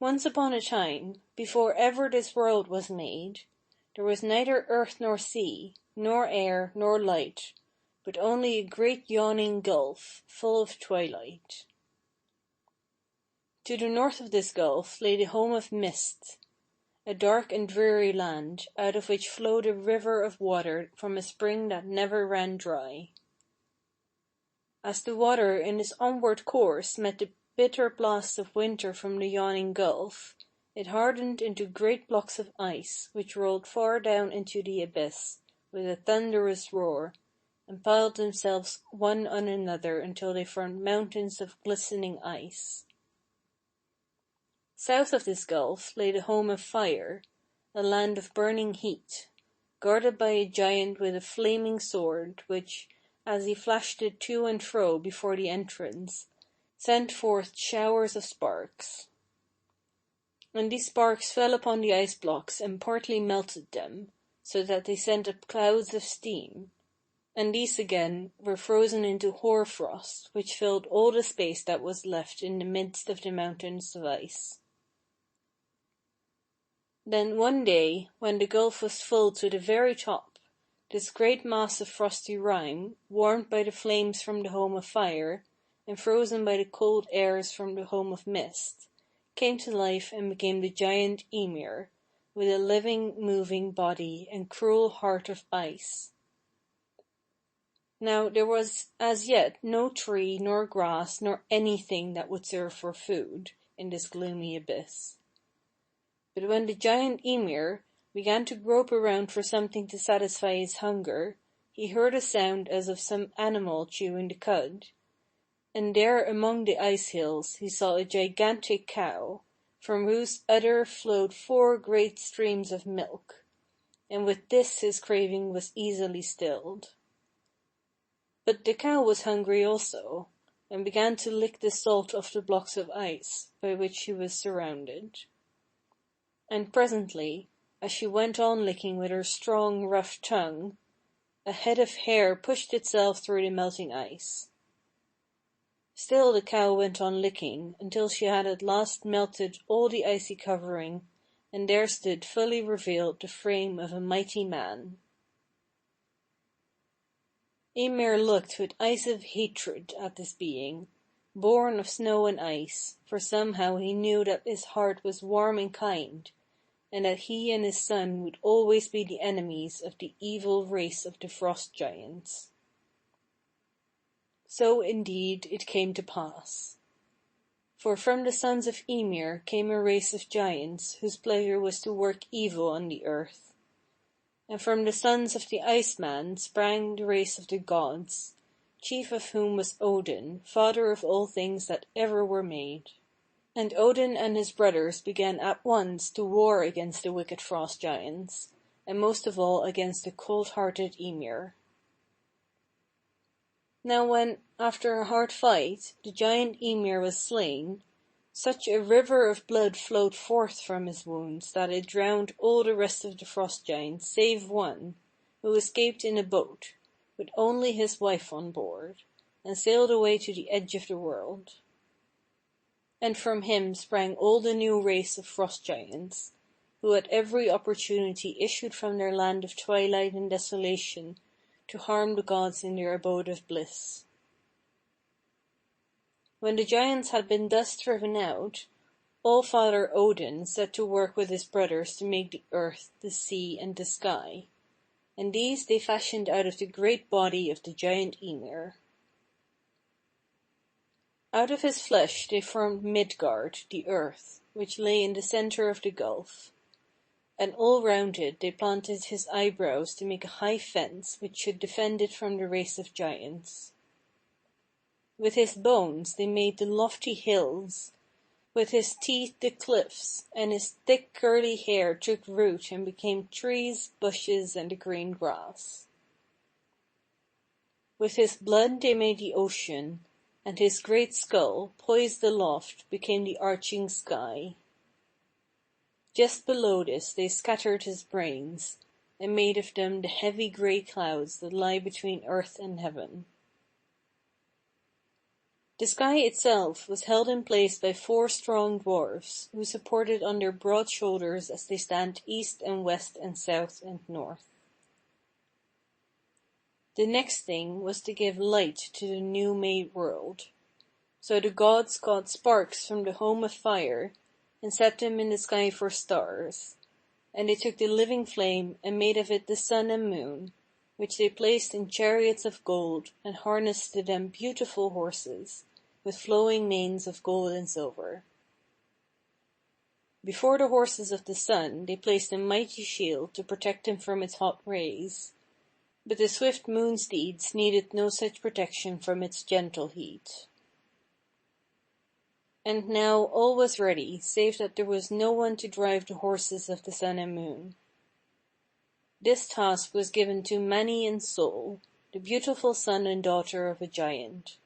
Once upon a time, before ever this world was made, there was neither earth nor sea, nor air nor light, but only a great yawning gulf, full of twilight. To the north of this gulf lay the home of Mist, a dark and dreary land, out of which flowed a river of water from a spring that never ran dry. As the water in its onward course met the bitter blasts of winter from the yawning gulf, it hardened into great blocks of ice, which rolled far down into the abyss with a thunderous roar, and piled themselves one on another until they formed mountains of glistening ice. South of this gulf lay the home of Fire, a land of burning heat, guarded by a giant with a flaming sword, which, as he flashed it to and fro before the entrance, sent forth showers of sparks. And these sparks fell upon the ice blocks and partly melted them, so that they sent up clouds of steam, and these again were frozen into hoar frost, which filled all the space that was left in the midst of the mountains of ice. Then one day, when the gulf was full to the very top, this great mass of frosty rime, warmed by the flames from the home of Fire, and frozen by the cold airs from the home of Mist, came to life and became the giant Ymir, with a living, moving body and cruel heart of ice. Now there was as yet no tree nor grass nor anything that would serve for food in this gloomy abyss. But when the giant Ymir began to grope around for something to satisfy his hunger, he heard a sound as of some animal chewing the cud. And there among the ice hills he saw a gigantic cow, from whose udder flowed 4 great streams of milk, and with this his craving was easily stilled. But the cow was hungry also, and began to lick the salt off the blocks of ice by which she was surrounded. And presently, as she went on licking with her strong, rough tongue, a head of hair pushed itself through the melting ice. Still the cow went on licking until she had at last melted all the icy covering, and there stood fully revealed the frame of a mighty man. Ymir looked with eyes of hatred at this being, born of snow and ice, for somehow he knew that his heart was warm and kind, and that he and his son would always be the enemies of the evil race of the frost giants. So indeed it came to pass. For from the sons of Ymir came a race of giants whose pleasure was to work evil on the earth. And from the sons of the Iceman sprang the race of the gods, chief of whom was Odin, father of all things that ever were made. And Odin and his brothers began at once to war against the wicked frost giants, and most of all against the cold-hearted Ymir. Now when, after a hard fight, the giant Ymir was slain, such a river of blood flowed forth from his wounds that it drowned all the rest of the frost giants save one, who escaped in a boat, with only his wife on board, and sailed away to the edge of the world. And from him sprang all the new race of frost giants, who at every opportunity issued from their land of twilight and desolation to harm the gods in their abode of bliss. When the giants had been thus driven out, All-Father Odin set to work with his brothers to make the earth, the sea, and the sky, and these they fashioned out of the great body of the giant Ymir. Out of his flesh they formed Midgard, the earth, which lay in the center of the gulf, and all round it they planted his eyebrows to make a high fence which should defend it from the race of giants. With his bones they made the lofty hills, with his teeth the cliffs, and his thick curly hair took root and became trees, bushes, and the green grass. With his blood they made the ocean, and his great skull, poised aloft, became the arching sky. Just below this they scattered his brains, and made of them the heavy grey clouds that lie between earth and heaven. The sky itself was held in place by 4 strong dwarfs, who support it on their broad shoulders as they stand east and west and south and north. The next thing was to give light to the new-made world. So the gods caught sparks from the home of fire and set them in the sky for stars, and they took the living flame and made of it the sun and moon, which they placed in chariots of gold and harnessed to them beautiful horses, with flowing manes of gold and silver. Before the horses of the sun they placed a mighty shield to protect them from its hot rays, but the swift moon steeds needed no such protection from its gentle heat. And now all was ready, save that there was no one to drive the horses of the sun and moon. This task was given to Mani and Sol, the beautiful son and daughter of a giant.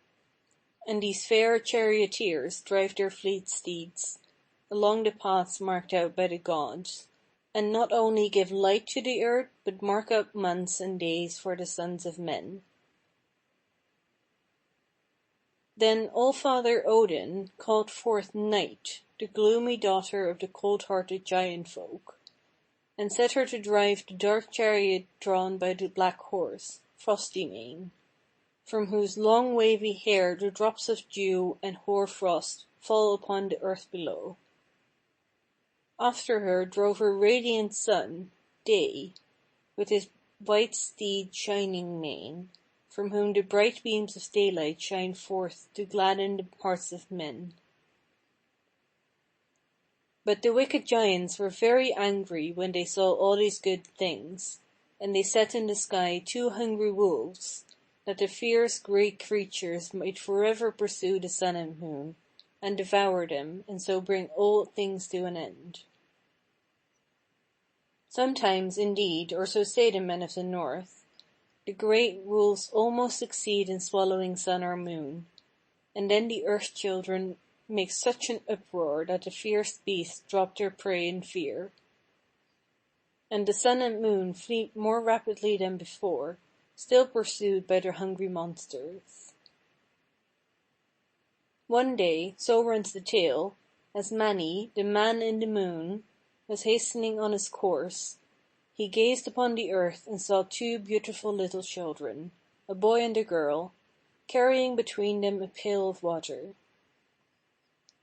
And these fair charioteers drive their fleet steeds along the paths marked out by the gods, and not only give light to the earth, but mark out months and days for the sons of men. Then All-Father Odin called forth Night, the gloomy daughter of the cold-hearted giant folk, and set her to drive the dark chariot drawn by the black horse, Frosty Mane, from whose long wavy hair the drops of dew and hoar frost fall upon the earth below. After her drove her radiant son, Day, with his white steed Shining Mane, from whom the bright beams of daylight shine forth to gladden the hearts of men. But the wicked giants were very angry when they saw all these good things, and they set in the sky 2 hungry wolves, that the fierce great creatures might forever pursue the sun and moon, and devour them, and so bring all things to an end. Sometimes, indeed, or so say the men of the north, the great wolves almost succeed in swallowing sun or moon, and then the earth children make such an uproar that the fierce beasts drop their prey in fear. And the sun and moon flee more rapidly than before, still pursued by their hungry monsters. One day, so runs the tale, as Mani, the man in the moon, was hastening on his course, he gazed upon the earth and saw 2 beautiful little children, a boy and a girl, carrying between them a pail of water.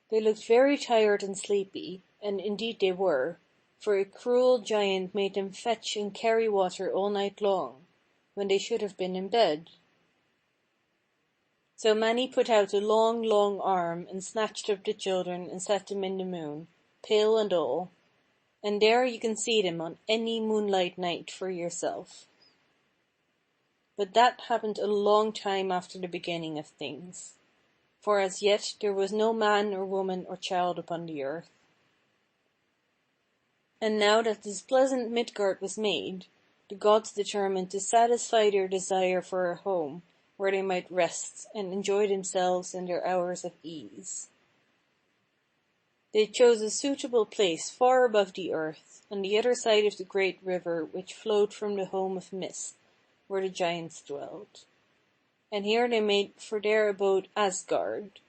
They looked very tired and sleepy, and indeed they were, for a cruel giant made them fetch and carry water all night long, when they should have been in bed. So Mani put out a long, long arm and snatched up the children and set them in the moon, pail and all, and there you can see them on any moonlight night for yourself. But that happened a long time after the beginning of things, for as yet there was no man or woman or child upon the earth. And now that this pleasant Midgard was made, the gods determined to satisfy their desire for a home where they might rest and enjoy themselves in their hours of ease. They chose a suitable place far above the earth, on the other side of the great river which flowed from the home of mist, where the giants dwelt. And here they made for their abode Asgard,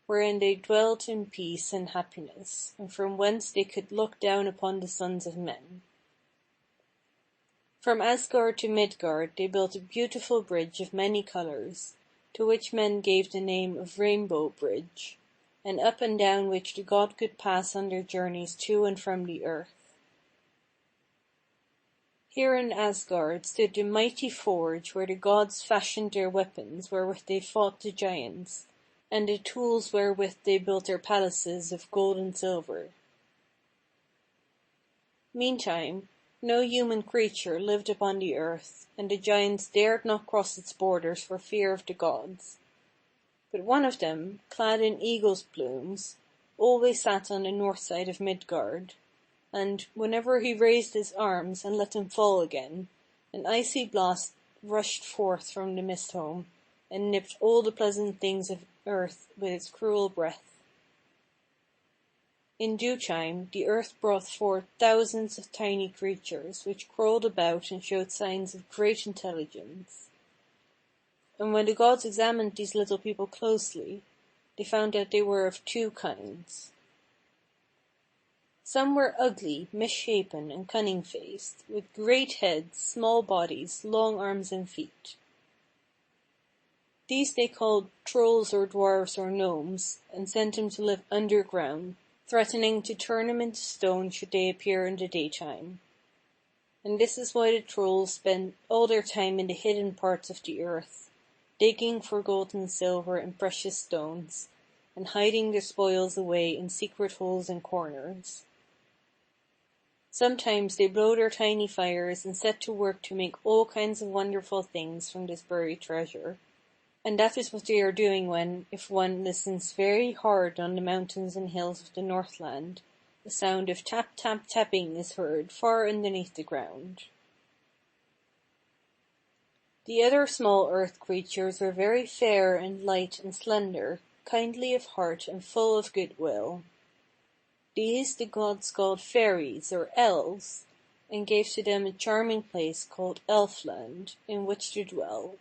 wherein they dwelt in peace and happiness, and from whence they could look down upon the sons of men. From Asgard to Midgard they built a beautiful bridge of many colors, to which men gave the name of Rainbow Bridge, and up and down which the god could pass on their journeys to and from the earth. Here in Asgard stood the mighty forge where the gods fashioned their weapons wherewith they fought the giants, and the tools wherewith they built their palaces of gold and silver. Meantime, no human creature lived upon the earth, and the giants dared not cross its borders for fear of the gods. But one of them, clad in eagle's plumes, always sat on the north side of Midgard, and, whenever he raised his arms and let them fall again, an icy blast rushed forth from the mist home, and nipped all the pleasant things of earth with its cruel breath. In due time, the earth brought forth thousands of tiny creatures, which crawled about and showed signs of great intelligence. And when the gods examined these little people closely, they found that they were of two kinds. Some were ugly, misshapen, and cunning-faced, with great heads, small bodies, long arms and feet. These they called trolls or dwarfs or gnomes, and sent them to live underground, threatening to turn them into stone should they appear in the daytime. And this is why the trolls spend all their time in the hidden parts of the earth, digging for gold and silver and precious stones, and hiding their spoils away in secret holes and corners. Sometimes they blow their tiny fires and set to work to make all kinds of wonderful things from this buried treasure. And that is what they are doing when, if one listens very hard on the mountains and hills of the Northland, a sound of tap-tap-tapping is heard far underneath the ground. The other small earth creatures were very fair and light and slender, kindly of heart and full of goodwill. These the gods called Fairies or Elves, and gave to them a charming place called Elfland, in which to dwell.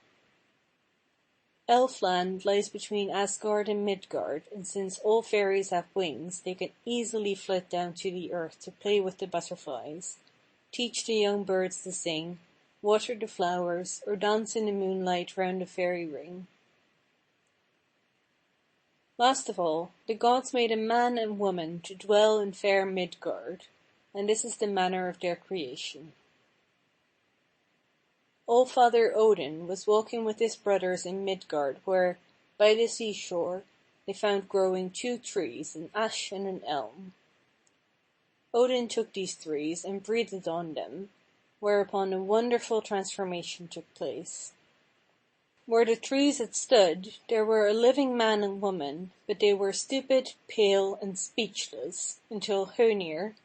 Elfland lies between Asgard and Midgard, and since all fairies have wings, they can easily flit down to the earth to play with the butterflies, teach the young birds to sing, water the flowers, or dance in the moonlight round the fairy ring. Last of all, the gods made a man and woman to dwell in fair Midgard, and this is the manner of their creation. All-Father Odin was walking with his brothers in Midgard where, by the seashore, they found growing two trees, an ash and an elm. Odin took these trees and breathed on them, whereupon a wonderful transformation took place. Where the trees had stood, there were a living man and woman, but they were stupid, pale, and speechless, until Ymir,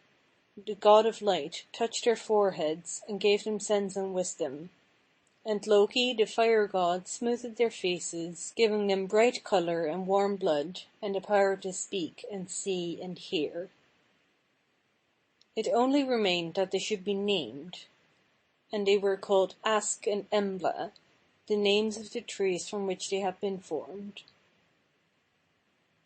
the god of light, touched their foreheads and gave them sense and wisdom, and Loki, the fire god, smoothed their faces, giving them bright color and warm blood, and the power to speak and see and hear. It only remained that they should be named, and they were called Ask and Embla, the names of the trees from which they have been formed.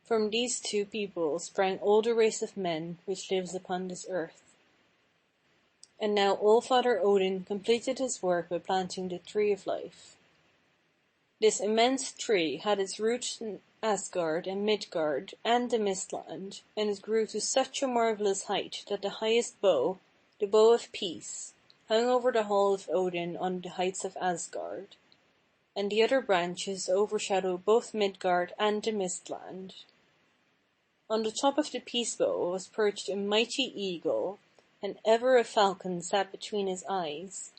From these two people sprang all the race of men which lives upon this earth. And now All-Father Odin completed his work by planting the Tree of Life. This immense tree had its roots in Asgard and Midgard and the Mistland, and it grew to such a marvelous height that the highest bough, the bow of peace, hung over the hall of Odin on the heights of Asgard, and the other branches overshadowed both Midgard and the Mistland. On the top of the peace bow was perched a mighty eagle, and ever a falcon sat between his eyes,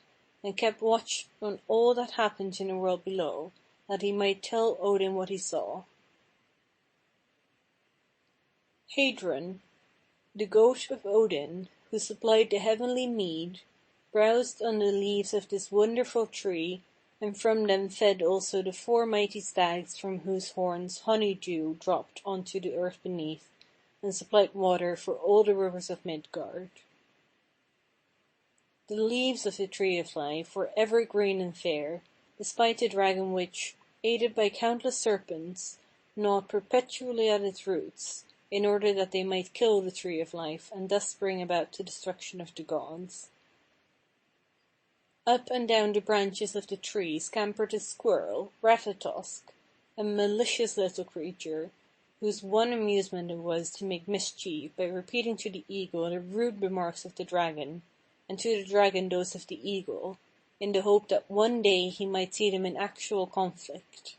and kept watch on all that happened in the world below, that he might tell Odin what he saw. Hadron, the goat of Odin, who supplied the heavenly mead, browsed on the leaves of this wonderful tree, and from them fed also the 4 mighty stags from whose horns honey-dew dropped onto the earth beneath, and supplied water for all the rivers of Midgard. The leaves of the Tree of Life were ever green and fair, despite the dragon which, aided by countless serpents, gnawed perpetually at its roots, in order that they might kill the Tree of Life and thus bring about the destruction of the gods. Up and down the branches of the tree scampered a squirrel, Ratatosk, a malicious little creature, whose one amusement it was to make mischief by repeating to the eagle the rude remarks of the dragon, and to the dragon those of the eagle, in the hope that one day he might see them in actual conflict.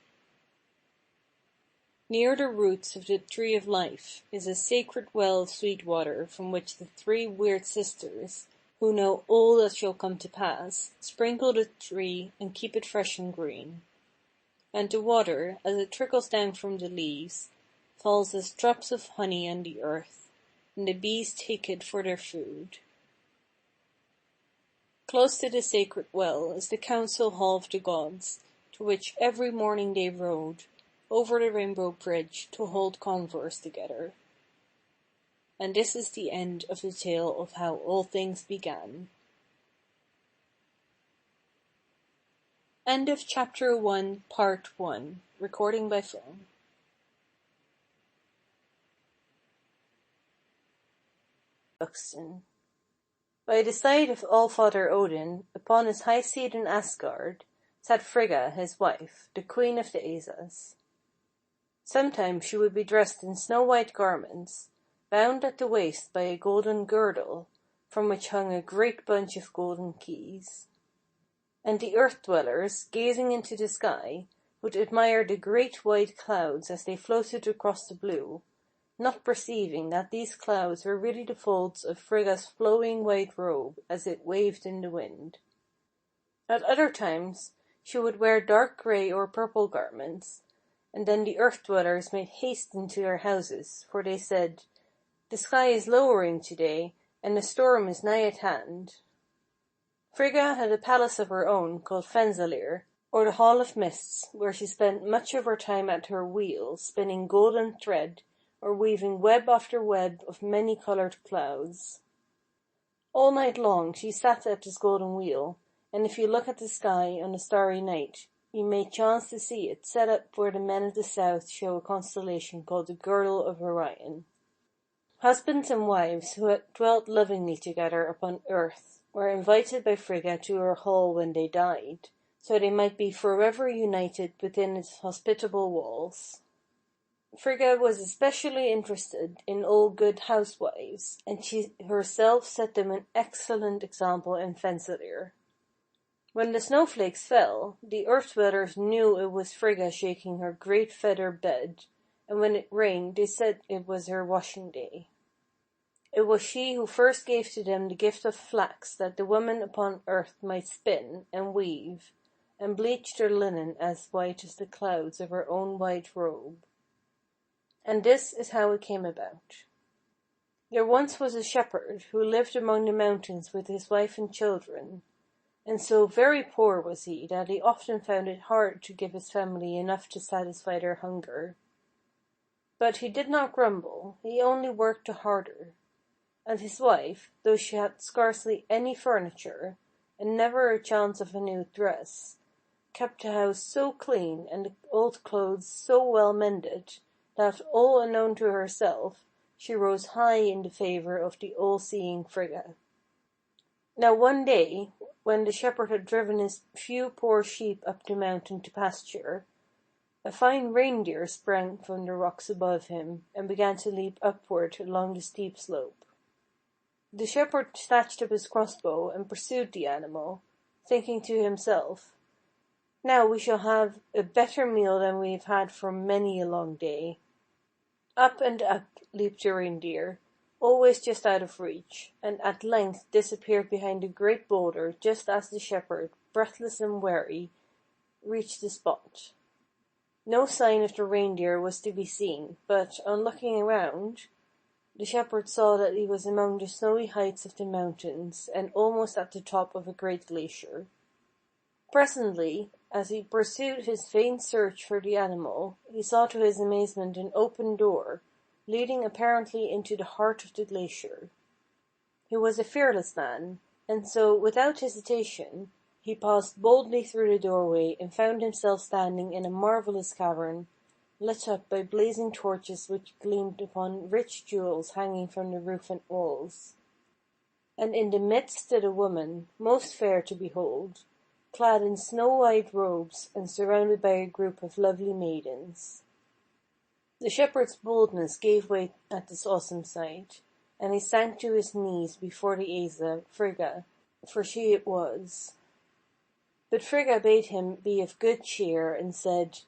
Near the roots of the Tree of Life is a sacred well of sweet water from which the 3 weird sisters, who know all that shall come to pass, sprinkle the tree and keep it fresh and green. And the water, as it trickles down from the leaves, falls as drops of honey on the earth, and the bees take it for their food. Close to the sacred well is the council hall of the gods, to which every morning they rode, over the rainbow bridge, to hold converse together. And this is the end of the tale of how all things began. End of Chapter 1, Part 1. Recording by phone. Buxton. By the side of All-Father Odin, upon his high seat in Asgard, sat Frigga, his wife, the queen of the Asas. Sometimes she would be dressed in snow-white garments, bound at the waist by a golden girdle, from which hung a great bunch of golden keys. And the earth-dwellers, gazing into the sky, would admire the great white clouds as they floated across the blue, not perceiving that these clouds were really the folds of Frigga's flowing white robe as it waved in the wind. At other times she would wear dark grey or purple garments, and then the earth-dwellers made haste into their houses, for they said, "The sky is lowering today, and a storm is nigh at hand." Frigga had a palace of her own called Fensalir, or the Hall of Mists, where she spent much of her time at her wheel, spinning golden thread, or weaving web after web of many-coloured clouds. All night long she sat at this golden wheel, and if you look at the sky on a starry night, you may chance to see it set up where the men of the south show a constellation called the Girdle of Orion. Husbands and wives who had dwelt lovingly together upon earth were invited by Frigga to her hall when they died, so they might be forever united within its hospitable walls. Frigga was especially interested in all good housewives, and she herself set them an excellent example in Fensalir. When the snowflakes fell, the earth-dwellers knew it was Frigga shaking her great feather bed, and when it rained they said it was her washing day. It was she who first gave to them the gift of flax that the women upon earth might spin and weave, and bleach their linen as white as the clouds of her own white robe. And this is how it came about. There once was a shepherd who lived among the mountains with his wife and children, and so very poor was he that he often found it hard to give his family enough to satisfy their hunger. But he did not grumble, he only worked the harder, and his wife, though she had scarcely any furniture, and never a chance of a new dress, kept the house so clean and the old clothes so well mended, that, all unknown to herself, she rose high in the favour of the all-seeing Frigga. Now one day, when the shepherd had driven his few poor sheep up the mountain to pasture, a fine reindeer sprang from the rocks above him and began to leap upward along the steep slope. The shepherd snatched up his crossbow and pursued the animal, thinking to himself, "Now we shall have a better meal than we have had for many a long day." Up and up leaped the reindeer, always just out of reach, and at length disappeared behind a great boulder just as the shepherd, breathless and weary, reached the spot. No sign of the reindeer was to be seen, but, on looking around, the shepherd saw that he was among the snowy heights of the mountains, and almost at the top of a great glacier. Presently, as he pursued his vain search for the animal, he saw to his amazement an open door, leading apparently into the heart of the glacier. He was a fearless man, and so, without hesitation, he passed boldly through the doorway and found himself standing in a marvellous cavern, lit up by blazing torches which gleamed upon rich jewels hanging from the roof and walls. And in the midst stood a woman, most fair to behold, clad in snow-white robes and surrounded by a group of lovely maidens. The shepherd's boldness gave way at this awesome sight, and he sank to his knees before the Asa, Frigga, for she it was. But Frigga bade him be of good cheer, and said,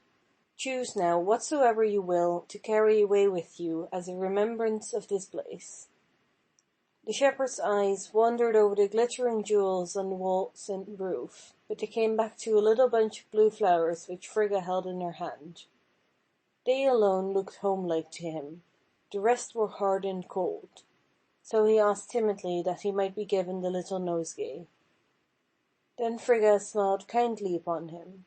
"Choose now whatsoever you will to carry away with you as a remembrance of this place." The shepherd's eyes wandered over the glittering jewels on the walls and roof, but they came back to a little bunch of blue flowers which Frigga held in her hand. They alone looked homelike to him, the rest were hard and cold, so he asked timidly that he might be given the little nosegay. Then Frigga smiled kindly upon him.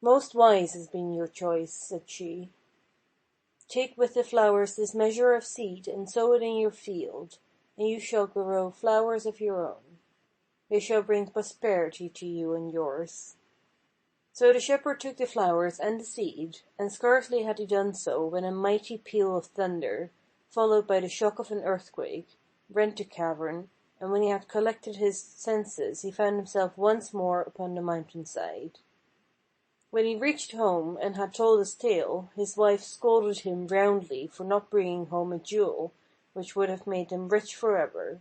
"Most wise has been your choice," said she. "Take with the flowers this measure of seed and sow it in your field, and you shall grow flowers of your own. They shall bring prosperity to you and yours." So the shepherd took the flowers and the seed, and scarcely had he done so when a mighty peal of thunder, followed by the shock of an earthquake, rent the cavern, and when he had collected his senses he found himself once more upon the mountainside. When he reached home and had told his tale, his wife scolded him roundly for not bringing home a jewel which would have made them rich forever.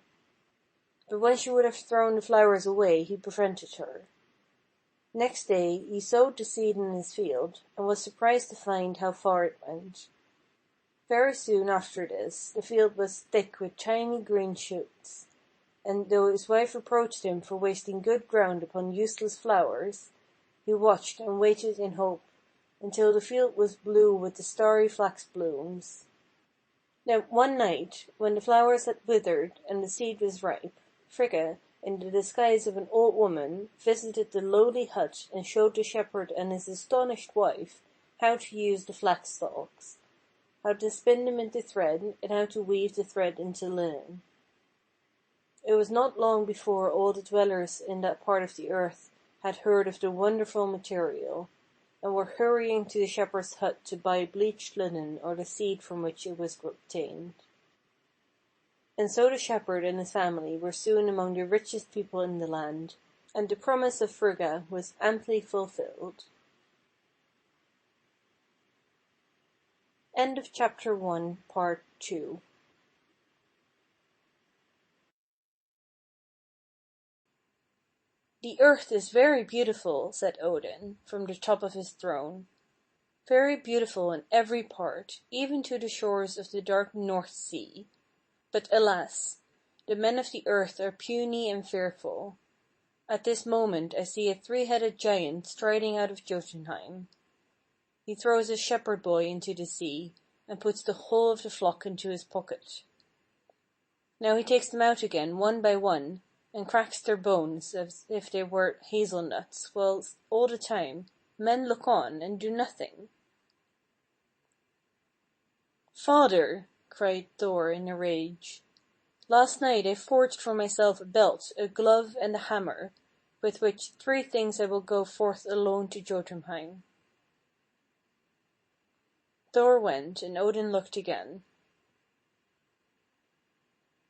But when she would have thrown the flowers away, he prevented her. Next day he sowed the seed in his field, and was surprised to find how far it went. Very soon after this, the field was thick with tiny green shoots, and though his wife reproached him for wasting good ground upon useless flowers, he watched and waited in hope, until the field was blue with the starry flax blooms. Now one night, when the flowers had withered and the seed was ripe, Frigga, in the disguise of an old woman, visited the lowly hut and showed the shepherd and his astonished wife how to use the flax stalks, how to spin them into thread, and how to weave the thread into linen. It was not long before all the dwellers in that part of the earth had heard of the wonderful material, and were hurrying to the shepherd's hut to buy bleached linen or the seed from which it was obtained. And so the shepherd and his family were soon among the richest people in the land, and the promise of Frigga was amply fulfilled. End of Chapter 1, Part 2. "The earth is very beautiful," said Odin, from the top of his throne. "Very beautiful in every part, even to the shores of the dark North Sea. But alas! The men of the earth are puny and fearful. At this moment I see a three-headed giant striding out of Jotunheim. He throws a shepherd boy into the sea, and puts the whole of the flock into his pocket. Now he takes them out again one by one, and cracks their bones as if they were hazelnuts, while all the time men look on and do nothing." "Father," cried Thor in a rage, "last night I forged for myself a belt, a glove, and a hammer, with which 3 things I will go forth alone to Jotunheim." Thor went, and Odin looked again.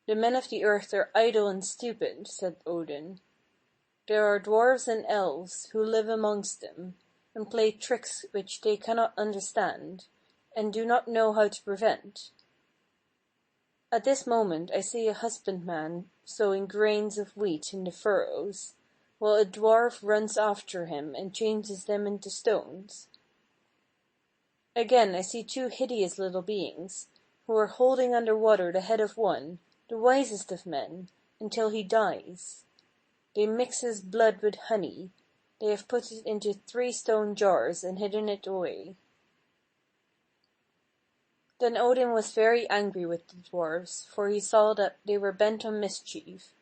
"The men of the earth are idle and stupid," said Odin. "There are dwarfs and elves who live amongst them, and play tricks which they cannot understand, and do not know how to prevent. At this moment I see a husbandman sowing grains of wheat in the furrows, while a dwarf runs after him and changes them into stones. Again I see 2 hideous little beings, who are holding under water the head of one, the wisest of men, until he dies. They mix his blood with honey. They have put it into 3 stone jars and hidden it away." Then Odin was very angry with the dwarfs, for he saw that they were bent on mischief.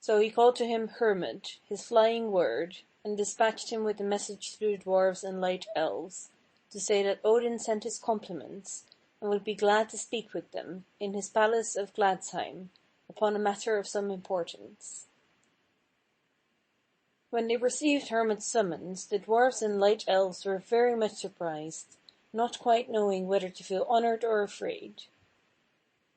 So he called to him Hermod, his flying word, and dispatched him with a message to the dwarfs and light elves, to say that Odin sent his compliments, and would be glad to speak with them, in his palace of Gladsheim, upon a matter of some importance. When they received Hermod's summons, the dwarfs and light elves were very much surprised, not quite knowing whether to feel honored or afraid.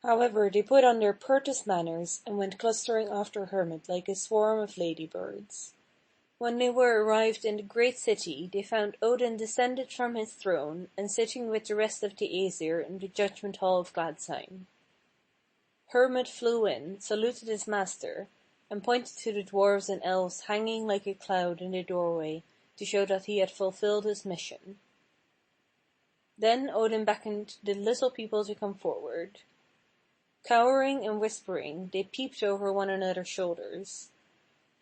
However, they put on their pertest manners, and went clustering after Hermod like a swarm of ladybirds. When they were arrived in the great city, they found Odin descended from his throne, and sitting with the rest of the Aesir in the judgment hall of Gladsheim. Hermod flew in, saluted his master, and pointed to the dwarfs and elves hanging like a cloud in the doorway to show that he had fulfilled his mission. Then Odin beckoned the little people to come forward. Cowering and whispering, they peeped over one another's shoulders,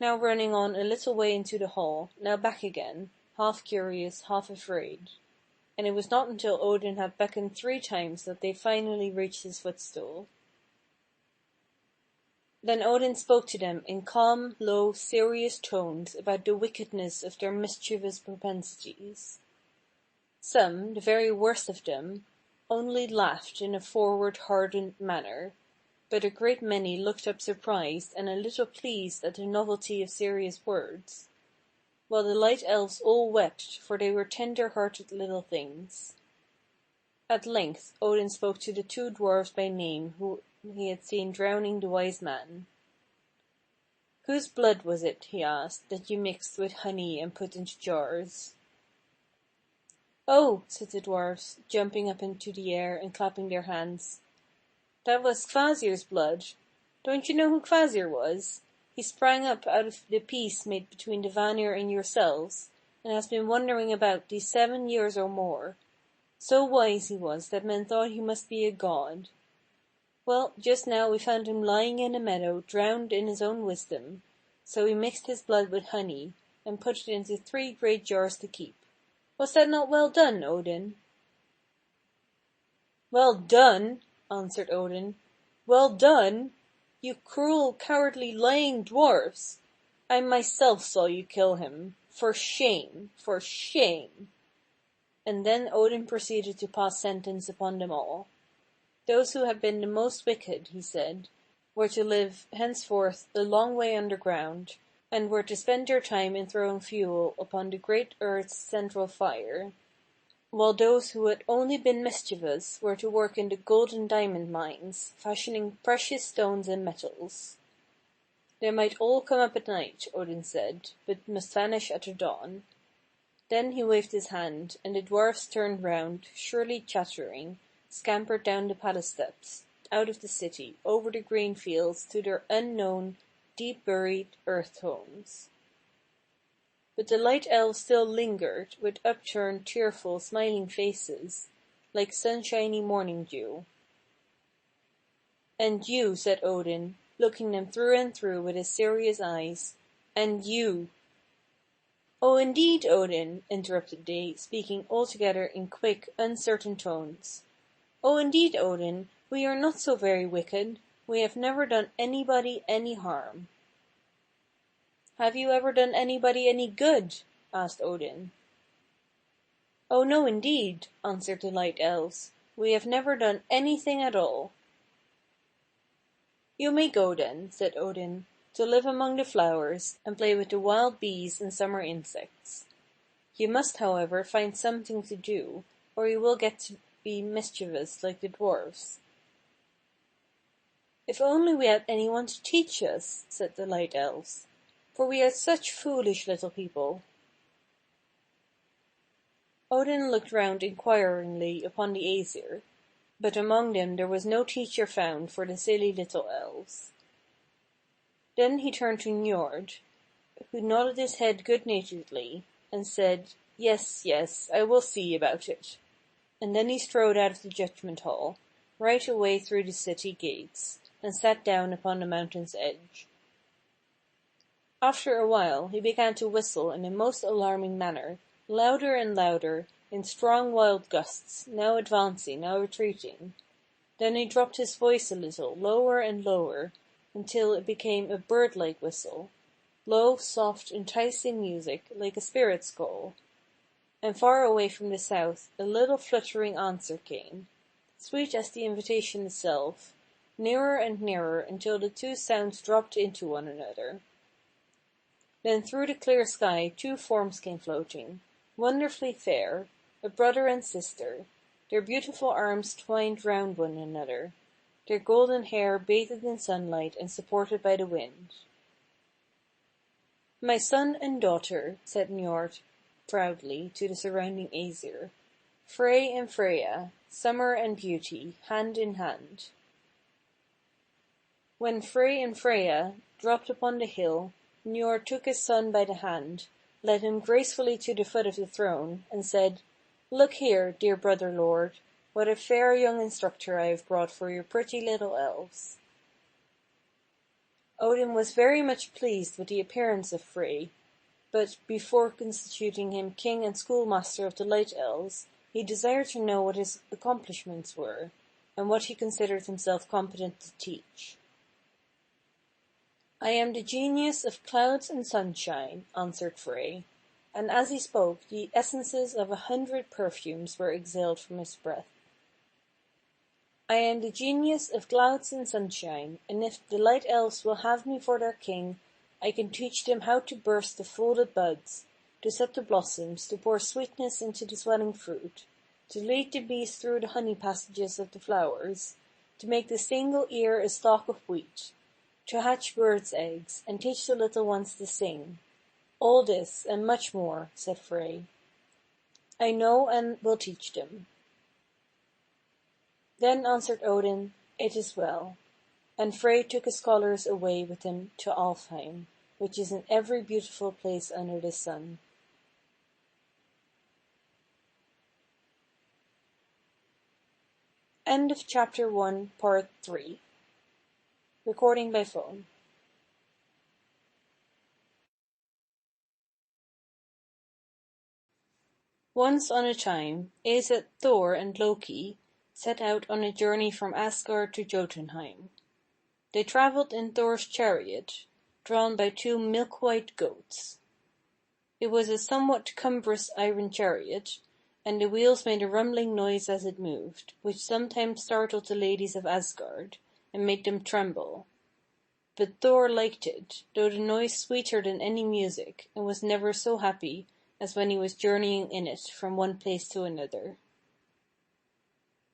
now running on a little way into the hall, now back again, half curious, half afraid, and it was not until Odin had beckoned 3 times that they finally reached his footstool. Then Odin spoke to them in calm, low, serious tones about the wickedness of their mischievous propensities. Some, the very worst of them, only laughed in a forward, hardened manner, but a great many looked up surprised and a little pleased at the novelty of serious words, while the light elves all wept, for they were tender-hearted little things. At length Odin spoke to the 2 dwarfs by name who he had seen drowning the wise man. "Whose blood was it," he asked, "that you mixed with honey and put into jars?" "Oh," said the dwarfs, jumping up into the air and clapping their hands. "That was Kvasir's blood. Don't you know who Kvasir was? He sprang up out of the peace made between the Vanir and yourselves, and has been wandering about these 7 years or more. So wise he was that men thought he must be a god. Well, just now we found him lying in a meadow drowned in his own wisdom, so we mixed his blood with honey, and put it into 3 great jars to keep. Was that not well done, Odin?" "Well done!" answered Odin. "Well done! You cruel, cowardly, lying dwarfs! I myself saw you kill him. For shame! For shame!" And then Odin proceeded to pass sentence upon them all. Those who had been the most wicked, he said, were to live henceforth a long way underground, and were to spend their time in throwing fuel upon the great earth's central fire, while those who had only been mischievous were to work in the gold and diamond mines, fashioning precious stones and metals. They might all come up at night, Odin said, but must vanish at the dawn. Then he waved his hand, and the dwarfs turned round, shrilly chattering, scampered down the palace steps, out of the city, over the green fields to their unknown, deep-buried earth homes. But the light elves still lingered, with upturned, tearful, smiling faces, like sunshiny morning dew. "And you," said Odin, looking them through and through with his serious eyes, "and you—" "Oh, indeed, Odin," interrupted they, speaking all together in quick, uncertain tones. "Oh, indeed, Odin, we are not so very wicked. We have never done anybody any harm." "Have you ever done anybody any good?" asked Odin. "Oh no, indeed," answered the light elves. "We have never done anything at all." "You may go then," said Odin, "to live among the flowers, and play with the wild bees and summer insects. You must, however, find something to do, or you will get to be mischievous like the dwarfs." "If only we had anyone to teach us," said the light elves, "for we are such foolish little people." Odin looked round inquiringly upon the Aesir, but among them there was no teacher found for the silly little elves. Then he turned to Njord, who nodded his head good-naturedly, and said, "Yes, yes, I will see about it." And then he strode out of the judgment hall, right away through the city gates, and sat down upon the mountain's edge. After a while he began to whistle in a most alarming manner, louder and louder, in strong wild gusts, now advancing, now retreating. Then he dropped his voice a little, lower and lower, until it became a bird-like whistle, low, soft, enticing music, like a spirit's call. And far away from the south a little fluttering answer came, sweet as the invitation itself, nearer and nearer until the two sounds dropped into one another. Then through the clear sky 2 forms came floating, wonderfully fair, a brother and sister, their beautiful arms twined round one another, their golden hair bathed in sunlight and supported by the wind. "My son and daughter," said Njord proudly to the surrounding Aesir, "Frey and Freya, summer and beauty, hand in hand." When Frey and Freya dropped upon the hill, Njord took his son by the hand, led him gracefully to the foot of the throne, and said, "Look here, dear brother lord, what a fair young instructor I have brought for your pretty little elves." Odin was very much pleased with the appearance of Frey, but before constituting him king and schoolmaster of the Light Elves, he desired to know what his accomplishments were, and what he considered himself competent to teach. "I am the genius of clouds and sunshine," answered Frey, and as he spoke the essences of 100 perfumes were exhaled from his breath. "I am the genius of clouds and sunshine, and if the Light Elves will have me for their king, I can teach them how to burst the folded buds, to set the blossoms, to pour sweetness into the swelling fruit, to lead the bees through the honey passages of the flowers, to make the single ear a stalk of wheat, to hatch birds' eggs, and teach the little ones to sing. All this, and much more, said Frey. I know and will teach them. Then answered Odin, It is well. And Frey took his scholars away with him to Alfheim, which is in every beautiful place under the sun. End of chapter 1, part 3. Recording by phone. Once on a time, Asa, Thor, and Loki set out on a journey from Asgard to Jotunheim. They traveled in Thor's chariot, drawn by 2 milk-white goats. It was a somewhat cumbrous iron chariot, and the wheels made a rumbling noise as it moved, which sometimes startled the ladies of Asgard, and made them tremble. But Thor liked it, though the noise sweeter than any music, and was never so happy as when he was journeying in it from one place to another.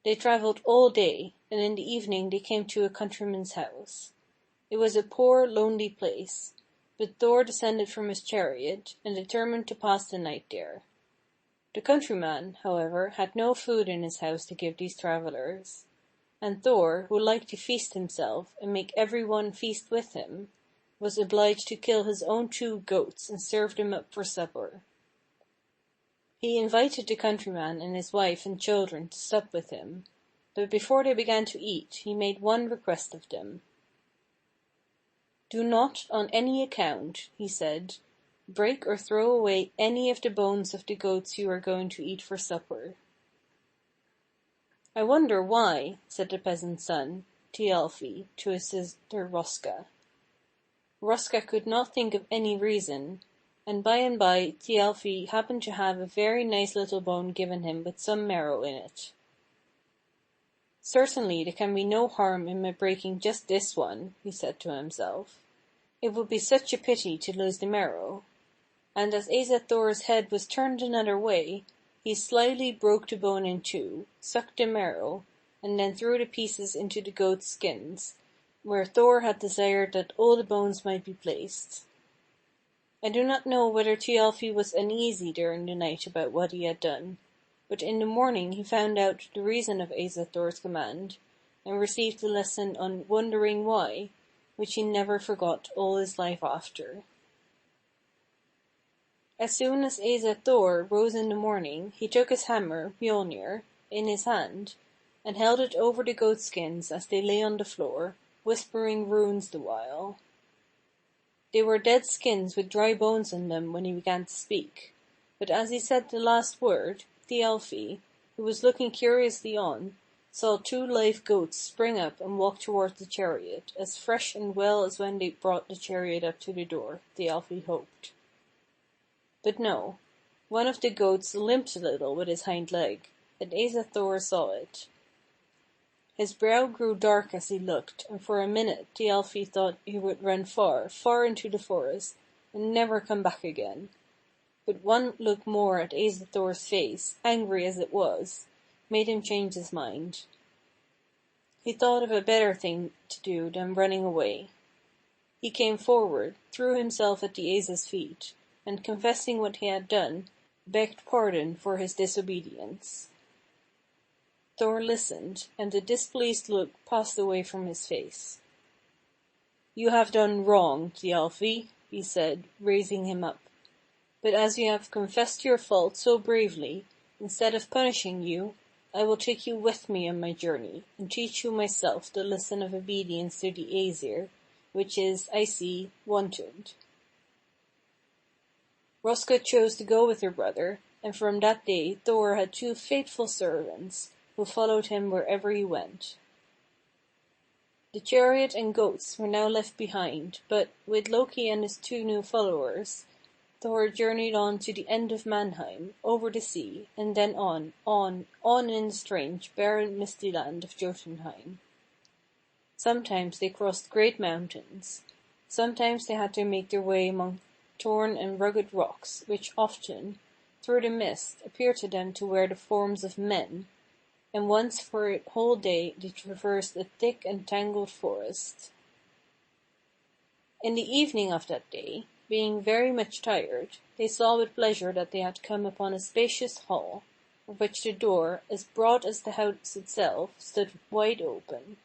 They travelled all day, and in the evening they came to a countryman's house. It was a poor, lonely place, but Thor descended from his chariot, and determined to pass the night there. The countryman, however, had no food in his house to give these travellers, and Thor, who liked to feast himself and make every one feast with him, was obliged to kill his own 2 goats and serve them up for supper. He invited the countryman and his wife and children to sup with him, but before they began to eat he made one request of them. Do not, on any account, he said, break or throw away any of the bones of the goats you are going to eat for supper. I wonder why, said the peasant's son, Thialfi, to his sister Roska. Roska could not think of any reason, and by Thialfi happened to have a very nice little bone given him with some marrow in it. Certainly there can be no harm in my breaking just this one, he said to himself. It would be such a pity to lose the marrow. And as Asa Thor's head was turned another way, he slyly broke the bone in 2, sucked the marrow, and then threw the pieces into the goats' skins, where Thor had desired that all the bones might be placed. I do not know whether Thialfi was uneasy during the night about what he had done, but in the morning he found out the reason of Asa Thor's command, and received a lesson on wondering why, which he never forgot all his life after. As soon as Asa Thor rose in the morning, he took his hammer, Mjolnir, in his hand, and held it over the goatskins as they lay on the floor, whispering runes the while. They were dead skins with dry bones on them when he began to speak, but as he said the last word, Thialfi, who was looking curiously on, saw 2 live goats spring up and walk towards the chariot, as fresh and well as when they brought the chariot up to the door, Thialfi hoped. But no, one of the goats limped a little with his hind leg, and Asa Thor saw it. His brow grew dark as he looked, and for a minute Thialfi thought he would run far, far into the forest, and never come back again. But one look more at Asa Thor's face, angry as it was, made him change his mind. He thought of a better thing to do than running away. He came forward, threw himself at the Asa's feet, and confessing what he had done, begged pardon for his disobedience. Thor listened, and the displeased look passed away from his face. You have done wrong, Thialfi, he said, raising him up. But as you have confessed your fault so bravely, instead of punishing you, I will take you with me on my journey, and teach you myself the lesson of obedience to the Aesir, which is, I see, wanted. Roska chose to go with her brother, and from that day Thor had 2 faithful servants, who followed him wherever he went. The chariot and goats were now left behind, but, with Loki and his 2 new followers, Thor journeyed on to the end of Mannheim, over the sea, and then on in the strange, barren, misty land of Jotunheim. Sometimes they crossed great mountains. Sometimes they had to make their way among torn and rugged rocks, which often, through the mist, appeared to them to wear the forms of men, and once for a whole day they traversed a thick and tangled forest. In the evening of that day, being very much tired, they saw with pleasure that they had come upon a spacious hall, of which the door, as broad as the house itself, stood wide open.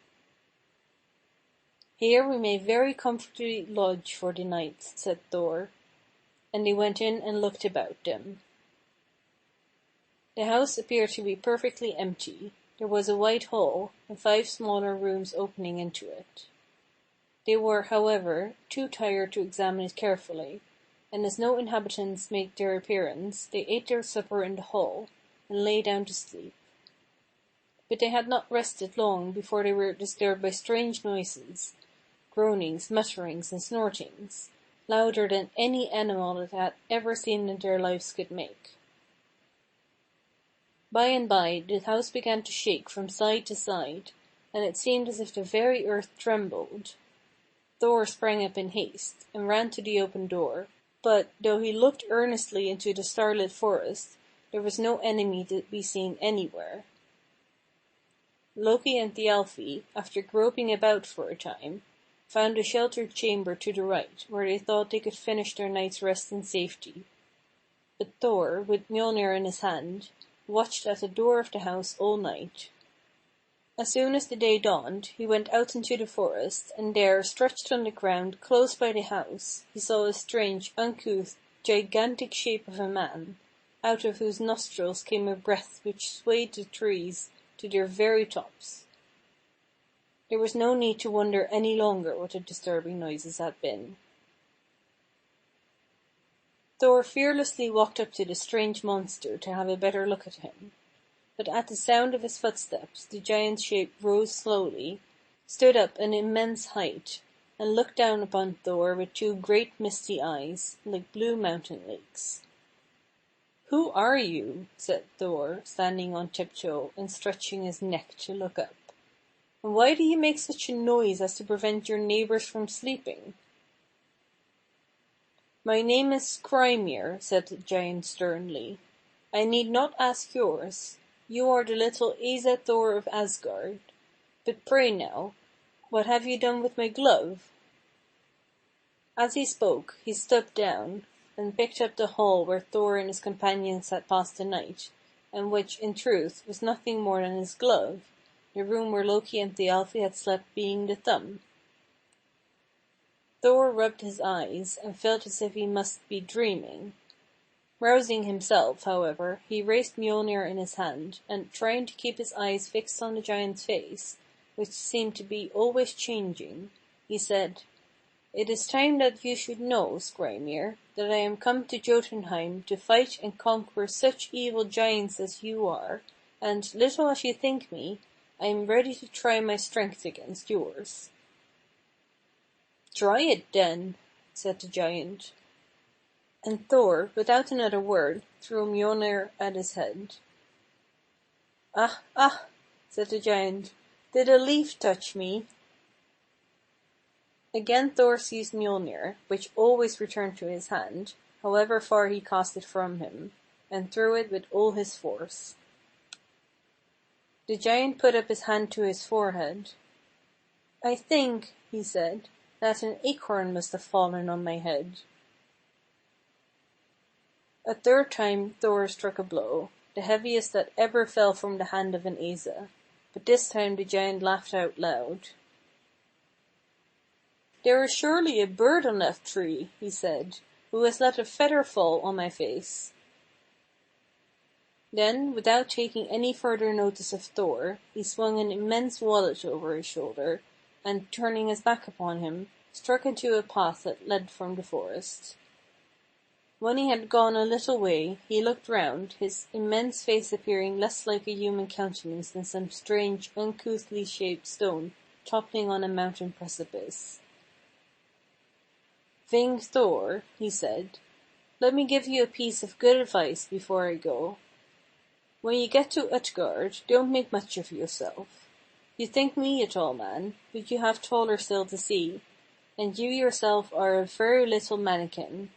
"Here we may very comfortably lodge for the night," said Thor, and they went in and looked about them. The house appeared to be perfectly empty. There was a wide hall, and 5 smaller rooms opening into it. They were, however, too tired to examine it carefully, and as no inhabitants made their appearance, they ate their supper in the hall, and lay down to sleep. But they had not rested long before they were disturbed by strange noises, groanings, mutterings, and snortings, louder than any animal that they had ever seen in their lives could make. By and by the house began to shake from side to side, and it seemed as if the very earth trembled. Thor sprang up in haste, and ran to the open door, but, though he looked earnestly into the starlit forest, there was no enemy to be seen anywhere. Loki and Thialfi, after groping about for a time, found a sheltered chamber to the right, where they thought they could finish their night's rest in safety. But Thor, with Mjolnir in his hand, watched at the door of the house all night. As soon as the day dawned, he went out into the forest, and there, stretched on the ground, close by the house, he saw a strange, uncouth, gigantic shape of a man, out of whose nostrils came a breath which swayed the trees to their very tops. There was no need to wonder any longer what the disturbing noises had been. Thor fearlessly walked up to the strange monster to have a better look at him. But at the sound of his footsteps the giant shape rose slowly, stood up an immense height, and looked down upon Thor with 2 great misty eyes, like blue mountain lakes. "Who are you?" said Thor, standing on tiptoe and stretching his neck to look up. "And why do you make such a noise as to prevent your neighbors from sleeping?" "My name is Ymir," said the giant sternly. "I need not ask yours. You are the little Asa Thor of Asgard. But pray now, what have you done with my glove?" As he spoke, he stooped down, and picked up the haul where Thor and his companions had passed the night, and which, in truth, was nothing more than his glove, the room where Loki and Thialfi had slept being the thumb. Thor rubbed his eyes, and felt as if he must be dreaming. Rousing himself, however, he raised Mjolnir in his hand, and trying to keep his eyes fixed on the giant's face, which seemed to be always changing, he said, "It is time that you should know, Skrymir, that I am come to Jotunheim to fight and conquer such evil giants as you are, and, little as you think me, I am ready to try my strength against yours." "Try it, then," said the giant. And Thor, without another word, threw Mjolnir at his head. "Ah, ah," said the giant, "did a leaf touch me?" Again Thor seized Mjolnir, which always returned to his hand, however far he cast it from him, and threw it with all his force. The giant put up his hand to his forehead. "I think," he said, "that an acorn must have fallen on my head." A third time Thor struck a blow, the heaviest that ever fell from the hand of an Asa, but this time the giant laughed out loud. "There is surely a bird on that tree," he said, "who has let a feather fall on my face." Then, without taking any further notice of Thor, he swung an immense wallet over his shoulder, and, turning his back upon him, struck into a path that led from the forest. When he had gone a little way, he looked round, his immense face appearing less like a human countenance than some strange, uncouthly shaped stone toppling on a mountain precipice. "Ving Thor," he said, "let me give you a piece of good advice before I go. When you get to Utgard, don't make much of yourself. You think me a tall man, but you have taller still to see, and you yourself are a very little mannikin.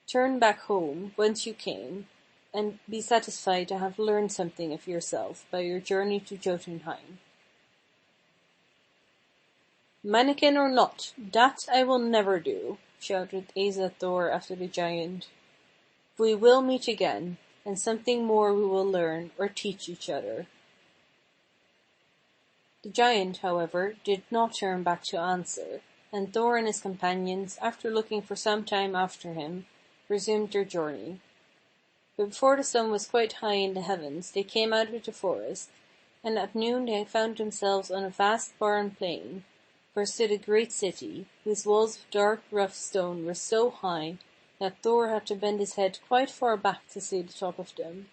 Turn back home, whence you came, and be satisfied to have learned something of yourself by your journey to Jotunheim." "Mannikin or not, that I will never do," shouted Asa Thor after the giant. "We will meet again, and something more we will learn or teach each other." The giant, however, did not turn back to answer, and Thor and his companions, after looking for some time after him, resumed their journey. But before the sun was quite high in the heavens they came out of the forest, and at noon they found themselves on a vast barren plain, where stood a great city, whose walls of dark rough stone were so high that Thor had to bend his head quite far back to see the top of them.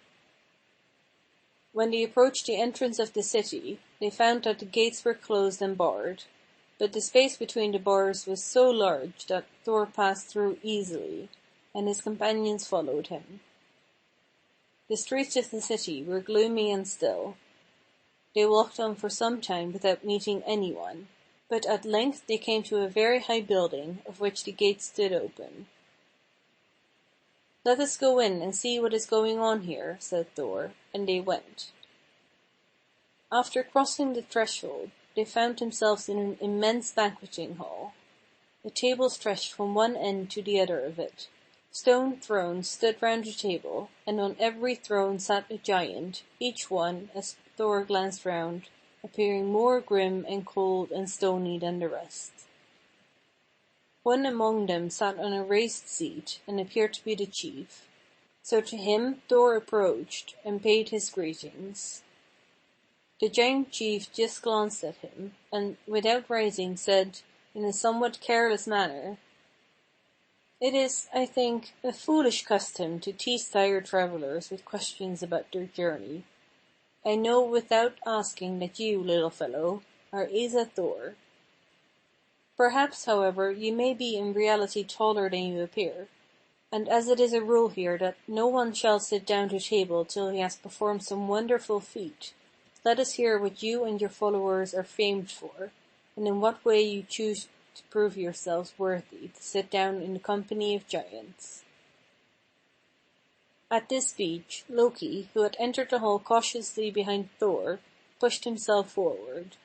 When they approached the entrance of the city, they found that the gates were closed and barred, but the space between the bars was so large that Thor passed through easily, and his companions followed him. The streets of the city were gloomy and still. They walked on for some time without meeting anyone, but at length they came to a very high building, of which the gates stood open. "Let us go in and see what is going on here," said Thor, and they went. After crossing the threshold, they found themselves in an immense banqueting hall. A table stretched from one end to the other of it. Stone thrones stood round the table, and on every throne sat a giant, each one, as Thor glanced round, appearing more grim and cold and stony than the rest. One among them sat on a raised seat, and appeared to be the chief. So to him Thor approached, and paid his greetings. The giant chief just glanced at him, and, without rising, said, in a somewhat careless manner, "It is, I think, a foolish custom to tease tired travelers with questions about their journey. I know without asking that you, little fellow, are Asa Thor. Perhaps, however, you may be in reality taller than you appear, and as it is a rule here that no one shall sit down to table till he has performed some wonderful feat, let us hear what you and your followers are famed for, and in what way you choose to prove yourselves worthy to sit down in the company of giants." At this speech, Loki, who had entered the hall cautiously behind Thor, pushed himself forward.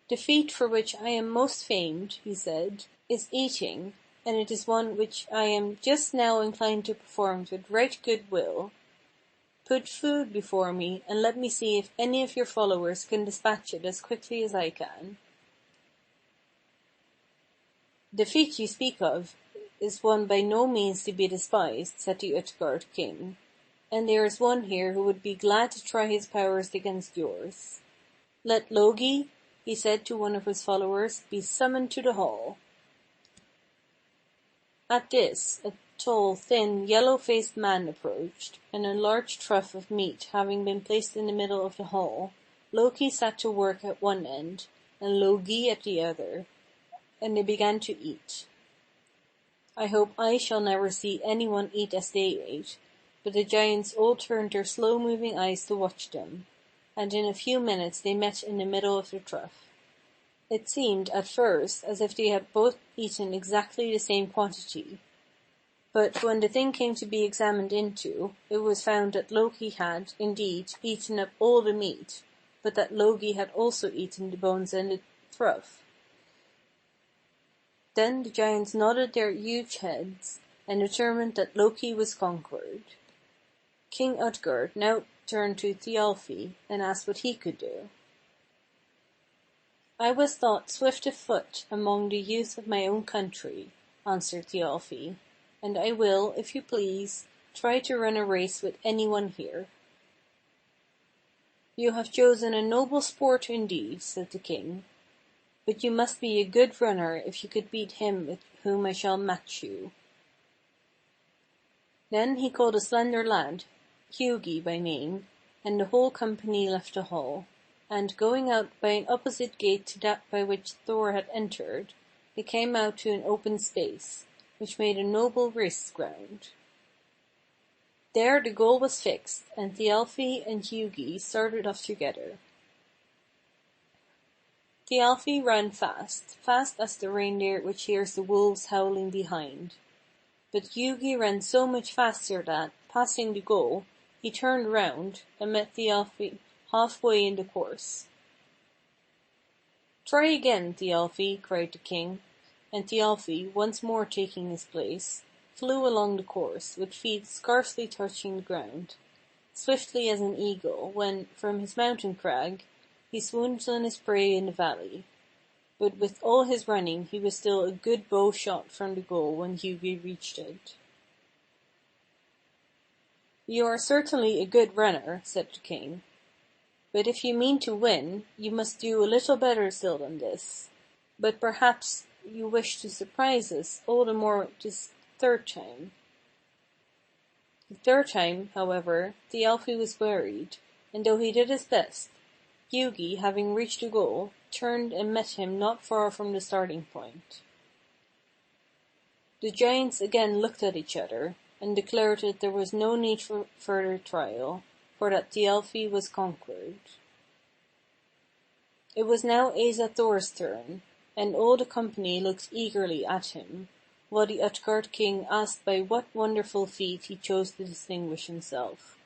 "The feat for which I am most famed," he said, "is eating, and it is one which I am just now inclined to perform with right good will. Put food before me, and let me see if any of your followers can dispatch it as quickly as I can." "The feat you speak of is one by no means to be despised," said the Utgard king, "and there is one here who would be glad to try his powers against yours. Let Loki," he said to one of his followers, "be summoned to the hall." At this, a tall, thin, yellow-faced man approached, and a large trough of meat having been placed in the middle of the hall, Loki sat to work at one end, and Logi at the other, and they began to eat. I hope I shall never see anyone eat as they ate, but the giants all turned their slow-moving eyes to watch them, and in a few minutes they met in the middle of the trough. It seemed, at first, as if they had both eaten exactly the same quantity, but when the thing came to be examined into, it was found that Loki had, indeed, eaten up all the meat, but that Logi had also eaten the bones and the trough. Then the giants nodded their huge heads, and determined that Loki was conquered. King Utgard now turned to Thialfi, and asked what he could do. "I was thought swift of foot among the youth of my own country," answered Thialfi, "and I will, if you please, try to run a race with anyone here." "You have chosen a noble sport indeed," said the king, "but you must be a good runner if you could beat him with whom I shall match you." Then he called a slender lad, Hugi by name, and the whole company left the hall, and, going out by an opposite gate to that by which Thor had entered, they came out to an open space, which made a noble race ground. There the goal was fixed, and Thialfi and Hugi started off together. Thialfi ran fast as the reindeer which hears the wolves howling behind. But Hugi ran so much faster that, passing the goal, he turned round and met Thialfi halfway in the course. "Try again, Thialfi," cried the king, and Thialfi, once more taking his place, flew along the course, with feet scarcely touching the ground, swiftly as an eagle when, from his mountain crag, he swoons on his prey in the valley. But with all his running he was still a good bow shot from the goal when Hugi reached it. "You are certainly a good runner," said the king, "but if you mean to win, you must do a little better still than this. But perhaps you wish to surprise us all the more this third time." The third time, however, Thialfi was wearied, and though he did his best, Hugi, having reached the goal, turned and met him not far from the starting point. The giants again looked at each other, and declared that there was no need for further trial, for that Thialfi was conquered. It was now Asa Thor's turn, and all the company looked eagerly at him, while the Utgard king asked by what wonderful feat he chose to distinguish himself.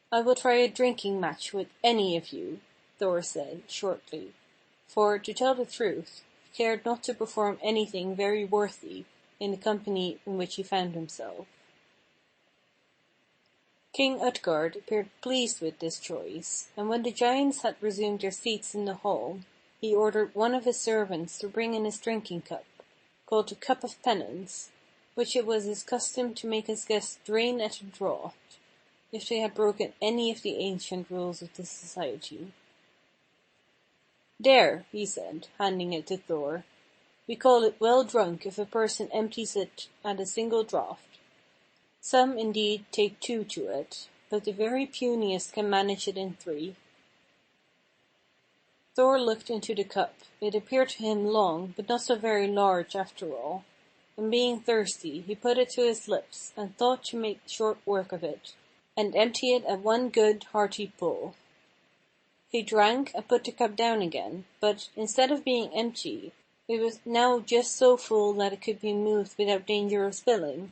"I will try a drinking match with any of you," Thor said, shortly, for, to tell the truth, he cared not to perform anything very worthy in the company in which he found himself. King Utgard appeared pleased with this choice, and when the giants had resumed their seats in the hall, he ordered one of his servants to bring in his drinking cup, called the Cup of Penance, which it was his custom to make his guests drain at a draught, if they had broken any of the ancient rules of the society. "There," he said, handing it to Thor, "we call it well drunk if a person empties it at a single draught. Some, indeed, take 2 to it, but the very puniest can manage it in 3. Thor looked into the cup. It appeared to him long, but not so very large after all, and being thirsty, he put it to his lips, and thought to make short work of it, and empty it at one good, hearty pull. He drank and put the cup down again, but, instead of being empty, it was now just so full that it could be moved without danger of spilling.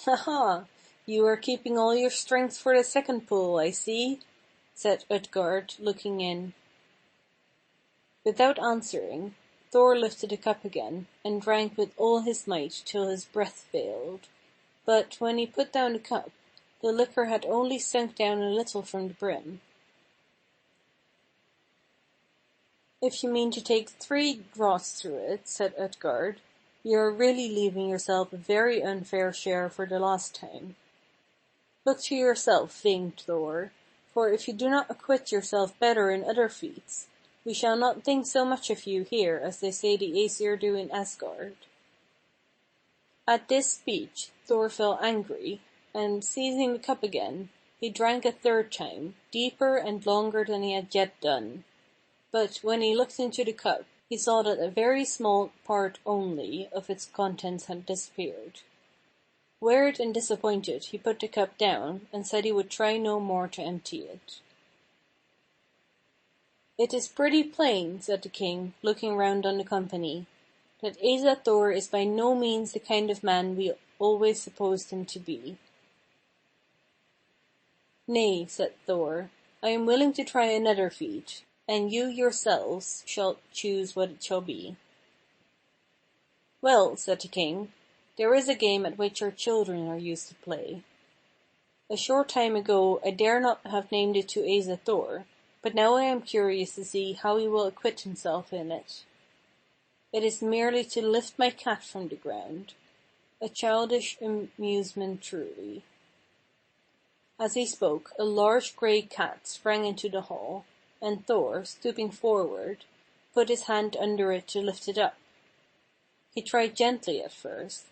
"Ha ha! You are keeping all your strength for the second pull, I see," said Utgard, looking in. Without answering, Thor lifted the cup again, and drank with all his might till his breath failed, but, when he put down the cup, the liquor had only sunk down a little from the brim. "If you mean to take 3 draughts through it," said Utgard, "you are really leaving yourself a very unfair share for the last time. Look to yourself, vain Thor, for if you do not acquit yourself better in other feats, we shall not think so much of you here as they say the Aesir do in Asgard." At this speech Thor felt angry, and, seizing the cup again, he drank a third time, deeper and longer than he had yet done. But, when he looked into the cup, he saw that a very small part only of its contents had disappeared. Wearied and disappointed, he put the cup down, and said he would try no more to empty it. "It is pretty plain," said the king, looking round on the company, "that Asa Thor is by no means the kind of man we always supposed him to be." "Nay," said Thor, "I am willing to try another feat, and you yourselves shall choose what it shall be." "Well," said the king, "there is a game at which our children are used to play. A short time ago I dare not have named it to Asa Thor, but now I am curious to see how he will acquit himself in it. It is merely to lift my cat from the ground. A childish amusement truly." As he spoke, a large grey cat sprang into the hall, and Thor, stooping forward, put his hand under it to lift it up. He tried gently at first,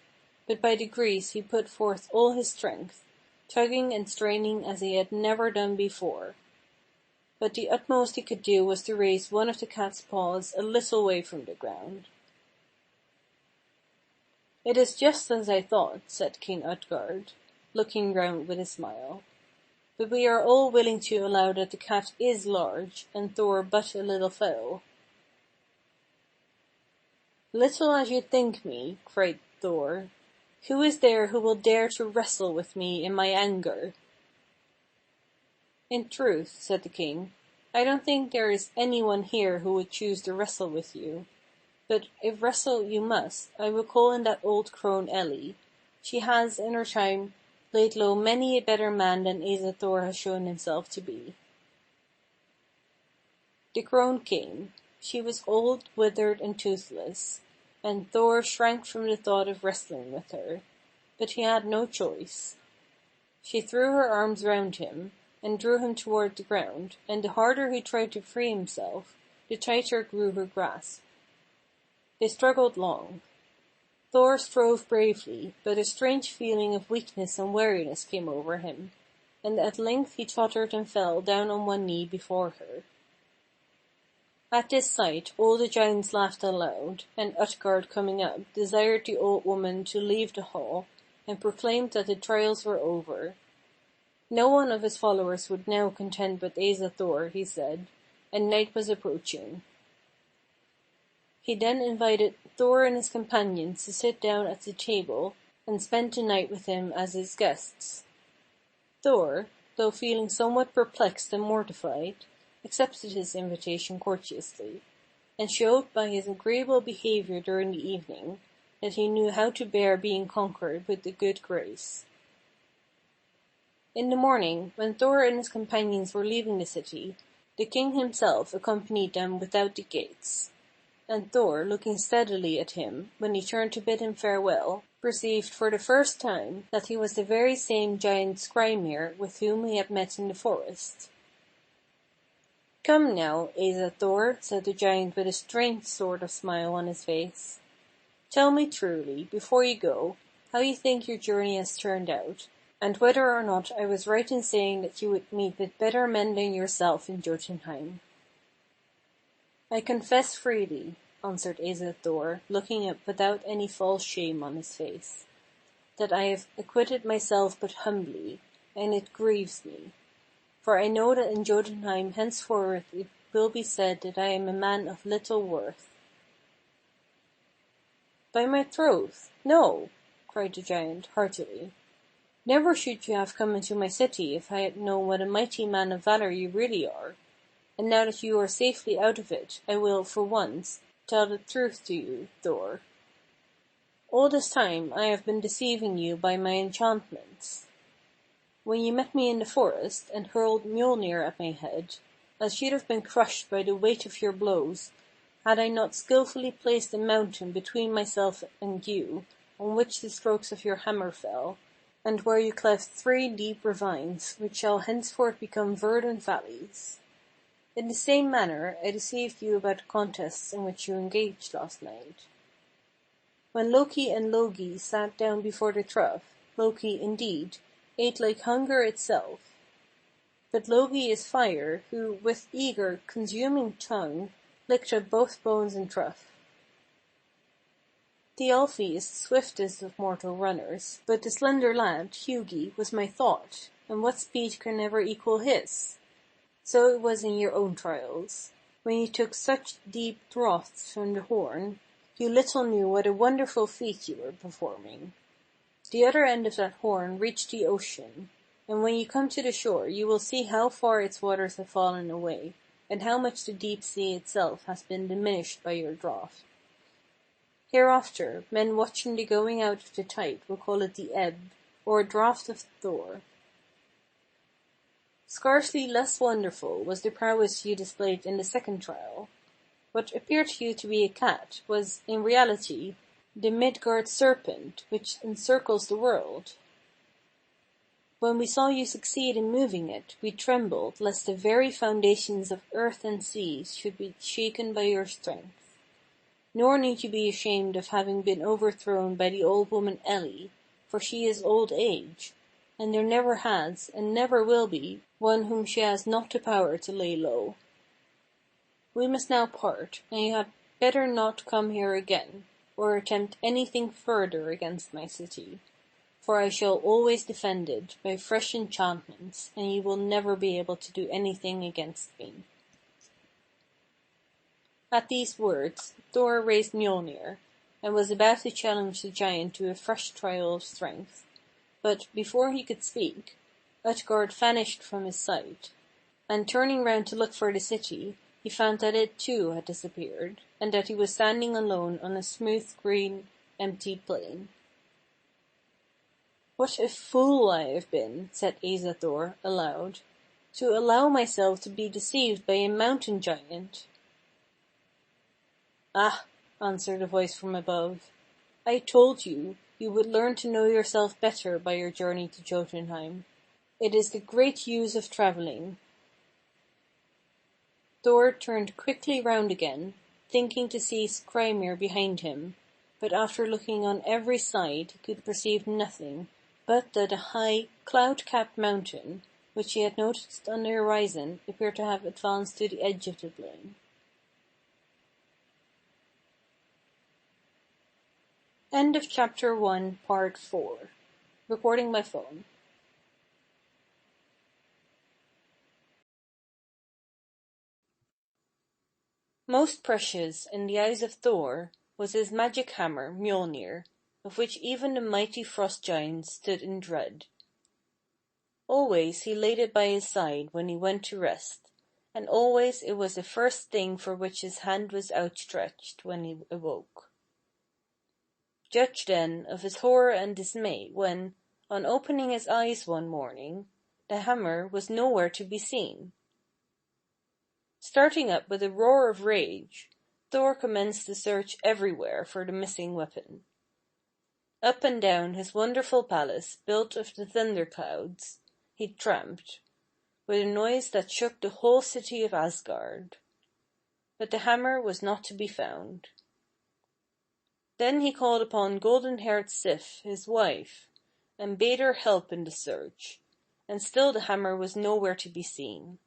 but by degrees he put forth all his strength, tugging and straining as he had never done before. But the utmost he could do was to raise one of the cat's paws a little way from the ground. "It is just as I thought," said King Utgard, looking round with a smile. "But we are all willing to allow that the cat is large, and Thor but a little fellow." "Little as you think me," cried Thor, Who is there who will dare to wrestle with me in my anger?" "In truth," said the king, "I don't think there is any one here who would choose to wrestle with you. But if wrestle you must, I will call in that old crone Ellie. She has, in her time, laid low many a better man than Asa Thor has shown himself to be." The crone came. She was old, withered, and toothless, and Thor shrank from the thought of wrestling with her. But he had no choice. She threw her arms round him, and drew him toward the ground, and the harder he tried to free himself, the tighter grew her grasp. They struggled long. Thor strove bravely, but a strange feeling of weakness and weariness came over him, and at length he tottered and fell down on one knee before her. At this sight all the giants laughed aloud, and Utgard coming up desired the old woman to leave the hall, and proclaimed that the trials were over. No one of his followers would now contend with Asa Thor, he said, and night was approaching. He then invited Thor and his companions to sit down at the table, and spend the night with him as his guests. Thor, though feeling somewhat perplexed and mortified, accepted his invitation courteously, and showed by his agreeable behavior during the evening that he knew how to bear being conquered with a good grace. In the morning, when Thor and his companions were leaving the city, the king himself accompanied them without the gates. And Thor, looking steadily at him, when he turned to bid him farewell, perceived for the first time that he was the very same giant Ymir with whom he had met in the forest. "Come now, Asa Thor," said the giant with a strange sort of smile on his face. "Tell me truly, before you go, how you think your journey has turned out, and whether or not I was right in saying that you would meet with better men than yourself in Jotunheim." "I confess freely," answered Asa Thor, looking up without any false shame on his face, "that I have acquitted myself but humbly, and it grieves me. For I know that in Jotunheim henceforth it will be said that I am a man of little worth." "By my troth, no!" cried the giant, heartily. "Never should you have come into my city if I had known what a mighty man of valor you really are. And now that you are safely out of it, I will, for once, tell the truth to you, Thor. All this time I have been deceiving you by my enchantments. When you met me in the forest, and hurled Mjolnir at my head, I should have been crushed by the weight of your blows, had I not skillfully placed a mountain between myself and you, on which the strokes of your hammer fell, and where you cleft 3 deep ravines, which shall henceforth become verdant valleys. In the same manner I deceived you about the contests in which you engaged last night. When Loki and Logi sat down before the trough, Loki, indeed, ate like hunger itself. But Logi is fire, who, with eager, consuming tongue, licked up both bones and trough. Thialfi is the swiftest of mortal runners, but the slender lad, Hugi, was my thought, and what speed can ever equal his? So it was in your own trials. When you took such deep draughts from the horn, you little knew what a wonderful feat you were performing. The other end of that horn reached the ocean, and when you come to the shore you will see how far its waters have fallen away, and how much the deep sea itself has been diminished by your draught. Hereafter, men watching the going out of the tide will call it the ebb, or a draught of Thor. Scarcely less wonderful was the prowess you displayed in the second trial. What appeared to you to be a cat was, in reality, the Midgard serpent which encircles the world. When we saw you succeed in moving it, we trembled lest the very foundations of earth and seas should be shaken by your strength. Nor need you be ashamed of having been overthrown by the old woman Ellie, for she is old age, and there never has, and never will be, one whom she has not the power to lay low. We must now part, and you had better not come here again, or attempt anything further against my city, for I shall always defend it by fresh enchantments, and you will never be able to do anything against me." At these words, Thor raised Mjolnir, and was about to challenge the giant to a fresh trial of strength. But, before he could speak, Utgard vanished from his sight, and turning round to look for the city, he found that it too had disappeared, and that he was standing alone on a smooth, green, empty plain. "What a fool I have been," said Asa Thor, aloud, "to allow myself to be deceived by a mountain giant." "Ah," answered a voice from above, "I told you, you would learn to know yourself better by your journey to Jotunheim. It is the great use of traveling." Thor turned quickly round again, thinking to see Ymir behind him, but after looking on every side he could perceive nothing but that a high, cloud-capped mountain, which he had noticed on the horizon, appeared to have advanced to the edge of the plain. End of Chapter 1, Part 4. Recording by phone. Most precious in the eyes of Thor was his magic hammer Mjolnir, of which even the mighty frost giants stood in dread. Always he laid it by his side when he went to rest, and always it was the first thing for which his hand was outstretched when he awoke. Judge then of his horror and dismay when, on opening his eyes one morning, the hammer was nowhere to be seen. Starting up with a roar of rage, Thor commenced to search everywhere for the missing weapon. Up and down his wonderful palace, built of the thunder clouds, he tramped, with a noise that shook the whole city of Asgard. But the hammer was not to be found. Then he called upon golden-haired Sif, his wife, and bade her help in the search, and still the hammer was nowhere to be seen.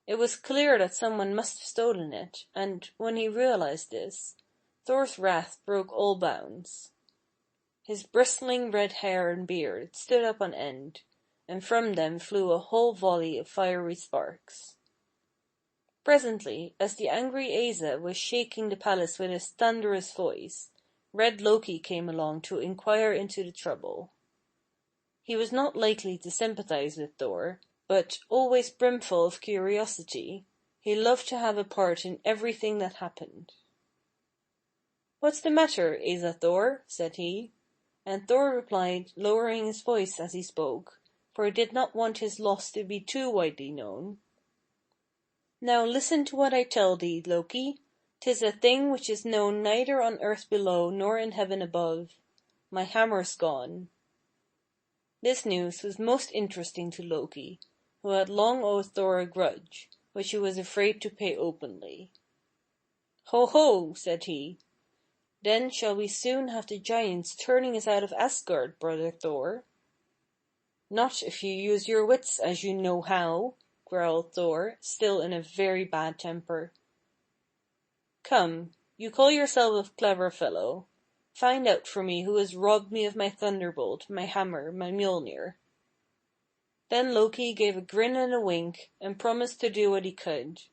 It was clear that someone must have stolen it, and, when he realized this, Thor's wrath broke all bounds. His bristling red hair and beard stood up on end, and from them flew a whole volley of fiery sparks. Presently, as the angry Asa was shaking the palace with his thunderous voice, red Loki came along to inquire into the trouble. He was not likely to sympathize with Thor, but, always brimful of curiosity, he loved to have a part in everything that happened. "What's the matter, Asa Thor?" said he, and Thor replied, lowering his voice as he spoke, for he did not want his loss to be too widely known. "Now listen to what I tell thee, Loki. 'Tis a thing which is known neither on earth below nor in heaven above. My hammer's gone." This news was most interesting to Loki, who had long owed Thor a grudge, which he was afraid to pay openly. "Ho ho!" said he. "Then shall we soon have the giants turning us out of Asgard, brother Thor?" "Not if you use your wits as you know how," growled Thor, still in a very bad temper. "Come, you call yourself a clever fellow. Find out for me who has robbed me of my thunderbolt, my hammer, my Mjolnir." Then Loki gave a grin and a wink, and promised to do what he could.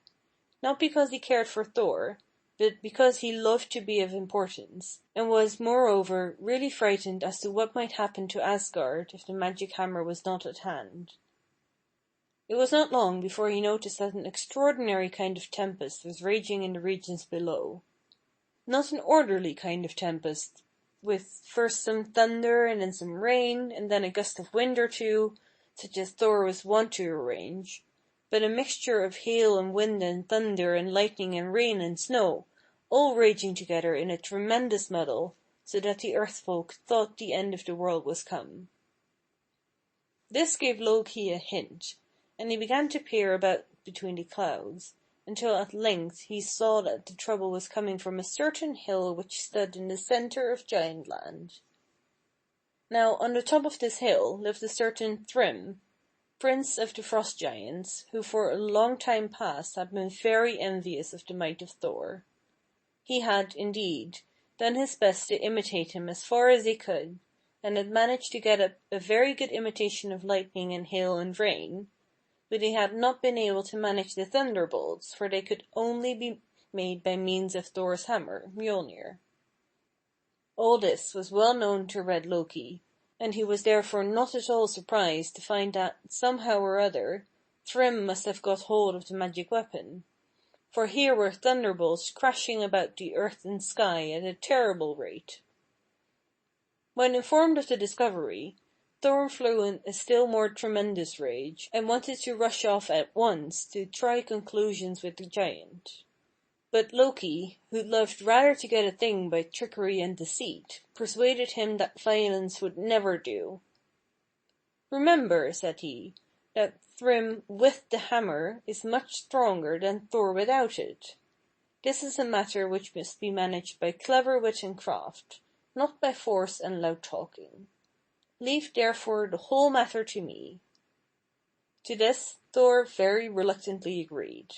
Not because he cared for Thor, but because he loved to be of importance, and was, moreover, really frightened as to what might happen to Asgard if the magic hammer was not at hand. It was not long before he noticed that an extraordinary kind of tempest was raging in the regions below. Not an orderly kind of tempest, with first some thunder and then some rain, and then a gust of wind or two, such as Thor was wont to arrange, but a mixture of hail and wind and thunder and lightning and rain and snow, all raging together in a tremendous muddle, so that the earth folk thought the end of the world was come. This gave Loki a hint, and he began to peer about between the clouds, until at length he saw that the trouble was coming from a certain hill which stood in the center of Giantland. Now on the top of this hill lived a certain Thrym, prince of the frost giants, who for a long time past had been very envious of the might of Thor. He had, indeed, done his best to imitate him as far as he could, and had managed to get up a very good imitation of lightning and hail and rain, but he had not been able to manage the thunderbolts, for they could only be made by means of Thor's hammer, Mjolnir. All this was well known to Red Loki, and he was therefore not at all surprised to find that, somehow or other, Thrym must have got hold of the magic weapon. For here were thunderbolts crashing about the earth and sky at a terrible rate. When informed of the discovery, Thor flew in a still more tremendous rage, and wanted to rush off at once to try conclusions with the giant. But Loki, who loved rather to get a thing by trickery and deceit, persuaded him that violence would never do. "Remember," said he, "that Thrym with the hammer is much stronger than Thor without it. This is a matter which must be managed by clever wit and craft, not by force and loud talking. Leave therefore the whole matter to me." To this Thor very reluctantly agreed.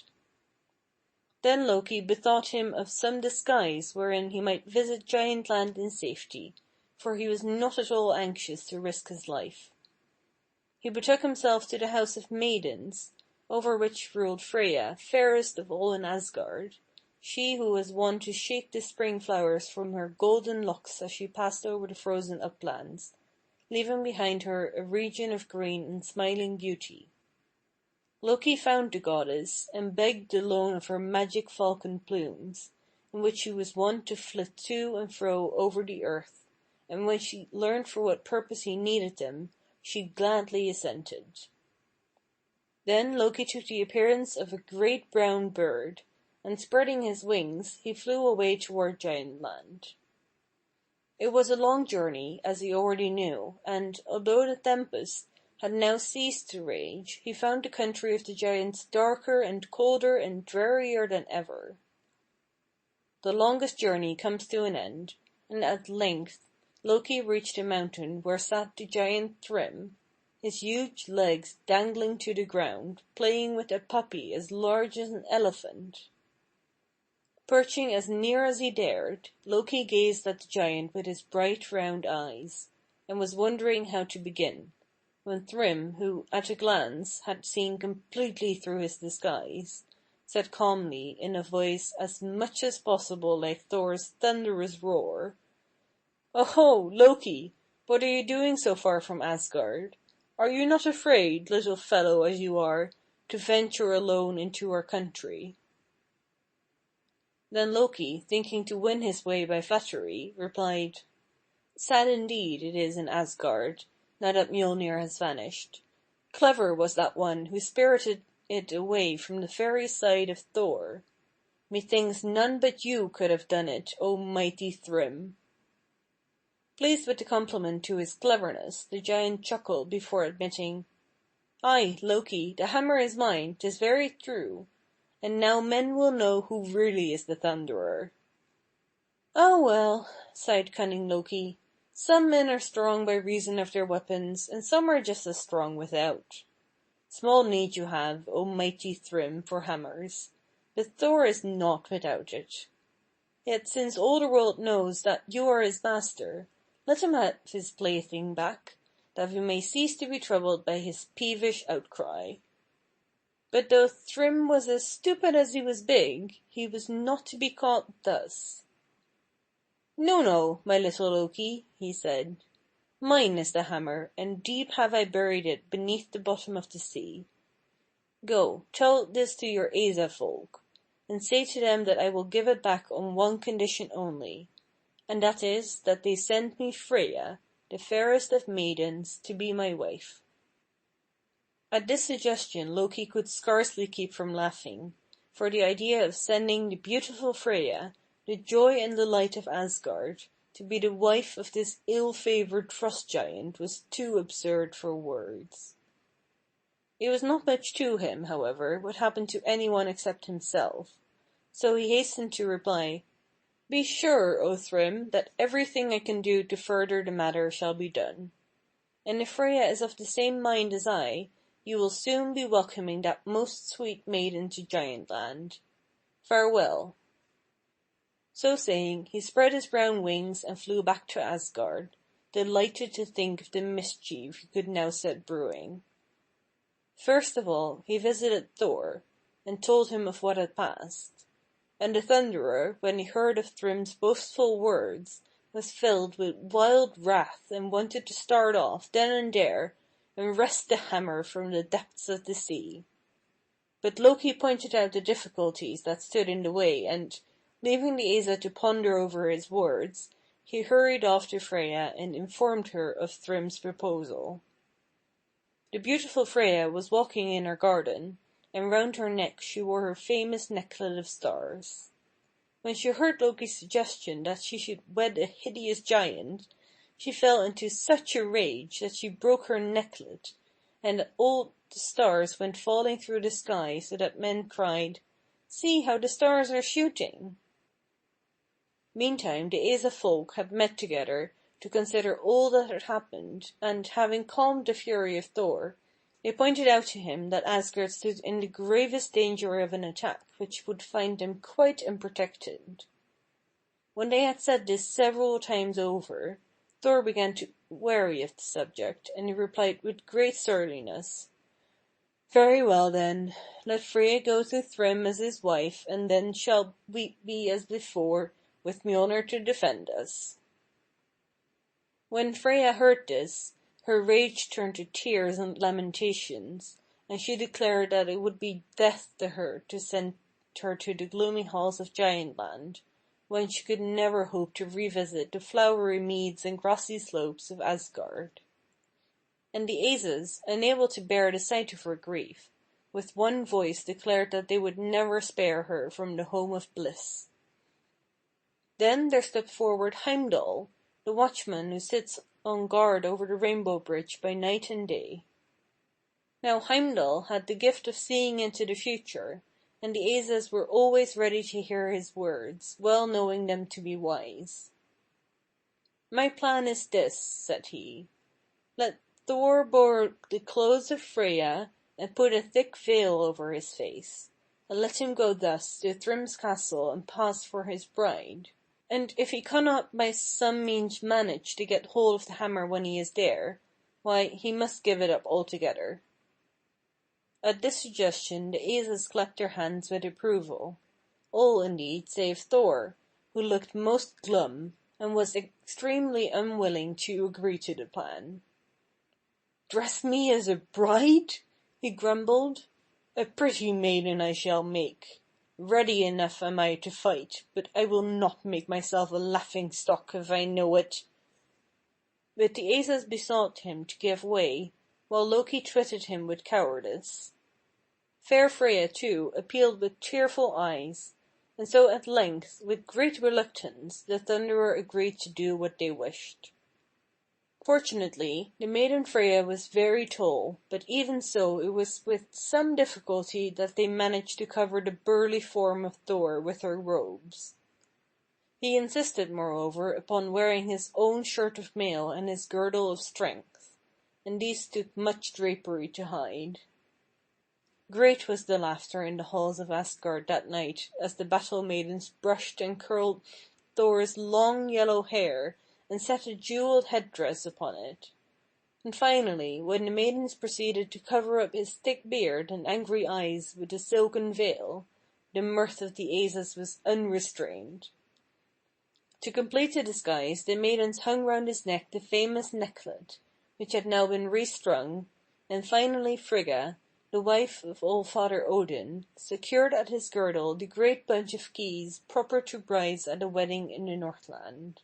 Then Loki bethought him of some disguise wherein he might visit Giant Land in safety, for he was not at all anxious to risk his life. He betook himself to the house of maidens, over which ruled Freya, fairest of all in Asgard, she who was wont to shake the spring flowers from her golden locks as she passed over the frozen uplands, leaving behind her a region of green and smiling beauty. Loki found the goddess, and begged the loan of her magic falcon plumes, in which she was wont to flit to and fro over the earth, and when she learned for what purpose he needed them, she gladly assented. Then Loki took the appearance of a great brown bird, and spreading his wings, he flew away toward Giant Land. It was a long journey, as he already knew, and, although the tempest had now ceased to rage, he found the country of the giants darker and colder and drearier than ever. The longest journey comes to an end, and at length Loki reached a mountain where sat the giant Thrym, his huge legs dangling to the ground, playing with a puppy as large as an elephant. Perching as near as he dared, Loki gazed at the giant with his bright round eyes, and was wondering how to begin, when Thrym, who, at a glance, had seen completely through his disguise, said calmly, in a voice as much as possible like Thor's thunderous roar, "Oho, Loki! What are you doing so far from Asgard? Are you not afraid, little fellow as you are, to venture alone into our country?" Then Loki, thinking to win his way by flattery, replied, "Sad indeed it is in Asgard, now that Mjolnir has vanished. Clever was that one who spirited it away from the Fairies' side of Thor. Methinks none but you could have done it, O mighty Thrym." Pleased with the compliment to his cleverness, the giant chuckled before admitting, "Aye, Loki, the hammer is mine, 'tis very true, and now men will know who really is the Thunderer." "Oh well," sighed cunning Loki, "some men are strong by reason of their weapons, and some are just as strong without. Small need you have, O mighty Thrym, for hammers, but Thor is not without it. Yet since all the world knows that you are his master, let him have his plaything back, that we may cease to be troubled by his peevish outcry." But though Thrym was as stupid as he was big, he was not to be caught thus. "No, no, my little Loki," he said. "Mine is the hammer, and deep have I buried it beneath the bottom of the sea. Go, tell this to your Asa folk, and say to them that I will give it back on one condition only, and that is that they send me Freya, the fairest of maidens, to be my wife." At this suggestion Loki could scarcely keep from laughing, for the idea of sending the beautiful Freya, the joy and delight of Asgard, to be the wife of this ill-favored frost giant was too absurd for words. It was not much to him, however, what happened to anyone except himself, so he hastened to reply, "Be sure, O Thrym, that everything I can do to further the matter shall be done. And if Freya is of the same mind as I, you will soon be welcoming that most sweet maiden to Giant Land. Farewell." So saying, he spread his brown wings and flew back to Asgard, delighted to think of the mischief he could now set brewing. First of all, he visited Thor, and told him of what had passed. And the Thunderer, when he heard of Thrym's boastful words, was filled with wild wrath and wanted to start off then and there and wrest the hammer from the depths of the sea. But Loki pointed out the difficulties that stood in the way and, leaving the Asa to ponder over his words, he hurried off to Freya and informed her of Thrym's proposal. The beautiful Freya was walking in her garden, and round her neck she wore her famous necklet of stars. When she heard Loki's suggestion that she should wed a hideous giant, she fell into such a rage that she broke her necklet, and all the stars went falling through the sky so that men cried, "See how the stars are shooting!" Meantime the Asa folk had met together to consider all that had happened, and, having calmed the fury of Thor, they pointed out to him that Asgard stood in the gravest danger of an attack which would find them quite unprotected. When they had said this several times over, Thor began to weary of the subject, and he replied with great surliness, "Very well then, let Freya go to Thrym as his wife, and then shall we be as before, with Mjolnir to defend us." When Freya heard this, her rage turned to tears and lamentations, and she declared that it would be death to her to send her to the gloomy halls of Giantland, when she could never hope to revisit the flowery meads and grassy slopes of Asgard. And the Asas, unable to bear the sight of her grief, with one voice declared that they would never spare her from the home of bliss. Then there stepped forward Heimdall, the watchman who sits on guard over the Rainbow Bridge by night and day. Now Heimdall had the gift of seeing into the future, and the Asas were always ready to hear his words, well knowing them to be wise. "My plan is this," said he. "Let Thor borrow the clothes of Freya and put a thick veil over his face, and let him go thus to Thrym's castle and pass for his bride. And if he cannot by some means manage to get hold of the hammer when he is there, why, he must give it up altogether." At this suggestion the Asas clapped their hands with approval, all indeed save Thor, who looked most glum, and was extremely unwilling to agree to the plan. "Dress me as a bride?" he grumbled. "A pretty maiden I shall make. Ready enough am I to fight, but I will not make myself a laughing-stock if I know it." But the Asas besought him to give way, while Loki twitted him with cowardice. Fair Freya, too, appealed with tearful eyes, and so at length, with great reluctance, the Thunderer agreed to do what they wished. Fortunately, the maiden Freya was very tall, but even so it was with some difficulty that they managed to cover the burly form of Thor with her robes. He insisted, moreover, upon wearing his own shirt of mail and his girdle of strength, and these took much drapery to hide. Great was the laughter in the halls of Asgard that night as the battle maidens brushed and curled Thor's long yellow hair and set a jeweled headdress upon it. And finally, when the maidens proceeded to cover up his thick beard and angry eyes with a silken veil, the mirth of the Asas was unrestrained. To complete the disguise, the maidens hung round his neck the famous necklet, which had now been restrung, and finally Frigga, the wife of All-Father Odin, secured at his girdle the great bunch of keys proper to brides at a wedding in the Northland.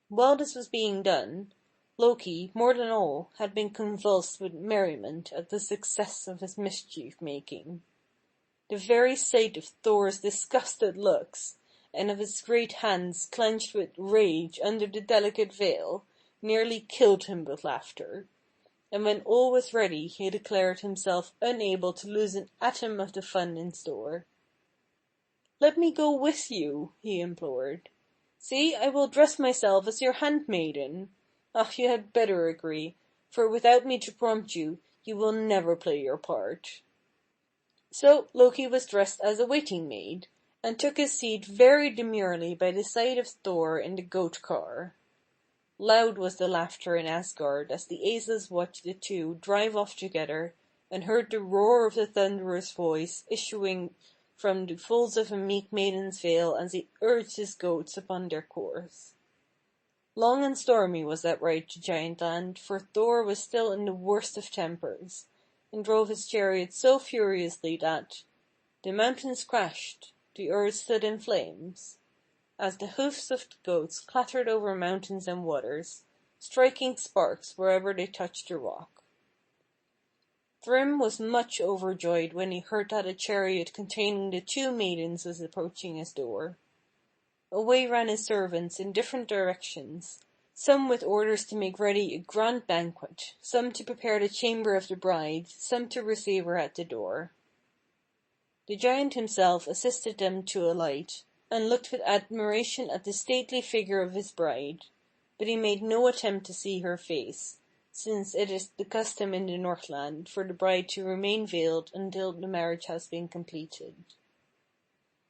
While this was being done, Loki, more than all, had been convulsed with merriment at the success of his mischief-making. The very sight of Thor's disgusted looks, and of his great hands clenched with rage under the delicate veil, nearly killed him with laughter, and when all was ready he declared himself unable to lose an atom of the fun in store. "Let me go with you," he implored. "See, I will dress myself as your handmaiden. Ah, you had better agree, for without me to prompt you, you will never play your part." So Loki was dressed as a waiting maid, and took his seat very demurely by the side of Thor in the goat car. Loud was the laughter in Asgard as the Asas watched the two drive off together, and heard the roar of the Thunderer's voice issuing from the folds of a meek maiden's veil as he urged his goats upon their course. Long and stormy was that ride to Giant Land, for Thor was still in the worst of tempers, and drove his chariot so furiously that the mountains crashed, the earth stood in flames, as the hoofs of the goats clattered over mountains and waters, striking sparks wherever they touched the rock. Thrym was much overjoyed when he heard that a chariot containing the 2 maidens was approaching his door. Away ran his servants in different directions, some with orders to make ready a grand banquet, some to prepare the chamber of the bride, some to receive her at the door. The giant himself assisted them to alight, and looked with admiration at the stately figure of his bride, but he made no attempt to see her face, since it is the custom in the Northland for the bride to remain veiled until the marriage has been completed.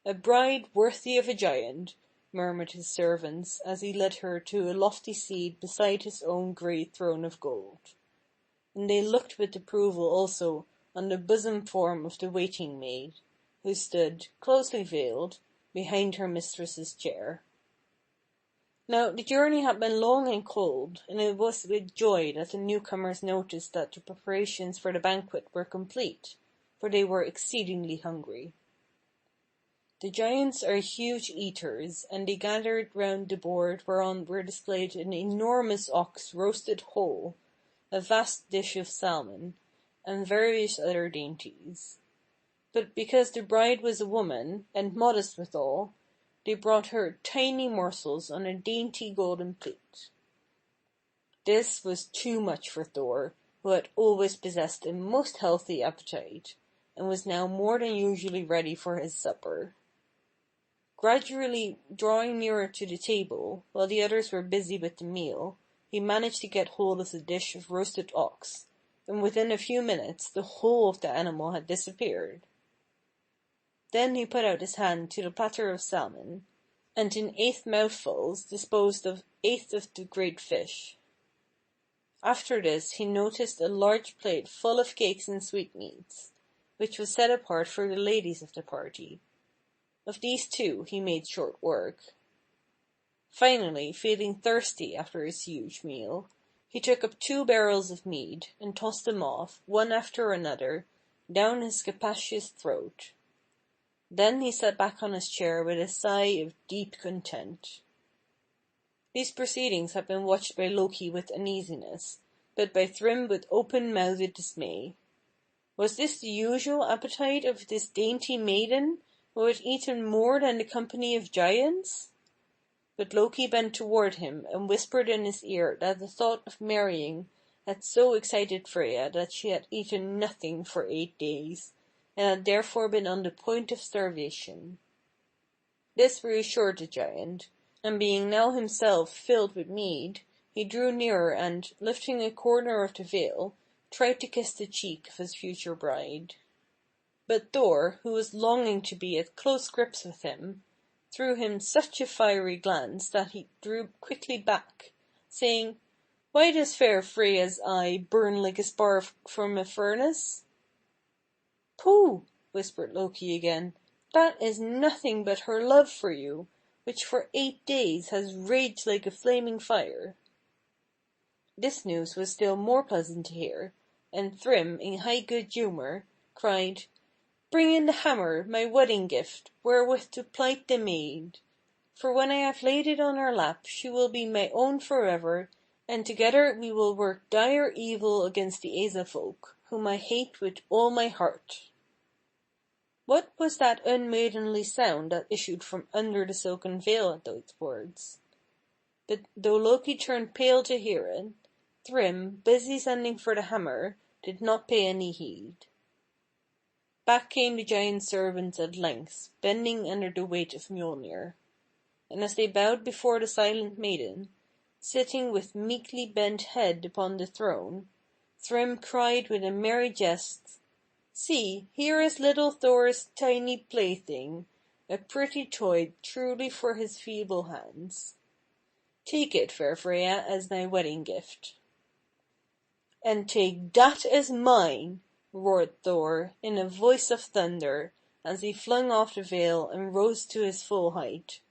"A bride worthy of a giant," murmured his servants, as he led her to a lofty seat beside his own great throne of gold. And they looked with approval also on the bosom form of the waiting maid, who stood, closely veiled, behind her mistress's chair. Now the journey had been long and cold, and it was with joy that the newcomers noticed that the preparations for the banquet were complete, for they were exceedingly hungry. The giants are huge eaters, and they gathered round the board whereon were displayed an enormous ox roasted whole, a vast dish of salmon, and various other dainties. But because the bride was a woman, and modest withal, they brought her tiny morsels on a dainty golden plate. This was too much for Thor, who had always possessed a most healthy appetite, and was now more than usually ready for his supper. Gradually drawing nearer to the table, while the others were busy with the meal, he managed to get hold of the dish of roasted ox, and within a few minutes the whole of the animal had disappeared. Then he put out his hand to the platter of salmon, and in 8 mouthfuls disposed of 8 of the great fish. After this he noticed a large plate full of cakes and sweetmeats, which was set apart for the ladies of the party. Of these too he made short work. Finally, feeling thirsty after his huge meal, he took up 2 barrels of mead, and tossed them off, one after another, down his capacious throat. Then he sat back on his chair with a sigh of deep content. These proceedings had been watched by Loki with uneasiness, but by Thrym with open-mouthed dismay. Was this the usual appetite of this dainty maiden, who had eaten more than the company of giants? But Loki bent toward him and whispered in his ear that the thought of marrying had so excited Freya that she had eaten nothing for 8 days, and had therefore been on the point of starvation. This reassured the giant, and being now himself filled with mead, he drew nearer and, lifting a corner of the veil, tried to kiss the cheek of his future bride. But Thor, who was longing to be at close grips with him, threw him such a fiery glance that he drew quickly back, saying, "Why does fair Freya's eye burn like a spark from a furnace?" "Pooh!" whispered Loki again. "That is nothing but her love for you, which for 8 days has raged like a flaming fire." This news was still more pleasant to hear, and Thrym, in high good humour, cried, "Bring in the hammer, my wedding gift, wherewith to plight the maid. For when I have laid it on her lap, she will be my own forever, and together we will work dire evil against the Asa folk, whom I hate with all my heart." What was that unmaidenly sound that issued from under the silken veil at those words? But though Loki turned pale to hear it, Thrym, busy sending for the hammer, did not pay any heed. Back came the giant servants at length, bending under the weight of Mjolnir. And as they bowed before the silent maiden, sitting with meekly bent head upon the throne, Thrym cried with a merry jest, "See, here is little Thor's tiny plaything, a pretty toy truly for his feeble hands. Take it, fair Freya, as thy wedding gift." "And take that as mine!" roared Thor, in a voice of thunder, as he flung off the veil and rose to his full height.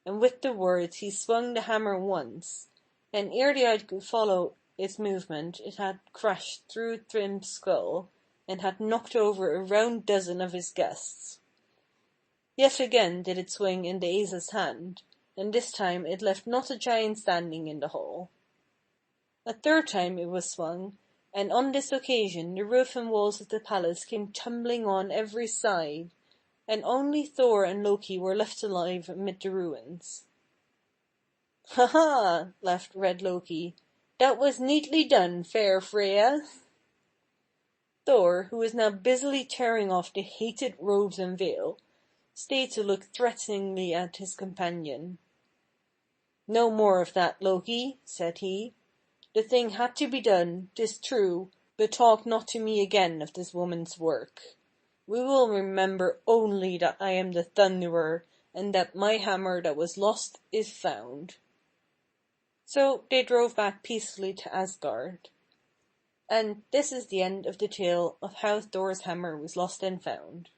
and with the words he swung the hammer once, and ere the eye could follow its movement it had crashed through Thrym's skull, and had knocked over a round dozen of his guests. Yet again did it swing in the Asa's hand, and this time it left not a giant standing in the hall. A third time it was swung, and on this occasion the roof and walls of the palace came tumbling on every side, and only Thor and Loki were left alive amid the ruins. "Ha ha!" laughed red Loki. "That was neatly done, fair Freya." Thor, who was now busily tearing off the hated robes and veil, stayed to look threateningly at his companion. "No more of that, Loki," said he. "The thing had to be done, 'tis true, but talk not to me again of this woman's work. We will remember only that I am the Thunderer, and that my hammer that was lost is found." So they drove back peacefully to Asgard. And this is the end of the tale of how Thor's hammer was lost and found.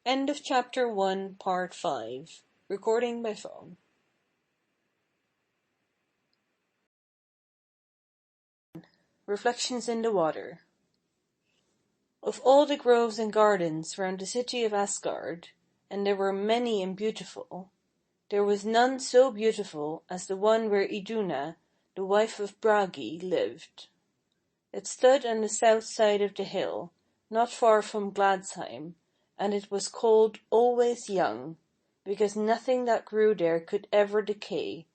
End of chapter 1, part 5. Recording by phone. Reflections in the Water. Of all the groves and gardens round the city of Asgard, and there were many and beautiful, there was none so beautiful as the one where Iduna, the wife of Bragi, lived. It stood on the south side of the hill, not far from Gladsheim, and it was called Always Young, because nothing that grew there could ever decay,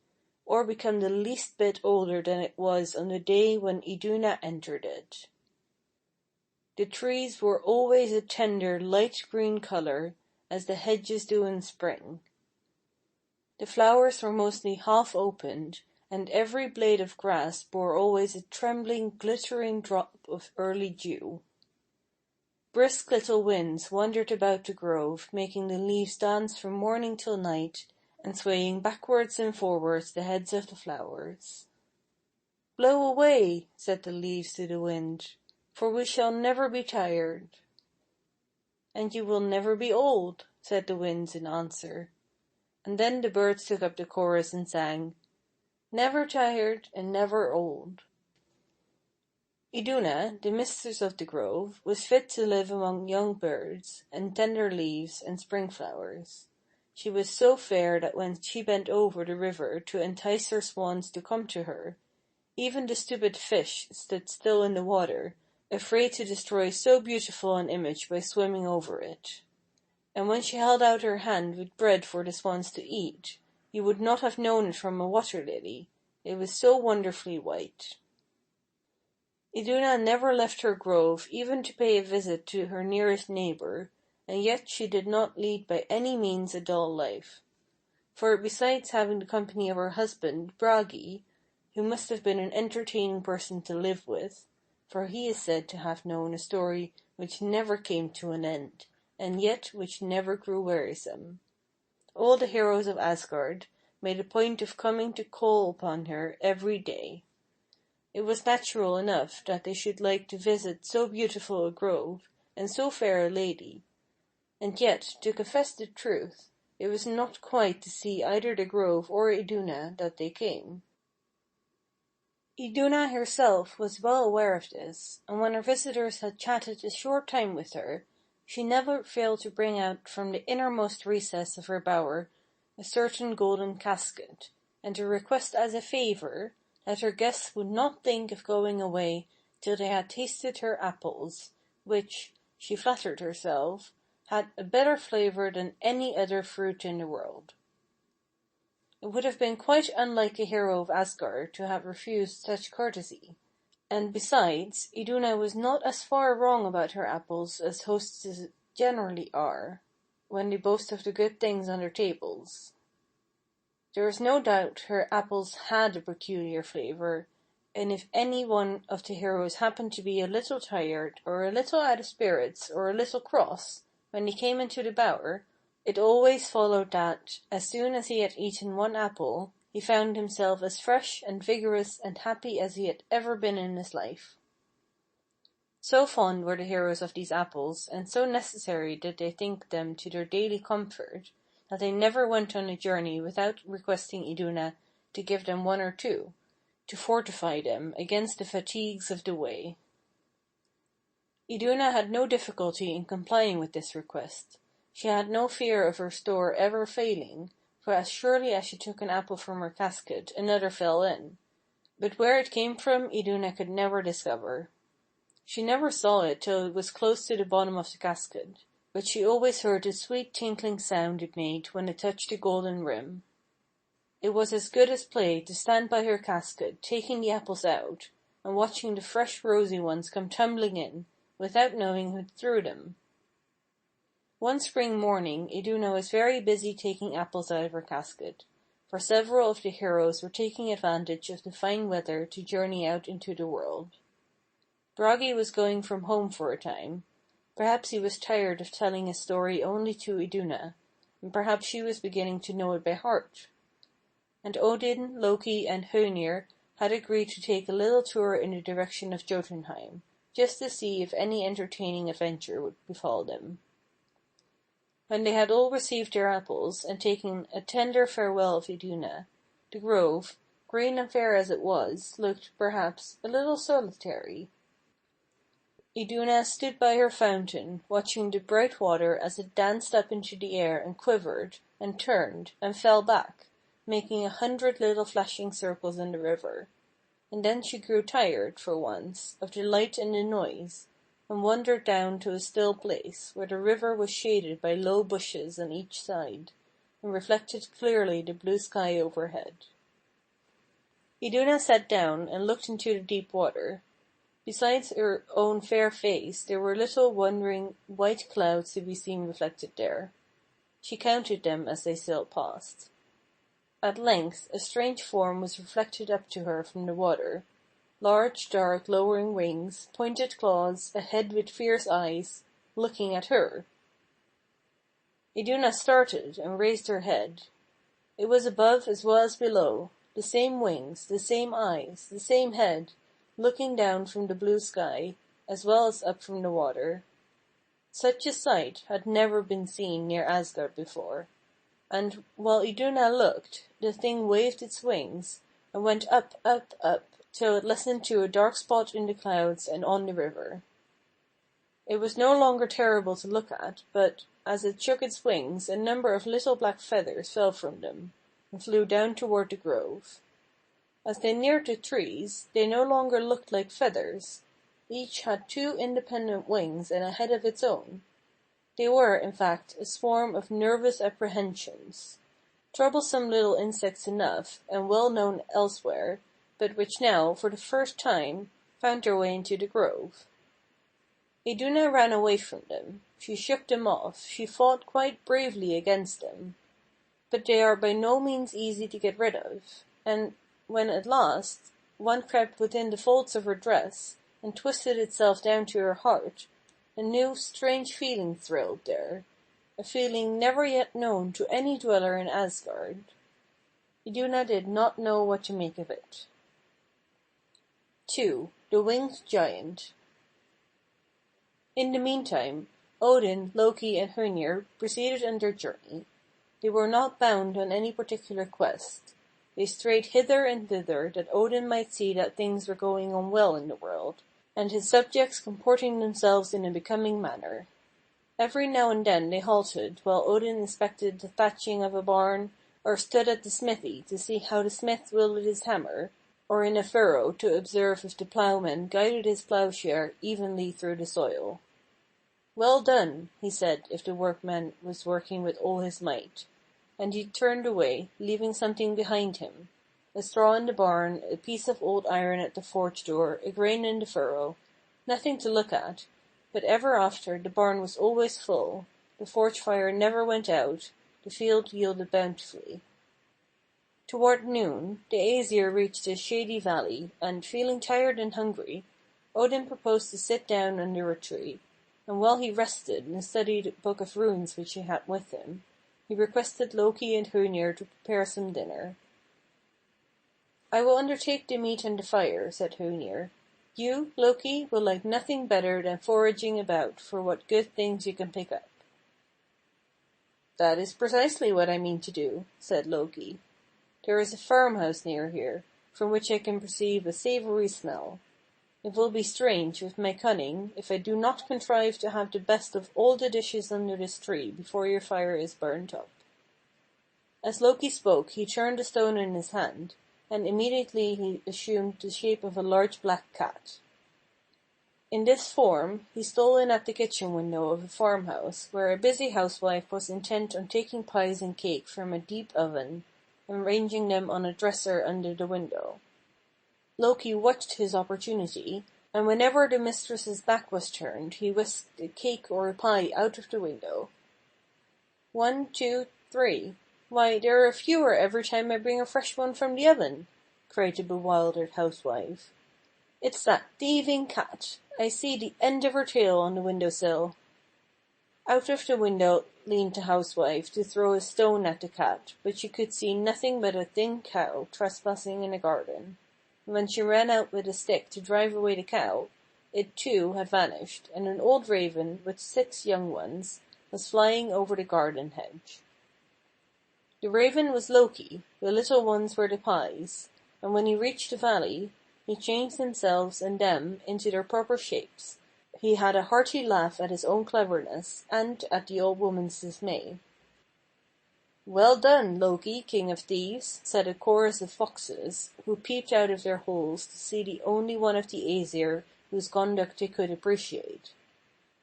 or become the least bit older than it was on the day when Iduna entered it. The trees were always a tender light green color, as the hedges do in spring. The flowers were mostly half opened, and every blade of grass bore always a trembling, glittering drop of early dew. Brisk little winds wandered about the grove, making the leaves dance from morning till night, and swaying backwards and forwards the heads of the flowers. "Blow away," said the leaves to the wind, "for we shall never be tired." "And you will never be old," said the winds in answer. And then the birds took up the chorus and sang, "Never tired and never old." Iduna, the mistress of the grove, was fit to live among young birds, and tender leaves, and spring flowers. She was so fair that when she bent over the river to entice her swans to come to her, even the stupid fish stood still in the water, afraid to destroy so beautiful an image by swimming over it. And when she held out her hand with bread for the swans to eat, you would not have known it from a water lily, it was so wonderfully white. Iduna never left her grove even to pay a visit to her nearest neighbor, and yet she did not lead by any means a dull life. For besides having the company of her husband, Bragi, who must have been an entertaining person to live with, for he is said to have known a story which never came to an end, and yet which never grew wearisome, all the heroes of Asgard made a point of coming to call upon her every day. It was natural enough that they should like to visit so beautiful a grove, and so fair a lady. And yet, to confess the truth, it was not quite to see either the grove or Iduna that they came. Iduna herself was well aware of this, and when her visitors had chatted a short time with her, she never failed to bring out from the innermost recess of her bower a certain golden casket, and to request as a favor that her guests would not think of going away till they had tasted her apples, which, she flattered herself, had a better flavor than any other fruit in the world. It would have been quite unlike a hero of Asgard to have refused such courtesy, and besides, Iduna was not as far wrong about her apples as hostesses generally are, when they boast of the good things on their tables. There is no doubt her apples had a peculiar flavor, and if any one of the heroes happened to be a little tired, or a little out of spirits, or a little cross, when he came into the bower, it always followed that, as soon as he had eaten one apple, he found himself as fresh and vigorous and happy as he had ever been in his life. So fond were the heroes of these apples, and so necessary did they think them to their daily comfort, that they never went on a journey without requesting Iduna to give them one or two, to fortify them against the fatigues of the way. Iduna had no difficulty in complying with this request. She had no fear of her store ever failing, for as surely as she took an apple from her casket, another fell in. But where it came from Iduna could never discover. She never saw it till it was close to the bottom of the casket, but she always heard the sweet tinkling sound it made when it touched the golden rim. It was as good as play to stand by her casket, taking the apples out, and watching the fresh rosy ones come tumbling in, without knowing who threw them. One spring morning Iduna was very busy taking apples out of her casket, for several of the heroes were taking advantage of the fine weather to journey out into the world. Bragi was going from home for a time. Perhaps he was tired of telling his story only to Iduna, and perhaps she was beginning to know it by heart. And Odin, Loki, and Ymir had agreed to take a little tour in the direction of Jotunheim, just to see if any entertaining adventure would befall them. When they had all received their apples, and taken a tender farewell of Iduna, the grove, green and fair as it was, looked, perhaps, a little solitary. Iduna stood by her fountain, watching the bright water as it danced up into the air and quivered, and turned, and fell back, making 100 little flashing circles in the river. And then she grew tired, for once, of the light and the noise, and wandered down to a still place, where the river was shaded by low bushes on each side, and reflected clearly the blue sky overhead. Iduna sat down and looked into the deep water. Besides her own fair face, there were little wandering white clouds to be seen reflected there. She counted them as they sailed past. At length a strange form was reflected up to her from the water. Large, dark, lowering wings, pointed claws, a head with fierce eyes, looking at her. Iduna started and raised her head. It was above as well as below, the same wings, the same eyes, the same head, looking down from the blue sky, as well as up from the water. Such a sight had never been seen near Asgard before, and, while Iduna looked, the thing waved its wings, and went up, up, up, till it lessened to a dark spot in the clouds and on the river. It was no longer terrible to look at, but, as it shook its wings, a number of little black feathers fell from them, and flew down toward the grove. As they neared the trees, they no longer looked like feathers. Each had 2 independent wings and a head of its own. They were, in fact, a swarm of nervous apprehensions. Troublesome little insects enough, and well known elsewhere, but which now, for the first time, found their way into the grove. Iduna ran away from them. She shook them off. She fought quite bravely against them. But they are by no means easy to get rid of, and when at last one crept within the folds of her dress, and twisted itself down to her heart, a new strange feeling thrilled there, a feeling never yet known to any dweller in Asgard. Iduna did not know what to make of it. 2. The Winged Giant. In the meantime, Odin, Loki, and Ymir proceeded on their journey. They were not bound on any particular quest. They strayed hither and thither that Odin might see that things were going on well in the world, and his subjects comporting themselves in a becoming manner. Every now and then they halted while Odin inspected the thatching of a barn, or stood at the smithy to see how the smith wielded his hammer, or in a furrow to observe if the ploughman guided his ploughshare evenly through the soil. "Well done," he said if the workman was working with all his might, and he turned away, leaving something behind him, a straw in the barn, a piece of old iron at the forge door, a grain in the furrow, nothing to look at, but ever after the barn was always full, the forge fire never went out, the field yielded bountifully. Toward noon, the Aesir reached a shady valley, and, feeling tired and hungry, Odin proposed to sit down under a tree, and while he rested and studied a book of runes which he had with him, he requested Loki and Ymir to prepare some dinner. "I will undertake the meat and the fire," said Ymir. You, Loki, will like nothing better than foraging about for what good things you can pick up." "That is precisely what I mean to do," said Loki. "There is a farmhouse near here, from which I can perceive a savory smell. It will be strange, with my cunning, if I do not contrive to have the best of all the dishes under this tree before your fire is burnt up." As Loki spoke he turned the stone in his hand, and immediately he assumed the shape of a large black cat. In this form he stole in at the kitchen window of a farmhouse where a busy housewife was intent on taking pies and cake from a deep oven and ranging them on a dresser under the window. Loki watched his opportunity, and whenever the mistress's back was turned he whisked a cake or a pie out of the window. "1, 2, 3. Why, there are fewer every time I bring a fresh one from the oven," cried the bewildered housewife. "It's that thieving cat. I see the end of her tail on the window-sill." Out of the window leaned the housewife to throw a stone at the cat, but she could see nothing but a thin cow trespassing in the garden. When she ran out with a stick to drive away the cow, it too had vanished, and an old raven, with 6 young ones, was flying over the garden hedge. The raven was Loki, the little ones were the pies, and when he reached the valley, he changed himself and them into their proper shapes. He had a hearty laugh at his own cleverness, and at the old woman's dismay. "Well done, Loki, king of thieves," said a chorus of foxes, who peeped out of their holes to see the only one of the Æsir whose conduct they could appreciate.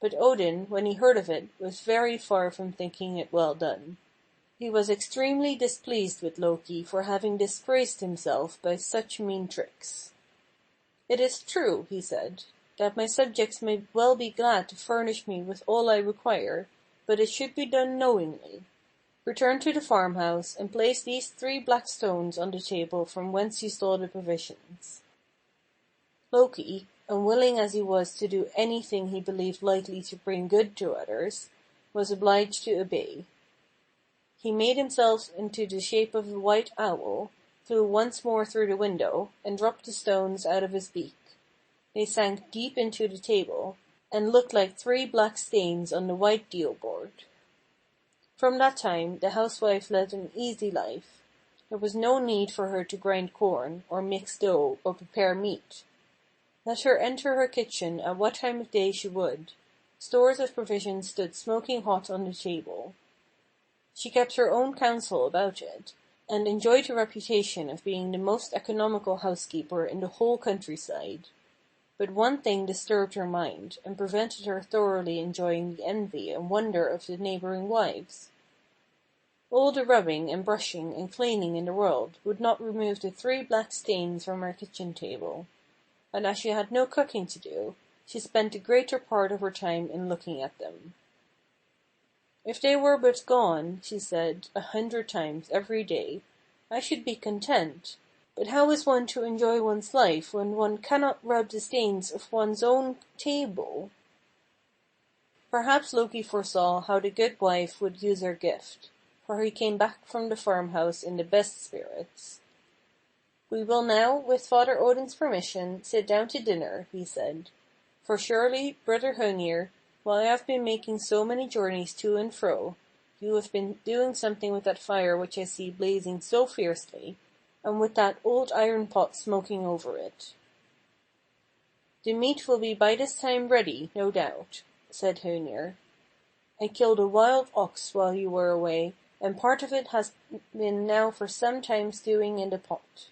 But Odin, when he heard of it, was very far from thinking it well done. He was extremely displeased with Loki for having disgraced himself by such mean tricks. "It is true," he said, "that my subjects may well be glad to furnish me with all I require, but it should be done knowingly. Return to the farmhouse, and place these 3 black stones on the table from whence you stole the provisions." Loki, unwilling as he was to do anything he believed likely to bring good to others, was obliged to obey. He made himself into the shape of a white owl, flew once more through the window, and dropped the stones out of his beak. They sank deep into the table, and looked like 3 black stains on the white deal board. From that time the housewife led an easy life. There was no need for her to grind corn, or mix dough, or prepare meat. Let her enter her kitchen at what time of day she would. Stores of provisions stood smoking hot on the table. She kept her own counsel about it, and enjoyed a reputation of being the most economical housekeeper in the whole countryside. But one thing disturbed her mind, and prevented her thoroughly enjoying the envy and wonder of the neighboring wives. All the rubbing and brushing and cleaning in the world would not remove the 3 black stains from her kitchen table, and as she had no cooking to do, she spent the greater part of her time in looking at them. "If they were but gone," she said 100 times every day, "I should be content. But how is one to enjoy one's life when one cannot rub the stains of one's own table?" Perhaps Loki foresaw how the good wife would use her gift, for he came back from the farmhouse in the best spirits. "We will now, with Father Odin's permission, sit down to dinner," he said. "For surely, brother Ymir, while I have been making so many journeys to and fro, you have been doing something with that fire which I see blazing so fiercely, and with that old iron pot smoking over it." "The meat will be by this time ready, no doubt," said Ymir. "I killed a wild ox while you were away, and part of it has been now for some time stewing in the pot."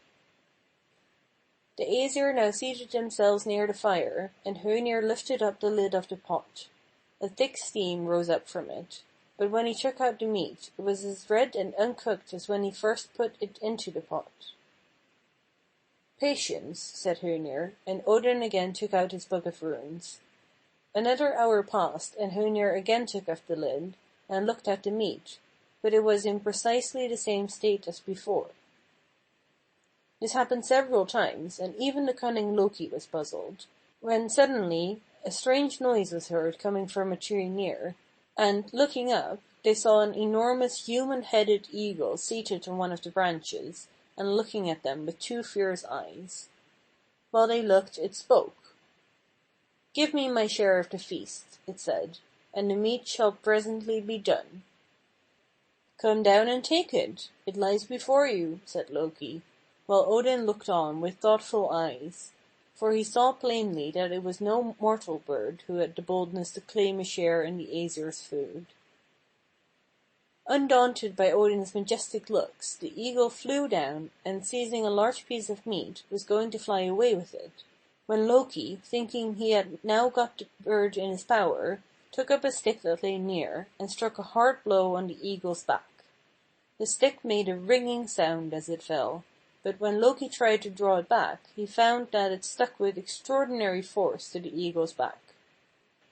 The Æsir now seated themselves near the fire, and Ymir lifted up the lid of the pot. A thick steam rose up from it, but when he took out the meat, it was as red and uncooked as when he first put it into the pot. "Patience," said Ymir, and Odin again took out his book of runes. Another hour passed, and Ymir again took off the lid, and looked at the meat, but it was in precisely the same state as before. This happened several times, and even the cunning Loki was puzzled, when suddenly a strange noise was heard coming from a tree near, and, looking up, they saw an enormous human-headed eagle seated on one of the branches, and looking at them with 2 fierce eyes. While they looked, it spoke, Give me my share of the feast, it said, and the meat shall presently be done. Come down and take it. It lies before you, said Loki, while Odin looked on with thoughtful eyes, for he saw plainly that it was no mortal bird who had the boldness to claim a share in the Aesir's food. Undaunted by Odin's majestic looks, the eagle flew down, and seizing a large piece of meat, was going to fly away with it, when Loki, thinking he had now got the bird in his power, took up a stick that lay near, and struck a hard blow on the eagle's back. The stick made a ringing sound as it fell, but when Loki tried to draw it back, he found that it stuck with extraordinary force to the eagle's back.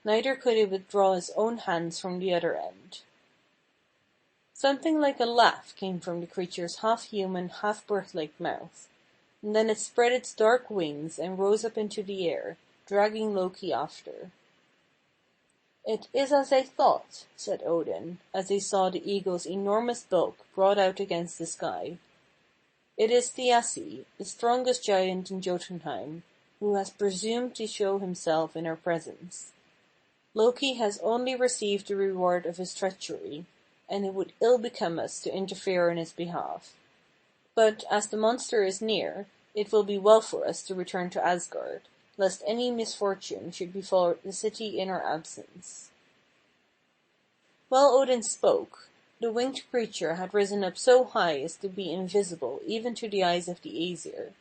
Neither could he withdraw his own hands from the other end. Something like a laugh came from the creature's half-human, half-bird-like mouth, and then it spread its dark wings and rose up into the air, dragging Loki after. "It is as I thought," said Odin, as he saw the eagle's enormous bulk brought out against the sky. "It is Thiassi, the strongest giant in Jotunheim, who has presumed to show himself in our presence. Loki has only received the reward of his treachery, and it would ill become us to interfere in his behalf. But, as the monster is near, it will be well for us to return to Asgard, lest any misfortune should befall the city in our absence." While Odin spoke, the winged creature had risen up so high as to be invisible even to the eyes of the Aesir,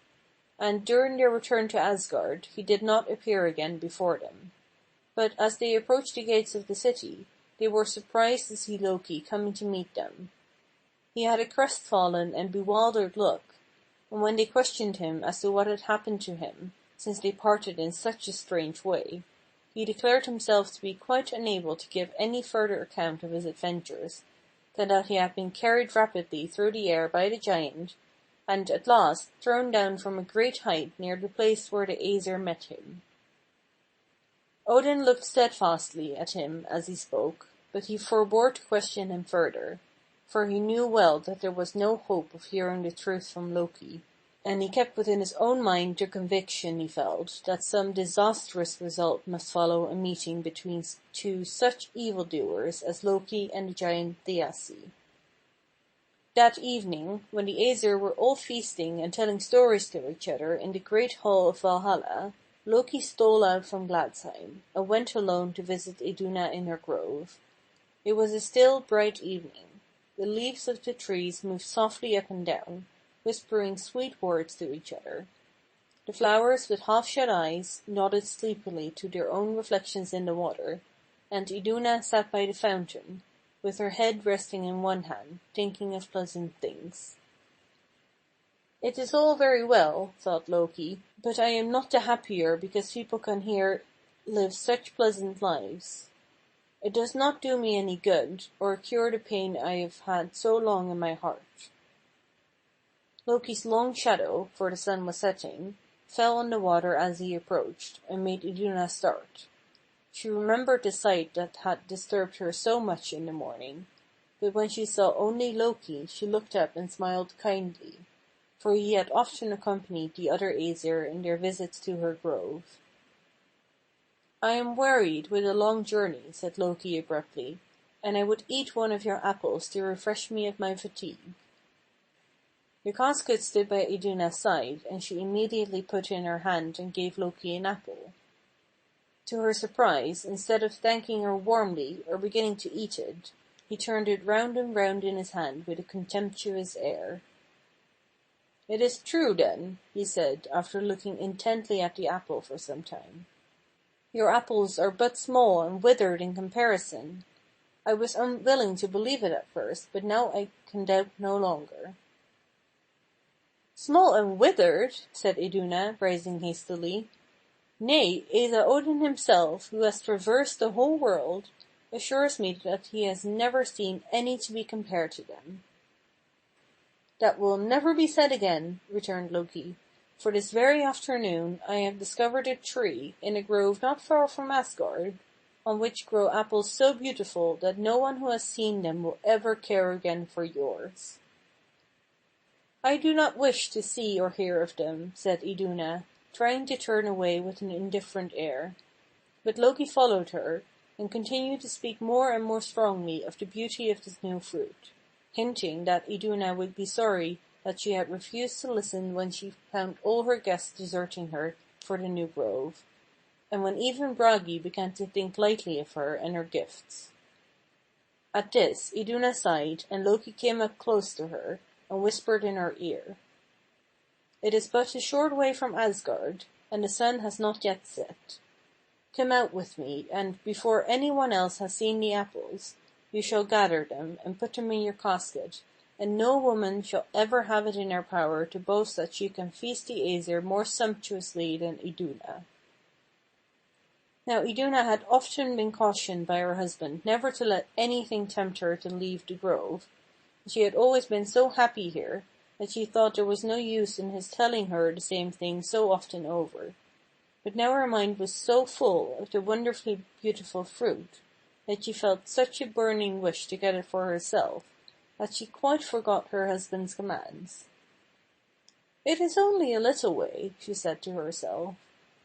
and during their return to Asgard he did not appear again before them. But as they approached the gates of the city, they were surprised to see Loki coming to meet them. He had a crestfallen and bewildered look, and when they questioned him as to what had happened to him, since they parted in such a strange way, he declared himself to be quite unable to give any further account of his adventures, than that he had been carried rapidly through the air by the giant, and at last thrown down from a great height near the place where the Aesir met him. Odin looked steadfastly at him as he spoke, but he forbore to question him further, for he knew well that there was no hope of hearing the truth from Loki, and he kept within his own mind the conviction he felt that some disastrous result must follow a meeting between two such evildoers as Loki and the giant Thiassi. That evening, when the Aesir were all feasting and telling stories to each other in the great hall of Valhalla, Loki stole out from Gladsheim, and went alone to visit Iduna in her grove. It was a still, bright evening. The leaves of the trees moved softly up and down, whispering sweet words to each other. The flowers, with half-shut eyes, nodded sleepily to their own reflections in the water, and Iduna sat by the fountain, with her head resting in one hand, thinking of pleasant things. "It is all very well," thought Loki, "but I am not the happier because people can here live such pleasant lives. It does not do me any good, or cure the pain I have had so long in my heart." Loki's long shadow, for the sun was setting, fell on the water as he approached, and made Iduna start. She remembered the sight that had disturbed her so much in the morning, but when she saw only Loki she looked up and smiled kindly, for he had often accompanied the other Aesir in their visits to her grove. "I am wearied with a long journey," said Loki abruptly, "and I would eat one of your apples to refresh me of my fatigue." The casket stood by Iduna's side, and she immediately put in her hand and gave Loki an apple. To her surprise, instead of thanking her warmly or beginning to eat it, he turned it round and round in his hand with a contemptuous air. "It is true, then," he said, after looking intently at the apple for some time. "Your apples are but small and withered in comparison. I was unwilling to believe it at first, but now I can doubt no longer." "Small and withered!" said Iduna, rising hastily. "Nay, Asa Odin himself, who has traversed the whole world, assures me that he has never seen any to be compared to them." "That will never be said again," returned Loki, "for this very afternoon I have discovered a tree, in a grove not far from Asgard, on which grow apples so beautiful that no one who has seen them will ever care again for yours." "I do not wish to see or hear of them," said Iduna, trying to turn away with an indifferent air. But Loki followed her, and continued to speak more and more strongly of the beauty of this new fruit, hinting that Iduna would be sorry that she had refused to listen when she found all her guests deserting her for the new grove, and when even Bragi began to think lightly of her and her gifts. At this Iduna sighed, and Loki came up close to her, and whispered in her ear. "It is but a short way from Asgard, and the sun has not yet set. Come out with me, and, before any one else has seen the apples, you shall gather them, and put them in your casket, and no woman shall ever have it in her power to boast that she can feast the Aesir more sumptuously than Iduna." Now Iduna had often been cautioned by her husband never to let anything tempt her to leave the grove, and she had always been so happy here that she thought there was no use in his telling her the same thing so often over. But now her mind was so full of the wonderfully beautiful fruit, that she felt such a burning wish to get it for herself, that she quite forgot her husband's commands. "It is only a little way," she said to herself.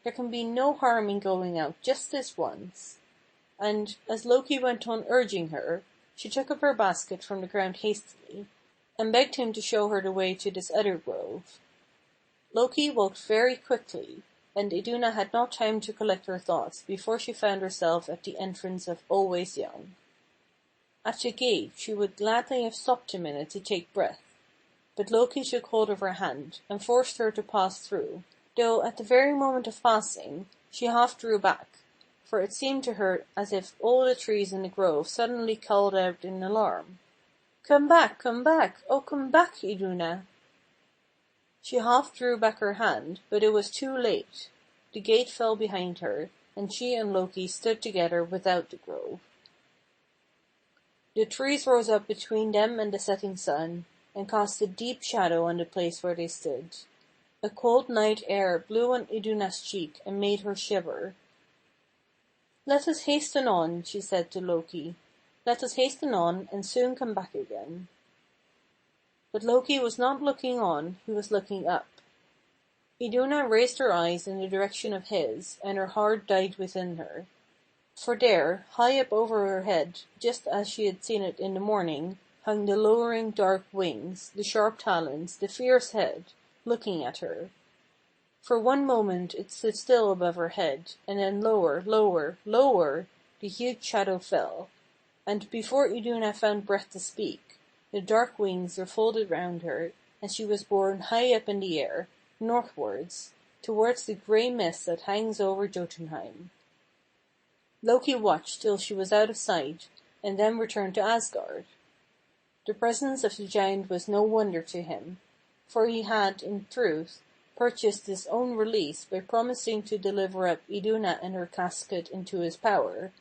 "There can be no harm in going out just this once." And, as Loki went on urging her, she took up her basket from the ground hastily, and begged him to show her the way to this other grove. Loki walked very quickly, and Iduna had not time to collect her thoughts before she found herself at the entrance of Always Young. At the gate she would gladly have stopped a minute to take breath, but Loki took hold of her hand, and forced her to pass through, though at the very moment of passing, she half drew back, for it seemed to her as if all the trees in the grove suddenly called out in alarm. "Come back, oh come back, Iduna!" She half drew back her hand, but it was too late. The gate fell behind her, and she and Loki stood together without the grove. The trees rose up between them and the setting sun, and cast a deep shadow on the place where they stood. A cold night air blew on Iduna's cheek and made her shiver. "Let us hasten on," she said to Loki. "Let us hasten on, and soon come back again." But Loki was not looking on, he was looking up. Iduna raised her eyes in the direction of his, and her heart died within her. For there, high up over her head, just as she had seen it in the morning, hung the lowering dark wings, the sharp talons, the fierce head, looking at her. For one moment it stood still above her head, and then lower, lower, lower, the huge shadow fell, and before Iduna found breath to speak, the dark wings were folded round her, and she was borne high up in the air, northwards, towards the grey mist that hangs over Jotunheim. Loki watched till she was out of sight, and then returned to Asgard. The presence of the giant was no wonder to him, for he had, in truth, purchased his own release by promising to deliver up Iduna and her casket into his power,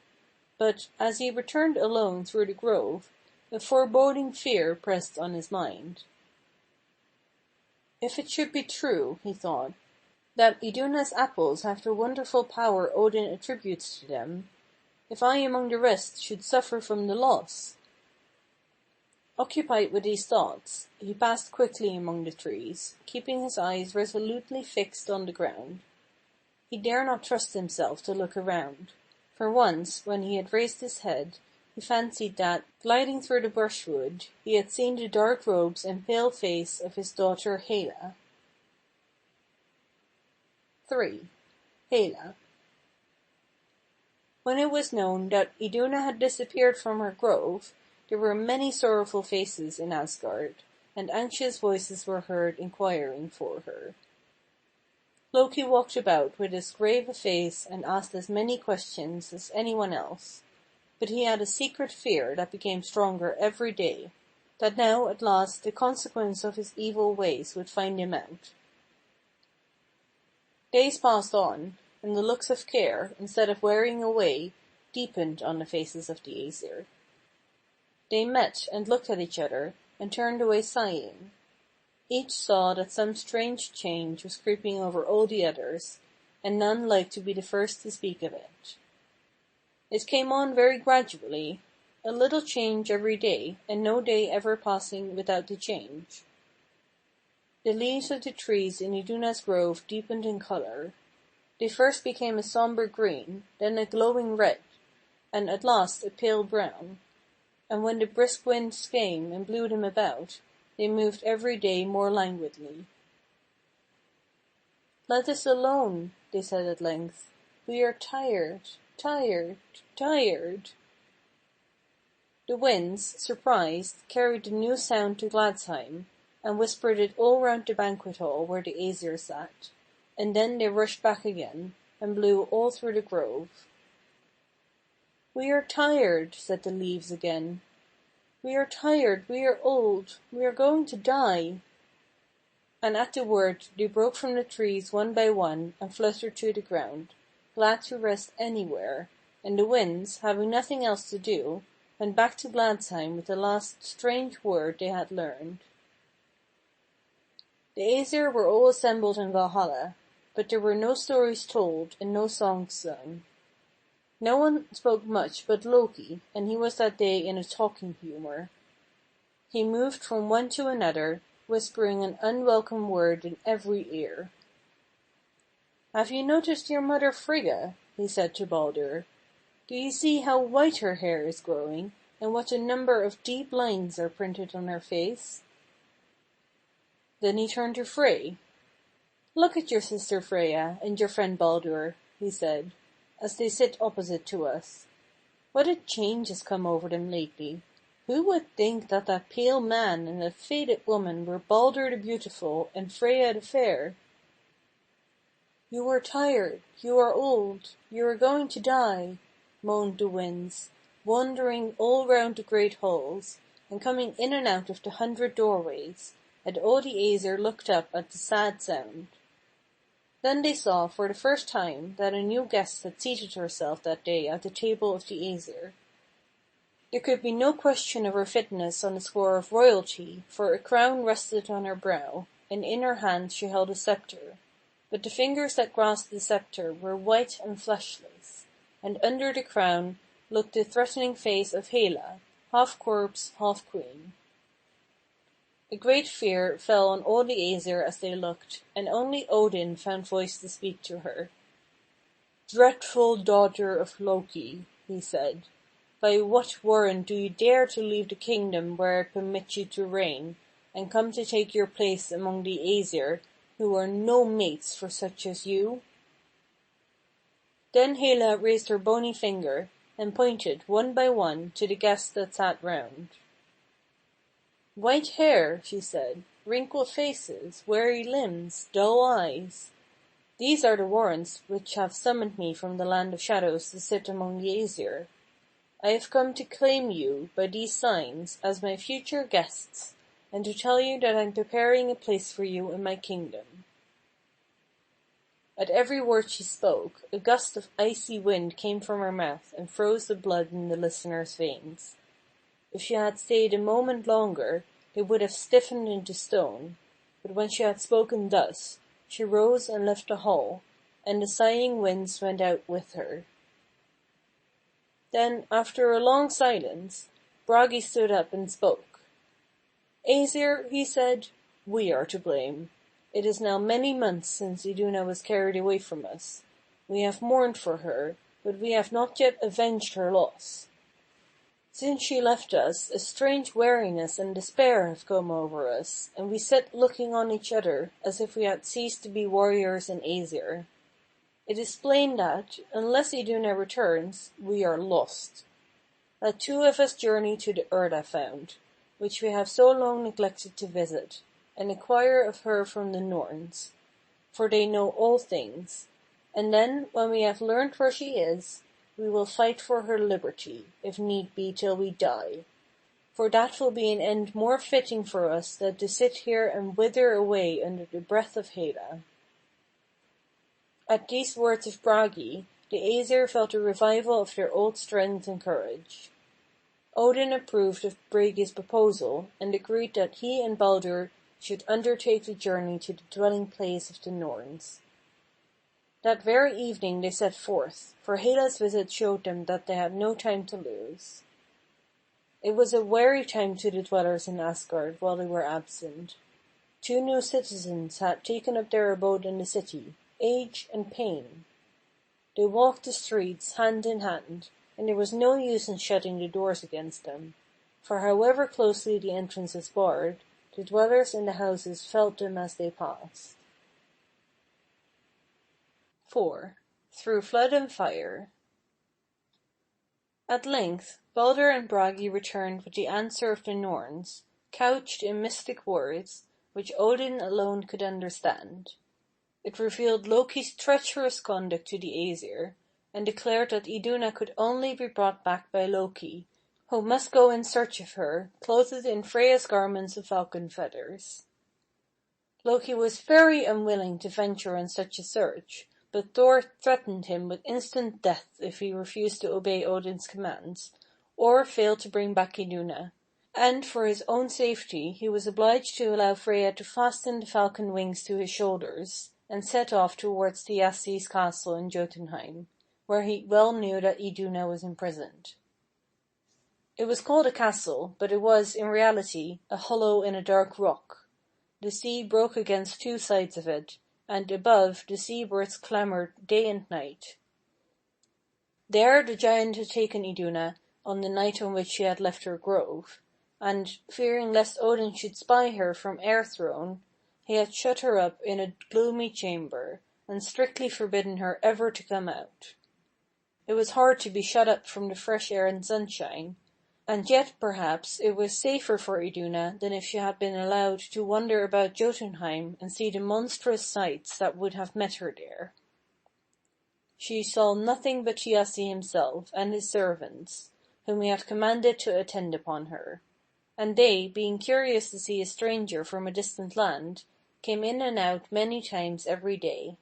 but, as he returned alone through the grove, a foreboding fear pressed on his mind. "If it should be true," he thought, "that Iduna's apples have the wonderful power Odin attributes to them, if I among the rest should suffer from the loss?" Occupied with these thoughts, he passed quickly among the trees, keeping his eyes resolutely fixed on the ground. He dare not trust himself to look around, for once, when he had raised his head, he fancied that, gliding through the brushwood, he had seen the dark robes and pale face of his daughter Hela. 3. Hela. When it was known that Iduna had disappeared from her grove, there were many sorrowful faces in Asgard, and anxious voices were heard inquiring for her. Loki walked about with as grave a face and asked as many questions as anyone else, but he had a secret fear that became stronger every day, that now at last the consequence of his evil ways would find him out. Days passed on, and the looks of care, instead of wearing away, deepened on the faces of the Aesir. They met and looked at each other, and turned away sighing. Each saw that some strange change was creeping over all the others, and none liked to be the first to speak of it. It came on very gradually, a little change every day, and no day ever passing without the change. The leaves of the trees in Iduna's grove deepened in color. They first became a somber green, then a glowing red, and at last a pale brown. And when the brisk winds came and blew them about, they moved every day more languidly. "Let us alone," they said at length. "We are tired, tired, tired." The winds, surprised, carried the new sound to Gladsheim, and whispered it all round the banquet hall where the Æsir sat, and then they rushed back again, and blew all through the grove. "We are tired," said the leaves again. "We are tired, we are old, we are going to die." And at the word they broke from the trees one by one and fluttered to the ground, glad to rest anywhere, and the winds, having nothing else to do, went back to Gladsheim with the last strange word they had learned. The Æsir were all assembled in Valhalla, but there were no stories told and no songs sung. No one spoke much but Loki, and he was that day in a talking humor. He moved from one to another, whispering an unwelcome word in every ear. "Have you noticed your mother Frigga?" he said to Baldur. "Do you see how white her hair is growing, and what a number of deep lines are printed on her face?" Then he turned to Frey. "Look at your sister Freya and your friend Baldur," he said, "as they sit opposite to us. What a change has come over them lately. Who would think that that pale man and that faded woman were Baldur the Beautiful and Freya the Fair?" "You are tired, you are old, you are going to die," moaned the winds, wandering all round the great halls, and coming in and out of the 100 doorways, and all the Æsir looked up at the sad sound. Then they saw for the first time that a new guest had seated herself that day at the table of the Æsir. There could be no question of her fitness on the score of royalty, for a crown rested on her brow, and in her hand she held a scepter, but the fingers that grasped the scepter were white and fleshless, and under the crown looked the threatening face of Hela, half corpse, half queen. A great fear fell on all the Æsir as they looked, and only Odin found voice to speak to her. "Dreadful daughter of Loki," he said, "by what warrant do you dare to leave the kingdom where I permit you to reign, and come to take your place among the Æsir, who are no mates for such as you?" Then Hela raised her bony finger, and pointed, one by one, to the guests that sat round. "White hair," she said, "wrinkled faces, weary limbs, dull eyes. These are the warrants which have summoned me from the land of shadows to sit among the Æsir. I have come to claim you, by these signs, as my future guests, and to tell you that I am preparing a place for you in my kingdom." At every word she spoke, a gust of icy wind came from her mouth and froze the blood in the listeners' veins. If she had stayed a moment longer, they would have stiffened into stone, but when she had spoken thus, she rose and left the hall, and the sighing winds went out with her. Then, after a long silence, Bragi stood up and spoke. "Æsir," he said, "we are to blame. It is now many months since Iduna was carried away from us. We have mourned for her, but we have not yet avenged her loss. Since she left us, a strange weariness and despair have come over us, and we sit looking on each other as if we had ceased to be warriors in Æsir. It is plain that, unless Iduna returns, we are lost. Let two of us journey to the Urda Fount, which we have so long neglected to visit, and inquire of her from the Norns, for they know all things, and then, when we have learned where she is, we will fight for her liberty, if need be till we die, for that will be an end more fitting for us than to sit here and wither away under the breath of Hela." At these words of Bragi, the Æsir felt a revival of their old strength and courage. Odin approved of Bragi's proposal, and agreed that he and Baldur should undertake the journey to the dwelling place of the Norns. That very evening they set forth, for Hela's visit showed them that they had no time to lose. It was a weary time to the dwellers in Asgard while they were absent. 2 new citizens had taken up their abode in the city, Age and Pain. They walked the streets hand in hand, and there was no use in shutting the doors against them, for however closely the entrance was barred, the dwellers in the houses felt them as they passed. 4. Through Flood and Fire. At length Balder and Bragi returned with the answer of the Norns, couched in mystic words, which Odin alone could understand. It revealed Loki's treacherous conduct to the Aesir, and declared that Iduna could only be brought back by Loki, who must go in search of her, clothed in Freya's garments of falcon feathers. Loki was very unwilling to venture on such a search, but Thor threatened him with instant death if he refused to obey Odin's commands, or failed to bring back Iduna, and for his own safety he was obliged to allow Freya to fasten the falcon wings to his shoulders, and set off towards Thiasse's castle in Jotunheim, where he well knew that Iduna was imprisoned. It was called a castle, but it was, in reality, a hollow in a dark rock. The sea broke against two sides of it, and above the sea-birds clamoured day and night. There the giant had taken Iduna on the night on which she had left her grove, and, fearing lest Odin should spy her from Air Throne, he had shut her up in a gloomy chamber, and strictly forbidden her ever to come out. It was hard to be shut up from the fresh air and sunshine, and yet perhaps it was safer for Iduna than if she had been allowed to wander about Jotunheim and see the monstrous sights that would have met her there. She saw nothing but Thiasse himself and his servants, whom he had commanded to attend upon her, and they, being curious to see a stranger from a distant land, came in and out many times every day.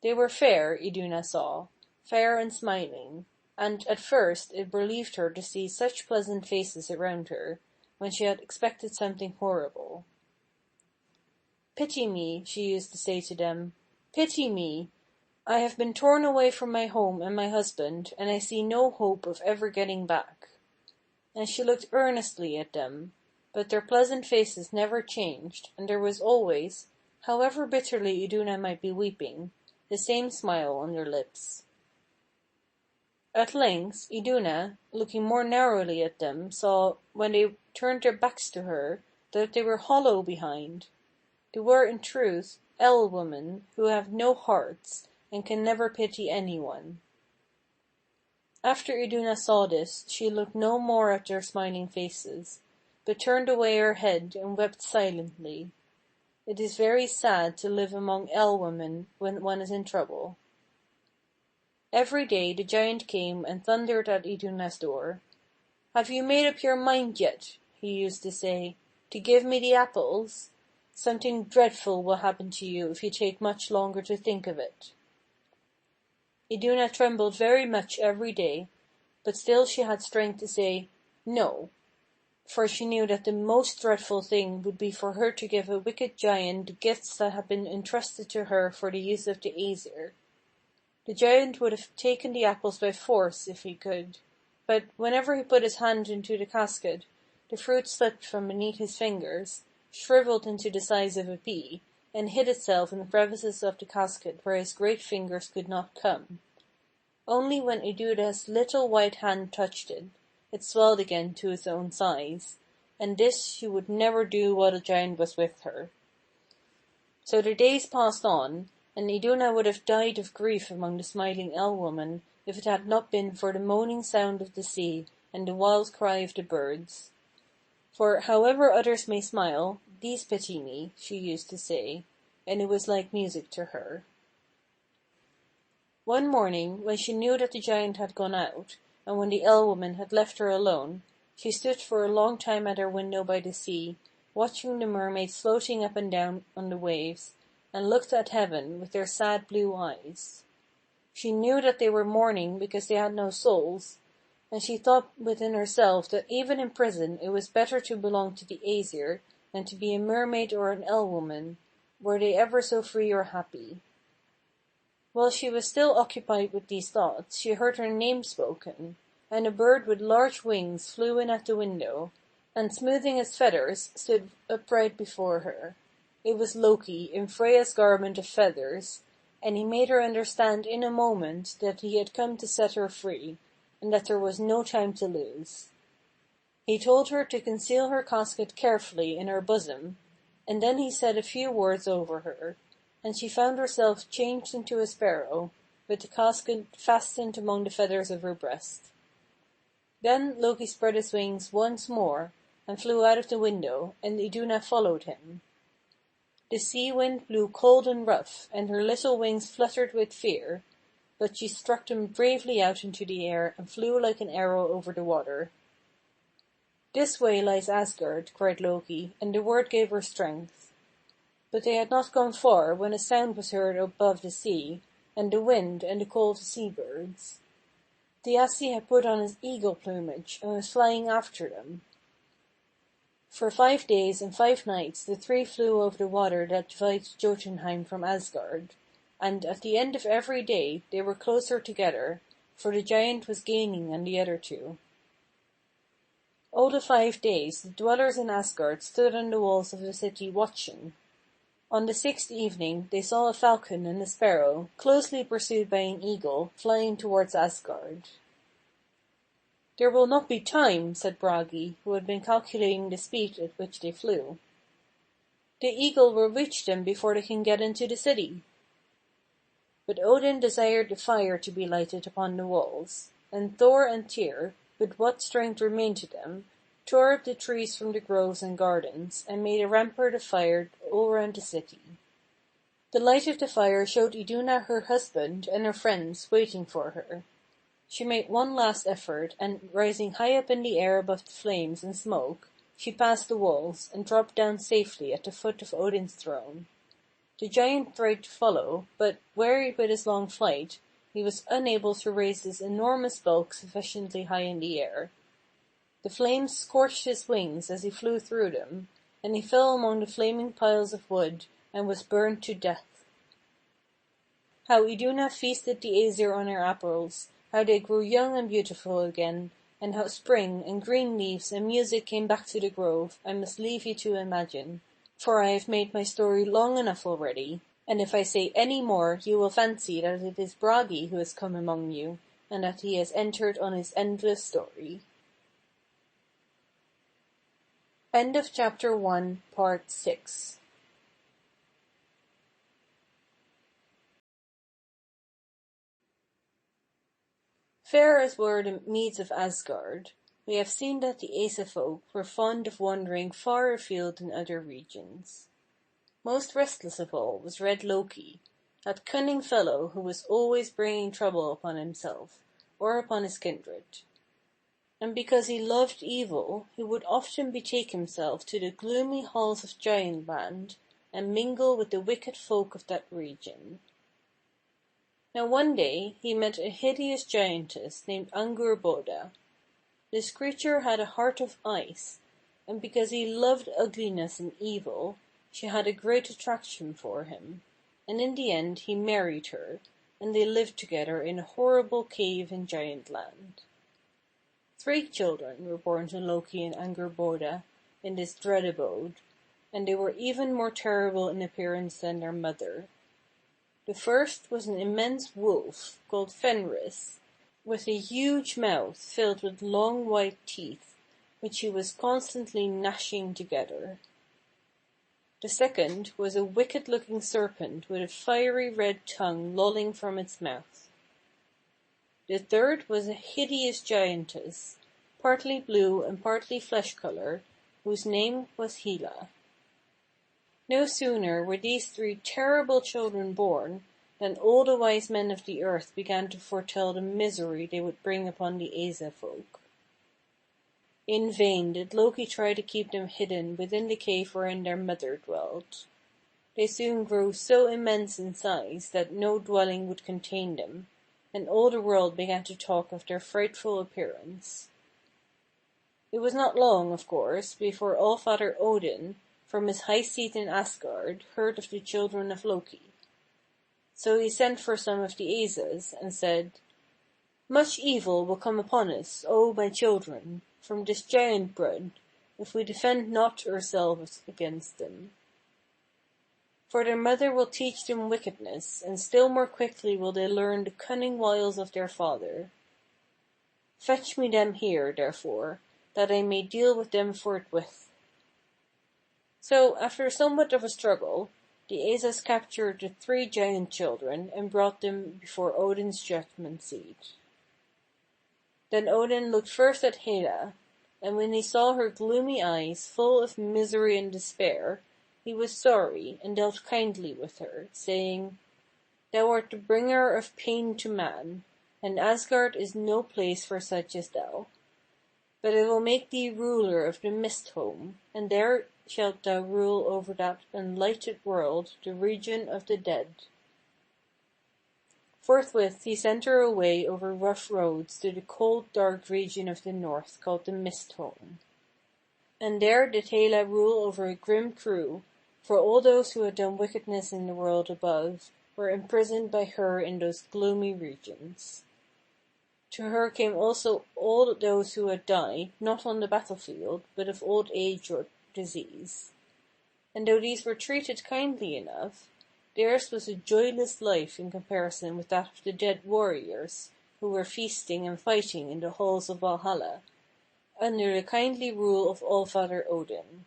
They were fair, Iduna saw, fair and smiling, and at first it relieved her to see such pleasant faces around her, when she had expected something horrible. "Pity me," she used to say to them, "pity me! I have been torn away from my home and my husband, and I see no hope of ever getting back." And she looked earnestly at them, but their pleasant faces never changed, and there was always, however bitterly Iduna might be weeping, the same smile on their lips. At length Iduna, looking more narrowly at them, saw, when they turned their backs to her, that they were hollow behind. They were in truth women who have no hearts, and can never pity anyone. After Iduna saw this, she looked no more at their smiling faces, but turned away her head and wept silently. It is very sad to live among women when one is in trouble. Every day the giant came and thundered at Iduna's door. "Have you made up your mind yet," he used to say, "to give me the apples? Something dreadful will happen to you if you take much longer to think of it." Iduna trembled very much every day, but still she had strength to say "No," for she knew that the most dreadful thing would be for her to give a wicked giant the gifts that had been entrusted to her for the use of the Aesir. The giant would have taken the apples by force if he could, but whenever he put his hand into the casket, the fruit slipped from beneath his fingers, shriveled into the size of a pea, and hid itself in the crevices of the casket where his great fingers could not come. Only when Iduna's little white hand touched it, it swelled again to its own size, and this she would never do while the giant was with her. So the days passed on, and Iduna would have died of grief among the smiling women if it had not been for the moaning sound of the sea and the wild cry of the birds. For however others may smile, these pity me, she used to say, and it was like music to her. One morning, when she knew that the giant had gone out, and when the woman had left her alone, she stood for a long time at her window by the sea, watching the mermaids floating up and down on the waves, and looked at heaven with their sad blue eyes. She knew that they were mourning because they had no souls, and she thought within herself that even in prison it was better to belong to the Aesir than to be a mermaid or an woman, were they ever so free or happy. While she was still occupied with these thoughts, she heard her name spoken, and a bird with large wings flew in at the window, and smoothing its feathers, stood upright before her. It was Loki in Freya's garment of feathers, and he made her understand in a moment that he had come to set her free, and that there was no time to lose. He told her to conceal her casket carefully in her bosom, and then he said a few words over her, and she found herself changed into a sparrow, with the casket fastened among the feathers of her breast. Then Loki spread his wings once more, and flew out of the window, and Iduna followed him. The sea wind blew cold and rough, and her little wings fluttered with fear, but she struck them bravely out into the air and flew like an arrow over the water. "This way lies Asgard," cried Loki, and the word gave her strength. But they had not gone far when a sound was heard above the sea, and the wind and the call of the sea-birds. Thiassi had put on his eagle plumage and was flying after them. For 5 days and 5 nights the three flew over the water that divides Jotunheim from Asgard, and at the end of every day they were closer together, for the giant was gaining on the other two. All the 5 days the dwellers in Asgard stood on the walls of the city watching. On the 6th evening they saw a falcon and a sparrow, closely pursued by an eagle, flying towards Asgard. "There will not be time," said Bragi, who had been calculating the speed at which they flew. "The eagle will reach them before they can get into the city." But Odin desired the fire to be lighted upon the walls, and Thor and Tyr, with what strength remained to them, tore up the trees from the groves and gardens, and made a rampart of fire all round the city. The light of the fire showed Iduna her husband and her friends waiting for her. She made one last effort, and, rising high up in the air above the flames and smoke, she passed the walls, and dropped down safely at the foot of Odin's throne. The giant tried to follow, but, wearied with his long flight, he was unable to raise his enormous bulk sufficiently high in the air. The flames scorched his wings as he flew through them, and he fell among the flaming piles of wood, and was burned to death. How Iduna feasted the Aesir on her apples, how they grew young and beautiful again, and how spring, and green leaves, and music came back to the grove, I must leave you to imagine, for I have made my story long enough already, and if I say any more you will fancy that it is Bragi who has come among you, and that he has entered on his endless story. End of Chapter 1, Part 6. Fair as were the meads of Asgard, we have seen that the Asa folk were fond of wandering far afield in other regions. Most restless of all was Red Loki, that cunning fellow who was always bringing trouble upon himself, or upon his kindred. And because he loved evil, he would often betake himself to the gloomy halls of Giant Land, and mingle with the wicked folk of that region. Now one day he met a hideous giantess named Angrboda. This creature had a heart of ice, and because he loved ugliness and evil, she had a great attraction for him, and in the end he married her, and they lived together in a horrible cave in Giant Land. 3 children were born to Loki and Angrboda in this dread abode, and they were even more terrible in appearance than their mother. The first was an immense wolf called Fenris, with a huge mouth filled with long white teeth, which he was constantly gnashing together. The second was a wicked-looking serpent with a fiery red tongue lolling from its mouth. The third was a hideous giantess, partly blue and partly flesh-color, whose name was Hela. No sooner were these 3 terrible children born than all the wise men of the earth began to foretell the misery they would bring upon the Asa folk. In vain did Loki try to keep them hidden within the cave wherein their mother dwelt. They soon grew so immense in size that no dwelling would contain them, and all the world began to talk of their frightful appearance. It was not long, of course, before All-Father Odin, from his high seat in Asgard, heard of the children of Loki. So he sent for some of the Asas, and said, "Much evil will come upon us, O my children, from this giant brood, if we defend not ourselves against them." For their mother will teach them wickedness, and still more quickly will they learn the cunning wiles of their father. Fetch me them here, therefore, that I may deal with them forthwith." So, after somewhat of a struggle, the Asas captured the 3 giant children and brought them before Odin's judgment seat. Then Odin looked first at Hela, and when he saw her gloomy eyes full of misery and despair, he was sorry and dealt kindly with her, saying, "Thou art the bringer of pain to man, and Asgard is no place for such as thou. But I will make thee ruler of the Mist home, and there shalt thou rule over that unlighted world, the region of the dead." Forthwith he sent her away over rough roads to the cold dark region of the north called the Mist home. And there did Hela rule over a grim crew, for all those who had done wickedness in the world above were imprisoned by her in those gloomy regions. To her came also all those who had died, not on the battlefield, but of old age or disease. And though these were treated kindly enough, theirs was a joyless life in comparison with that of the dead warriors, who were feasting and fighting in the halls of Valhalla, under the kindly rule of All-Father Odin.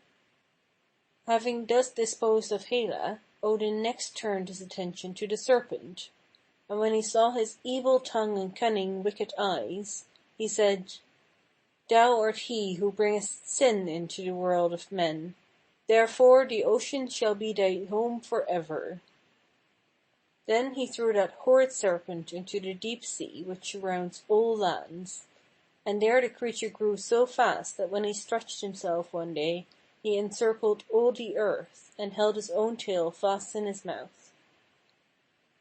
Having thus disposed of Hela, Odin next turned his attention to the serpent, and when he saw his evil tongue and cunning, wicked eyes, he said, "Thou art he who bringest sin into the world of men, therefore the ocean shall be thy home for ever." Then he threw that horrid serpent into the deep sea which surrounds all lands, and there the creature grew so fast that when he stretched himself one day, he encircled all the earth, and held his own tail fast in his mouth.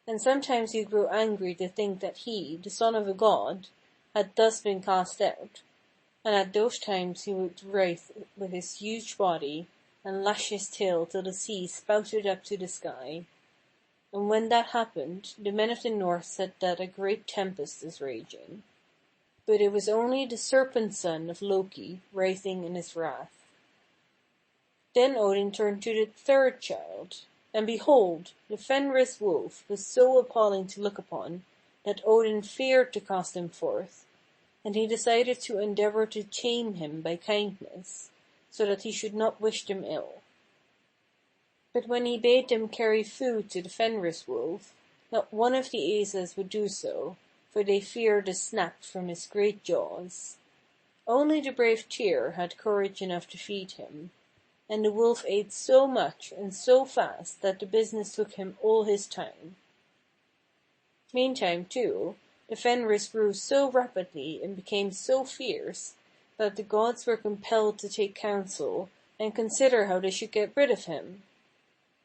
And sometimes he grew angry to think that he, the son of a god, had thus been cast out, and at those times he would writhe with his huge body, and lash his tail till the sea spouted up to the sky. And when that happened, the men of the north said that a great tempest is raging. But it was only the serpent son of Loki writhing in his wrath. Then Odin turned to the 3rd child, and behold, the Fenris wolf was so appalling to look upon that Odin feared to cast him forth, and he decided to endeavor to tame him by kindness, so that he should not wish them ill. But when he bade them carry food to the Fenris wolf, not one of the Asas would do so, for they feared a snap from his great jaws. Only the brave Tyr had courage enough to feed him, and the wolf ate so much and so fast that the business took him all his time. Meantime, too, the Fenris grew so rapidly and became so fierce that the gods were compelled to take counsel and consider how they should get rid of him.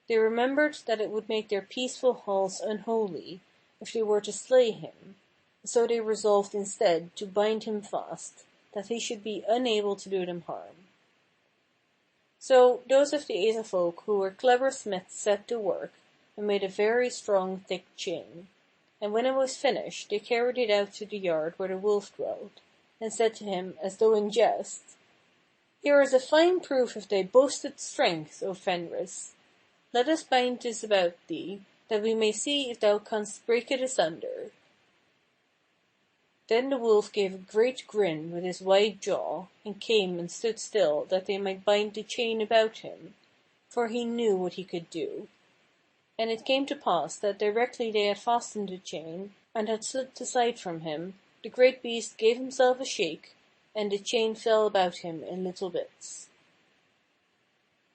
They remembered that it would make their peaceful halls unholy if they were to slay him, so they resolved instead to bind him fast, that he should be unable to do them harm. So those of the Asa folk who were clever smiths set to work and made a very strong thick chain, and when it was finished they carried it out to the yard where the wolf dwelt, and said to him as though in jest, "Here is a fine proof of thy boasted strength, O Fenris. Let us bind this about thee, that we may see if thou canst break it asunder." Then the wolf gave a great grin with his wide jaw, and came and stood still that they might bind the chain about him, for he knew what he could do. And it came to pass that directly they had fastened the chain, and had slipped aside from him, the great beast gave himself a shake, and the chain fell about him in little bits.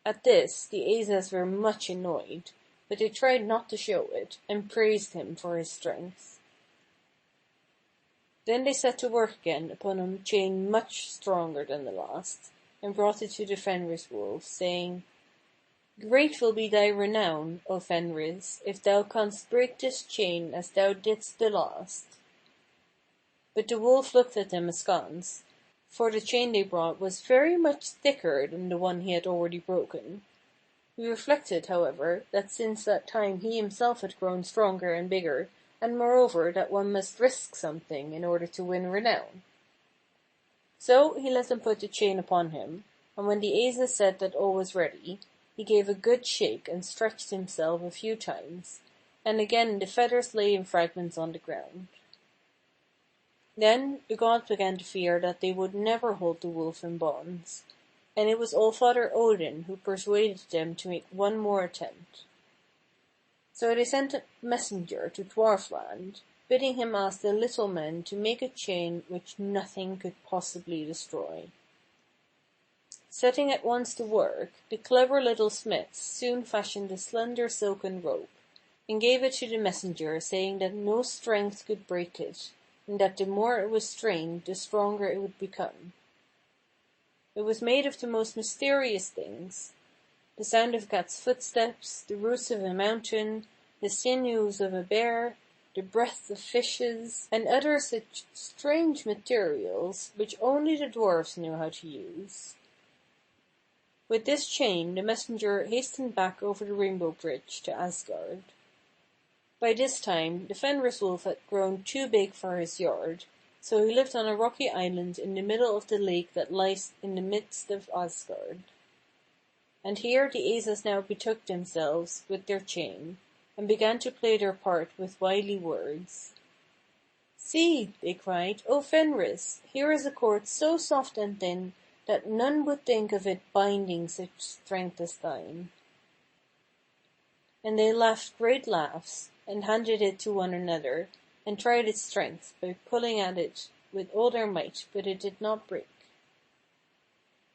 At this the Asas were much annoyed, but they tried not to show it, and praised him for his strength. Then they set to work again upon a chain much stronger than the last, and brought it to the Fenris wolf, saying, "Great will be thy renown, O Fenris, if thou canst break this chain as thou didst the last." But the wolf looked at them askance, for the chain they brought was very much thicker than the one he had already broken. He reflected, however, that since that time he himself had grown stronger and bigger, and moreover that one must risk something in order to win renown. So he let them put the chain upon him, and when the Asas said that all was ready, he gave a good shake and stretched himself a few times, and again the feathers lay in fragments on the ground. Then the gods began to fear that they would never hold the wolf in bonds, and it was All-Father Odin who persuaded them to make one more attempt. So they sent a messenger to Dwarfland, bidding him ask the little men to make a chain which nothing could possibly destroy. Setting at once to work, the clever little smiths soon fashioned a slender silken rope, and gave it to the messenger, saying that no strength could break it, and that the more it was strained, the stronger it would become. It was made of the most mysterious things: the sound of a cat's footsteps, the roots of a mountain, the sinews of a bear, the breath of fishes, and other such strange materials which only the dwarfs knew how to use. With this chain the messenger hastened back over the rainbow bridge to Asgard. By this time the Fenris wolf had grown too big for his yard, so he lived on a rocky island in the middle of the lake that lies in the midst of Asgard. And here the Asas now betook themselves with their chain, and began to play their part with wily words. "See," they cried, "O Fenris, here is a cord so soft and thin that none would think of it binding such strength as thine." And they laughed great laughs, and handed it to one another, and tried its strength by pulling at it with all their might, but it did not break.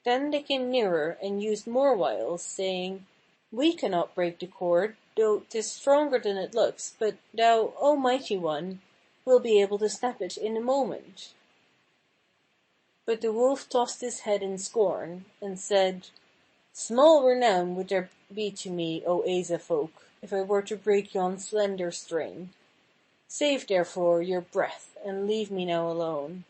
Then they came nearer and used more wiles, saying, "We cannot break the cord, though 'tis stronger than it looks, but thou, O mighty one, will be able to snap it in a moment." But the wolf tossed his head in scorn, and said, "Small renown would there be to me, O Asa folk, if I were to break yon slender string. Save therefore your breath, and leave me now alone."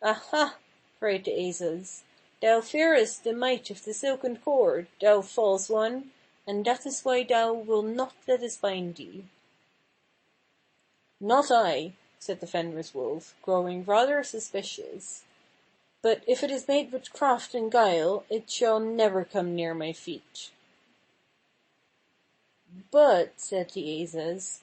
"Aha!" cried the Asas, "thou fearest the might of the silken cord, thou false one, and that is why thou wilt not let us bind thee." "Not I," said the Fenris wolf, growing rather suspicious. "But if it is made with craft and guile, it shall never come near my feet." "But," said the Asas,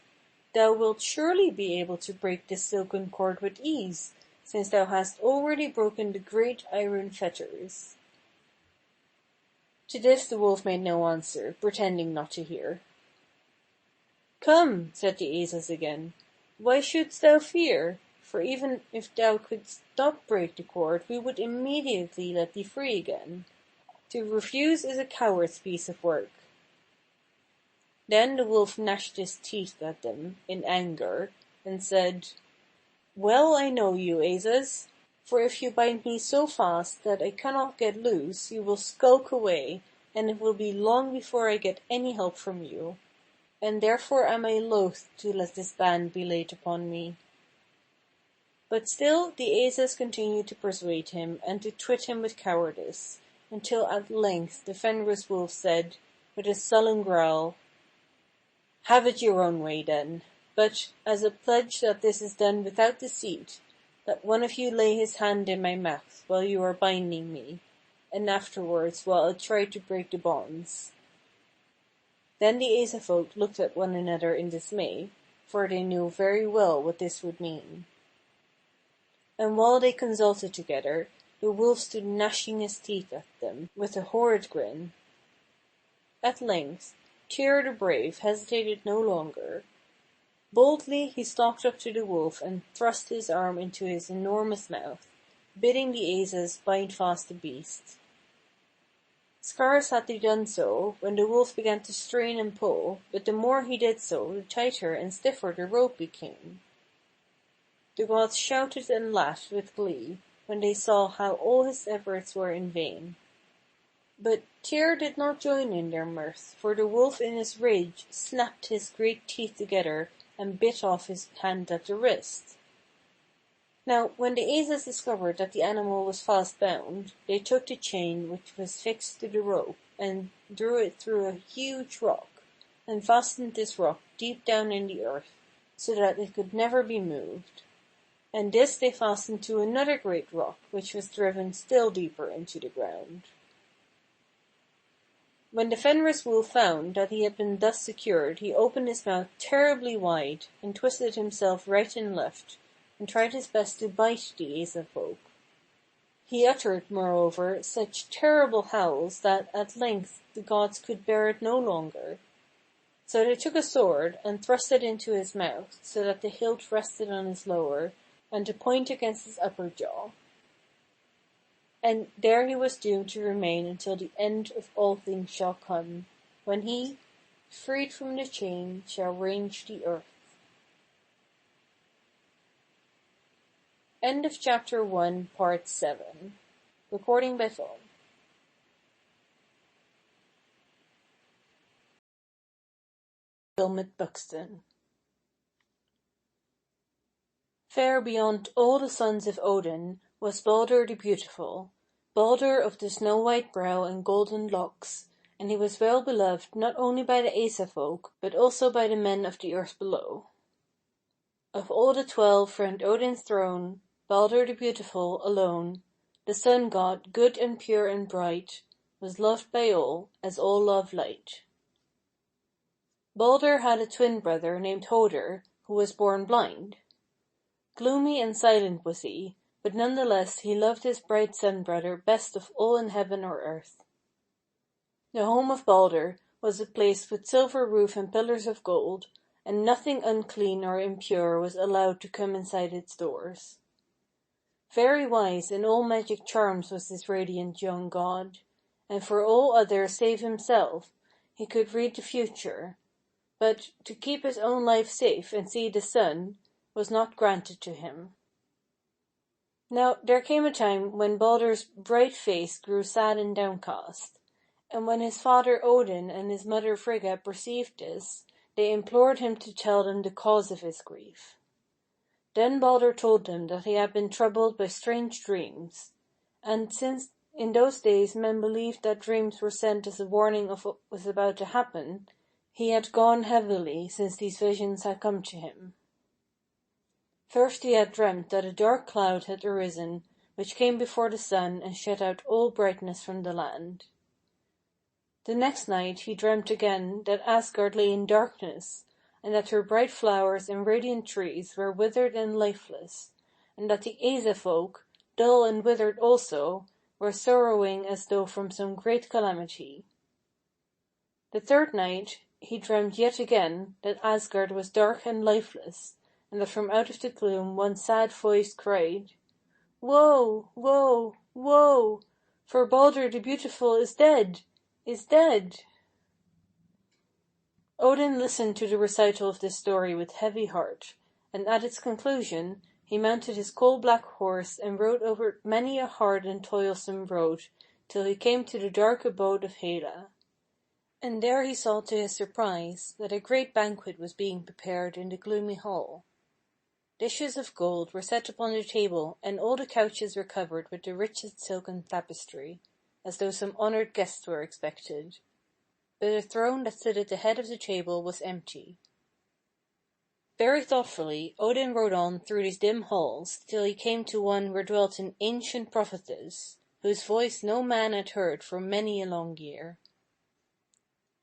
"thou wilt surely be able to break this silken cord with ease, since thou hast already broken the great iron fetters." To this the wolf made no answer, pretending not to hear. "Come," said the Asas again, "why shouldst thou fear? For even if thou couldst not break the cord, we would immediately let thee free again. To refuse is a coward's piece of work." Then the wolf gnashed his teeth at them in anger, and said, "Well I know you, Asas, for if you bind me so fast that I cannot get loose, you will skulk away, and it will be long before I get any help from you. And therefore am I loath to let this band be laid upon me." But still the Asas continued to persuade him and to twit him with cowardice, until at length the Fenris wolf said, with a sullen growl, "Have it your own way then, but, as a pledge that this is done without deceit, let one of you lay his hand in my mouth while you are binding me, and afterwards while I try to break the bonds." Then the Asa folk looked at one another in dismay, for they knew very well what this would mean. And while they consulted together, the wolf stood gnashing his teeth at them with a horrid grin. At length, Tyr the brave hesitated no longer. Boldly he stalked up to the wolf and thrust his arm into his enormous mouth, bidding the Asas bind fast the beast. Scarce had he done so, when the wolf began to strain and pull, but the more he did so, the tighter and stiffer the rope became. The gods shouted and laughed with glee, when they saw how all his efforts were in vain. But Tyr did not join in their mirth, for the wolf in his rage snapped his great teeth together and bit off his hand at the wrist. Now when the Asas discovered that the animal was fast bound, they took the chain which was fixed to the rope and drew it through a huge rock, and fastened this rock deep down in the earth, so that it could never be moved. And this they fastened to another great rock which was driven still deeper into the ground. When the Fenris wolf found that he had been thus secured, he opened his mouth terribly wide, and twisted himself right and left, and tried his best to bite the Asa folk. He uttered, moreover, such terrible howls that, at length, the gods could bear it no longer. So they took a sword, and thrust it into his mouth, so that the hilt rested on his lower, and the point against his upper jaw. And there he was doomed to remain until the end of all things shall come, when he, freed from the chain, shall range the earth. End of Chapter 1, Part 7. Recording by phone. Wilmot Buxton. Fair beyond all the sons of Odin was Balder the Beautiful, Balder of the snow-white brow and golden locks, and he was well beloved not only by the Asa folk, but also by the men of the earth below. Of all the 12 round Odin's throne, Balder the Beautiful alone, the sun god, good and pure and bright, was loved by all, as all love light. Balder had a twin brother named Hoder, who was born blind. Gloomy and silent was he, but none the less he loved his bright sun brother best of all in heaven or earth. The home of Balder was a place with silver roof and pillars of gold, and nothing unclean or impure was allowed to come inside its doors. Very wise in all magic charms was this radiant young god, and for all others save himself he could read the future, but to keep his own life safe and see the sun was not granted to him. Now there came a time when Balder's bright face grew sad and downcast, and when his father Odin and his mother Frigga perceived this, they implored him to tell them the cause of his grief. Then Balder told them that he had been troubled by strange dreams, and since in those days men believed that dreams were sent as a warning of what was about to happen, he had gone heavily since these visions had come to him. First he had dreamt that a dark cloud had arisen, which came before the sun and shut out all brightness from the land. The next night he dreamt again that Asgard lay in darkness, and that her bright flowers and radiant trees were withered and lifeless, and that the Asa folk, dull and withered also, were sorrowing as though from some great calamity. The third night he dreamt yet again that Asgard was dark and lifeless, and that from out of the gloom one sad voice cried, "Woe, woe, woe! For Balder the Beautiful is dead, is dead!" Odin listened to the recital of this story with heavy heart, and at its conclusion he mounted his coal-black horse and rode over many a hard and toilsome road till he came to the dark abode of Hela. And there he saw to his surprise that a great banquet was being prepared in the gloomy hall. Dishes of gold were set upon the table, and all the couches were covered with the richest silken tapestry, as though some honored guests were expected. But the throne that stood at the head of the table was empty. Very thoughtfully Odin rode on through these dim halls till he came to one where dwelt an ancient prophetess, whose voice no man had heard for many a long year.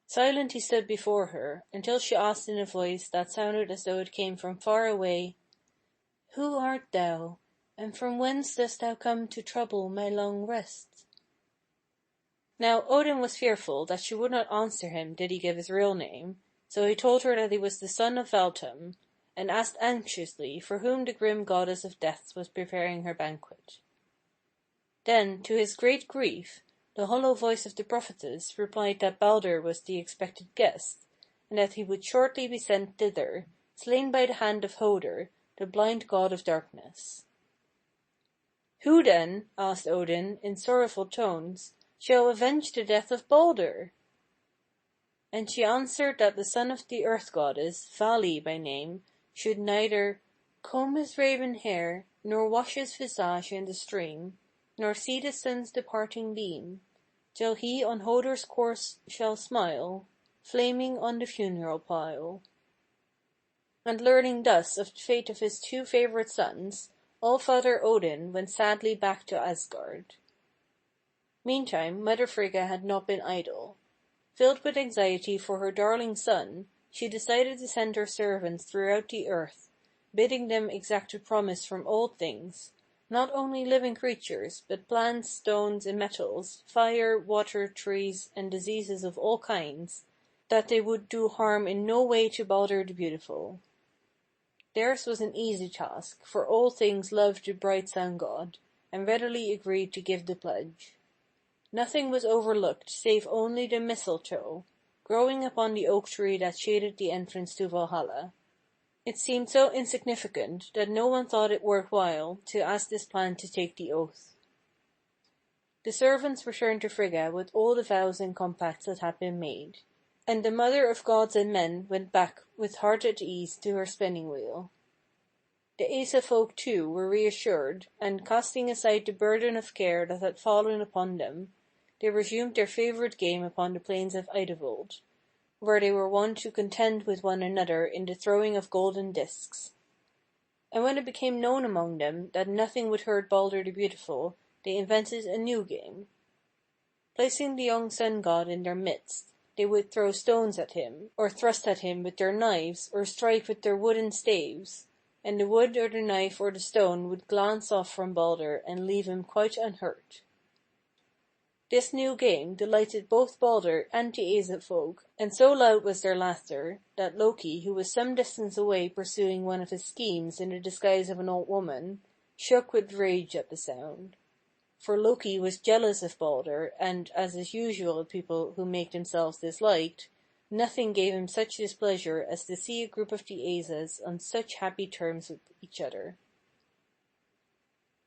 Silent he stood before her, until she asked in a voice that sounded as though it came from far away, "Who art thou, and from whence dost thou come to trouble my long rest?" Now Odin was fearful that she would not answer him did he give his real name, so he told her that he was the son of Valtham, and asked anxiously for whom the grim goddess of death was preparing her banquet. Then, to his great grief, the hollow voice of the prophetess replied that Balder was the expected guest, and that he would shortly be sent thither, slain by the hand of Hoder, the blind god of darkness. "Who then," asked Odin, in sorrowful tones, "shall avenge the death of Balder?" And she answered that the son of the earth goddess, Vali by name, should neither comb his raven hair, nor wash his visage in the stream, nor see the sun's departing beam, till he on Hoder's corse shall smile, flaming on the funeral pile. And learning thus of the fate of his 2 favorite sons, All-Father Odin went sadly back to Asgard. Meantime Mother Frigga had not been idle. Filled with anxiety for her darling son, she decided to send her servants throughout the earth, bidding them exact a promise from all things, not only living creatures, but plants, stones, and metals, fire, water, trees, and diseases of all kinds, that they would do harm in no way to Balder the Beautiful. Theirs was an easy task, for all things loved the bright sun god, and readily agreed to give the pledge. Nothing was overlooked save only the mistletoe, growing upon the oak tree that shaded the entrance to Valhalla. It seemed so insignificant that no one thought it worth while to ask this plant to take the oath. The servants returned to Frigga with all the vows and compacts that had been made, and the mother of gods and men went back with heart at ease to her spinning wheel. The Asa folk too were reassured, and casting aside the burden of care that had fallen upon them, they resumed their favorite game upon the plains of Idavold, where they were wont to contend with one another in the throwing of golden discs. And when it became known among them that nothing would hurt Balder the Beautiful, they invented a new game. Placing the young sun god in their midst, they would throw stones at him, or thrust at him with their knives, or strike with their wooden staves, and the wood or the knife or the stone would glance off from Balder and leave him quite unhurt. This new game delighted both Balder and the Asa folk, and so loud was their laughter, that Loki, who was some distance away pursuing one of his schemes in the disguise of an old woman, shook with rage at the sound. For Loki was jealous of Balder, and, as is usual with people who make themselves disliked, nothing gave him such displeasure as to see a group of the Asas on such happy terms with each other.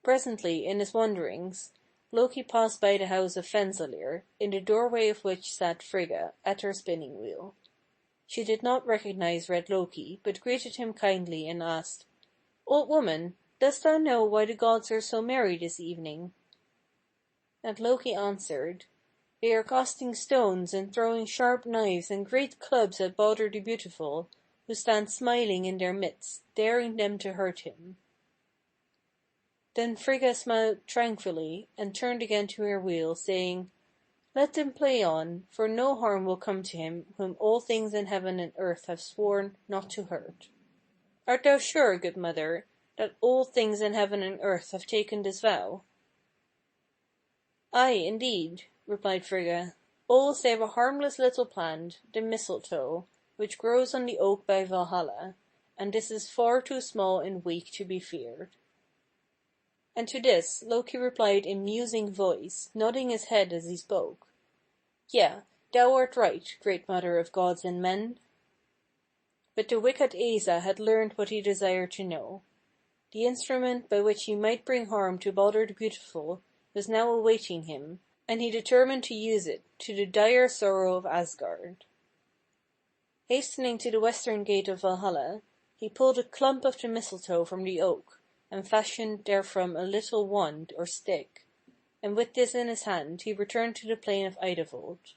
Presently, in his wanderings, Loki passed by the house of Fensalir, in the doorway of which sat Frigga, at her spinning wheel. She did not recognize Red Loki, but greeted him kindly and asked, "Old woman, dost thou know why the gods are so merry this evening?" And Loki answered, "They are casting stones and throwing sharp knives and great clubs at Balder the Beautiful, who stands smiling in their midst, daring them to hurt him." Then Frigga smiled tranquilly, and turned again to her wheel, saying, "Let them play on, for no harm will come to him whom all things in heaven and earth have sworn not to hurt. Art thou sure, good mother, that all things in heaven and earth have taken this vow?" "Aye, indeed," replied Frigga, "all save a harmless little plant, the mistletoe, which grows on the oak by Valhalla, and this is far too small and weak to be feared." And to this Loki replied in musing voice, nodding his head as he spoke, "Yea, thou art right, great mother of gods and men." But the wicked Asa had learned what he desired to know. The instrument by which he might bring harm to Balder the Beautiful was now awaiting him, and he determined to use it, to the dire sorrow of Asgard. Hastening to the western gate of Valhalla, he pulled a clump of the mistletoe from the oak, and fashioned therefrom a little wand, or stick, and with this in his hand he returned to the plain of Idavold.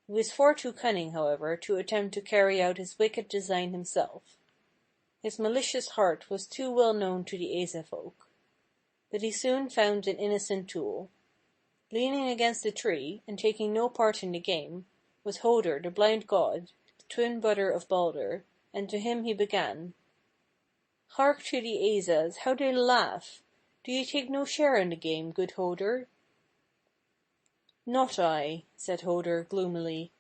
He was far too cunning, however, to attempt to carry out his wicked design himself. His malicious heart was too well known to the Asa folk. But he soon found an innocent tool. Leaning against a tree, and taking no part in the game, was Hoder the blind god, the twin brother of Balder, and to him he began. "Hark to the Asas, how they laugh! Do you take no share in the game, good Hoder?" "Not I," said Hoder gloomily,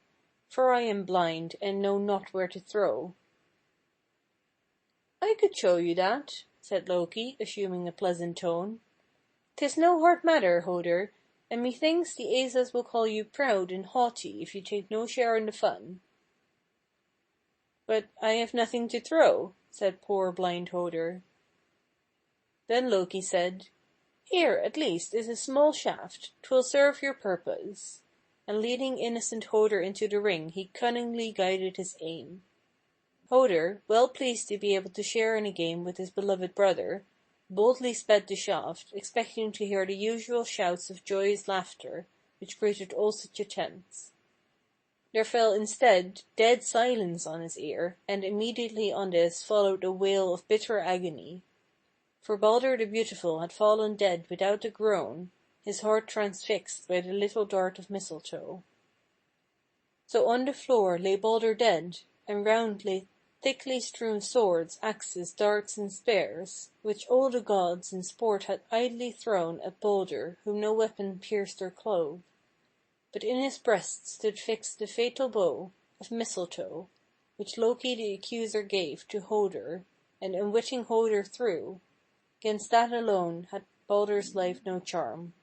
"for I am blind, and know not where to throw." "I could show you that," said Loki, assuming a pleasant tone. "'Tis no hard matter, Hoder, and methinks the Asas will call you proud and haughty if you take no share in the fun." "But I have nothing to throw," said poor blind Hoder. Then Loki said, "Here, at least, is a small shaft. 'Twill serve your purpose." And leading innocent Hoder into the ring he cunningly guided his aim. Hoder, well pleased to be able to share in a game with his beloved brother, boldly sped the shaft, expecting to hear the usual shouts of joyous laughter which greeted all such attempts. There fell instead dead silence on his ear, and immediately on this followed a wail of bitter agony. For Balder the Beautiful had fallen dead without a groan, his heart transfixed by the little dart of mistletoe. So on the floor lay Balder dead, and round lay thickly strewn swords, axes, darts, and spears, which all the gods in sport had idly thrown at Balder, whom no weapon pierced or clove. But in his breast stood fixed the fatal bow of mistletoe, which Loki the accuser gave to Hoder, and unwitting Hoder threw. 'Gainst that alone had Balder's life no charm.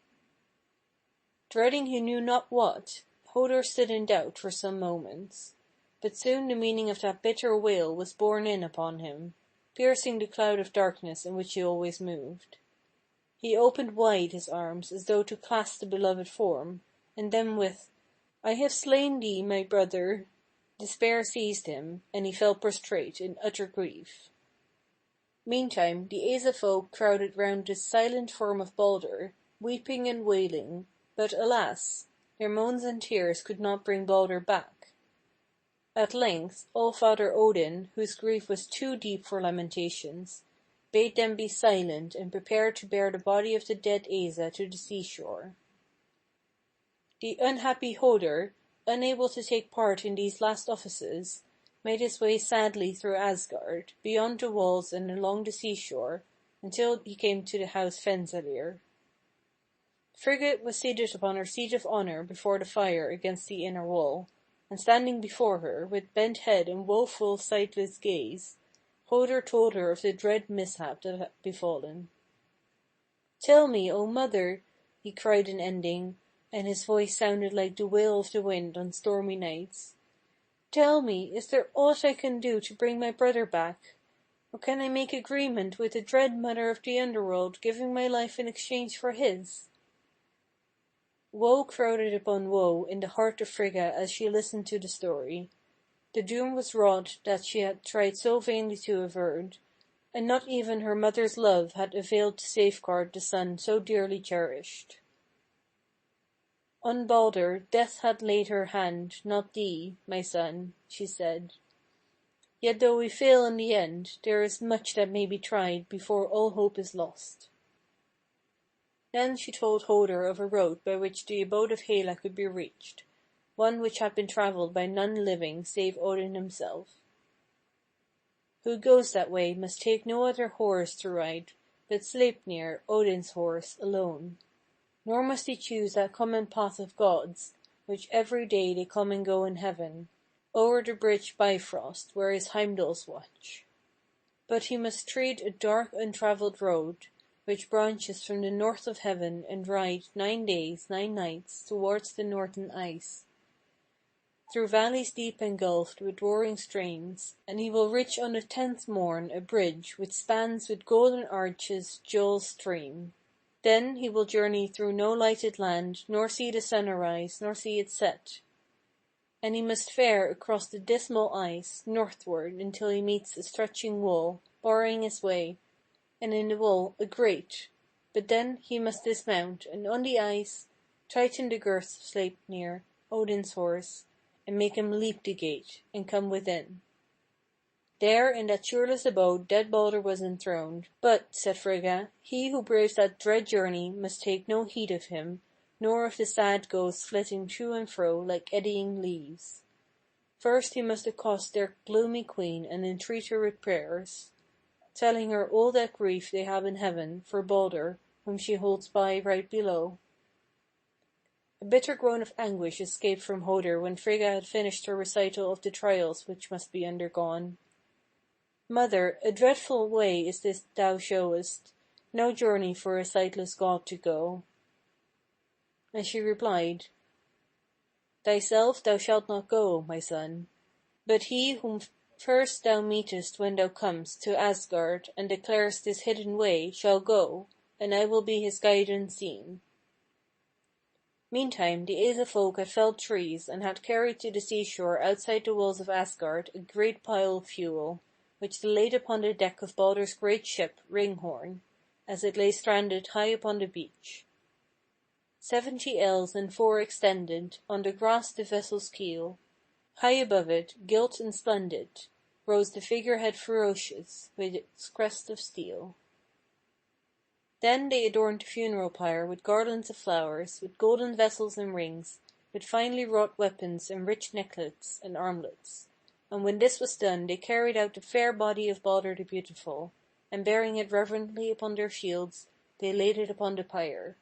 Dreading he knew not what, Hoder stood in doubt for some moments. But soon the meaning of that bitter wail was borne in upon him, piercing the cloud of darkness in which he always moved. He opened wide his arms as though to clasp the beloved form, and then with, "I have slain thee, my brother," despair seized him, and he fell prostrate in utter grief. Meantime the Asa folk crowded round the silent form of Balder, weeping and wailing, but alas! Their moans and tears could not bring Balder back. At length All-Father Odin, whose grief was too deep for lamentations, bade them be silent and prepare to bear the body of the dead Asa to the seashore. The unhappy Hoder, unable to take part in these last offices, made his way sadly through Asgard, beyond the walls and along the seashore, until he came to the house Fensalir. Frigga was seated upon her seat of honor before the fire against the inner wall, and standing before her, with bent head and woeful sightless gaze, Hoder told her of the dread mishap that had befallen. "Tell me, O mother," he cried in ending, and his voice sounded like the wail of the wind on stormy nights. "Tell me, is there aught I can do to bring my brother back? Or can I make agreement with the dread mother of the underworld, giving my life in exchange for his?" Woe crowded upon woe in the heart of Frigga as she listened to the story. The doom was wrought that she had tried so vainly to avert, and not even her mother's love had availed to safeguard the son so dearly cherished. "On Balder death had laid her hand, not thee, my son," she said. "Yet though we fail in the end, there is much that may be tried before all hope is lost." Then she told Hoder of a road by which the abode of Hela could be reached, one which had been traveled by none living save Odin himself. "Who goes that way must take no other horse to ride, but Sleipnir, Odin's horse, alone. Nor must he choose that common path of gods, which every day they come and go in heaven, o'er the bridge Bifrost, where his Heimdalls watch. But he must tread a dark untraveled road, which branches from the north of heaven and ride 9 days, 9 nights, towards the northern ice, through valleys deep engulfed with roaring streams, and he will reach on the 10th morn a bridge which spans with golden arches Gjoll's stream. Then he will journey through no lighted land, nor see the sun arise, nor see it set. And he must fare across the dismal ice, northward until he meets a stretching wall, barring his way, and in the wall a grate. But then he must dismount, and on the ice tighten the girths of Sleipnir, Odin's horse, and make him leap the gate, and come within. There in that cheerless abode dead Balder was enthroned, but, said Frigga, he who braves that dread journey must take no heed of him, nor of the sad ghosts flitting to and fro like eddying leaves. First he must accost their gloomy queen and entreat her with prayers, telling her all that grief they have in heaven for Balder, whom she holds by right below. A bitter groan of anguish escaped from Hoder when Frigga had finished her recital of the trials which must be undergone. "Mother, a dreadful way is this thou showest, no journey for a sightless god to go." And she replied, "Thyself thou shalt not go, my son, but he whom first thou meetest when thou comest to Asgard and declarest this hidden way shall go, and I will be his guide unseen." Meantime the Asa folk had felled trees and had carried to the seashore outside the walls of Asgard a great pile of fuel, which they laid upon the deck of Balder's great ship Ringhorn, as it lay stranded high upon the beach. 70 ells and 4 extended, on the grass the vessel's keel. High above it, gilt and splendid, rose the figurehead ferocious, with its crest of steel. Then they adorned the funeral pyre with garlands of flowers, with golden vessels and rings, with finely wrought weapons and rich necklets and armlets. And when this was done, they carried out the fair body of Balder the Beautiful, and bearing it reverently upon their shields, they laid it upon the pyre.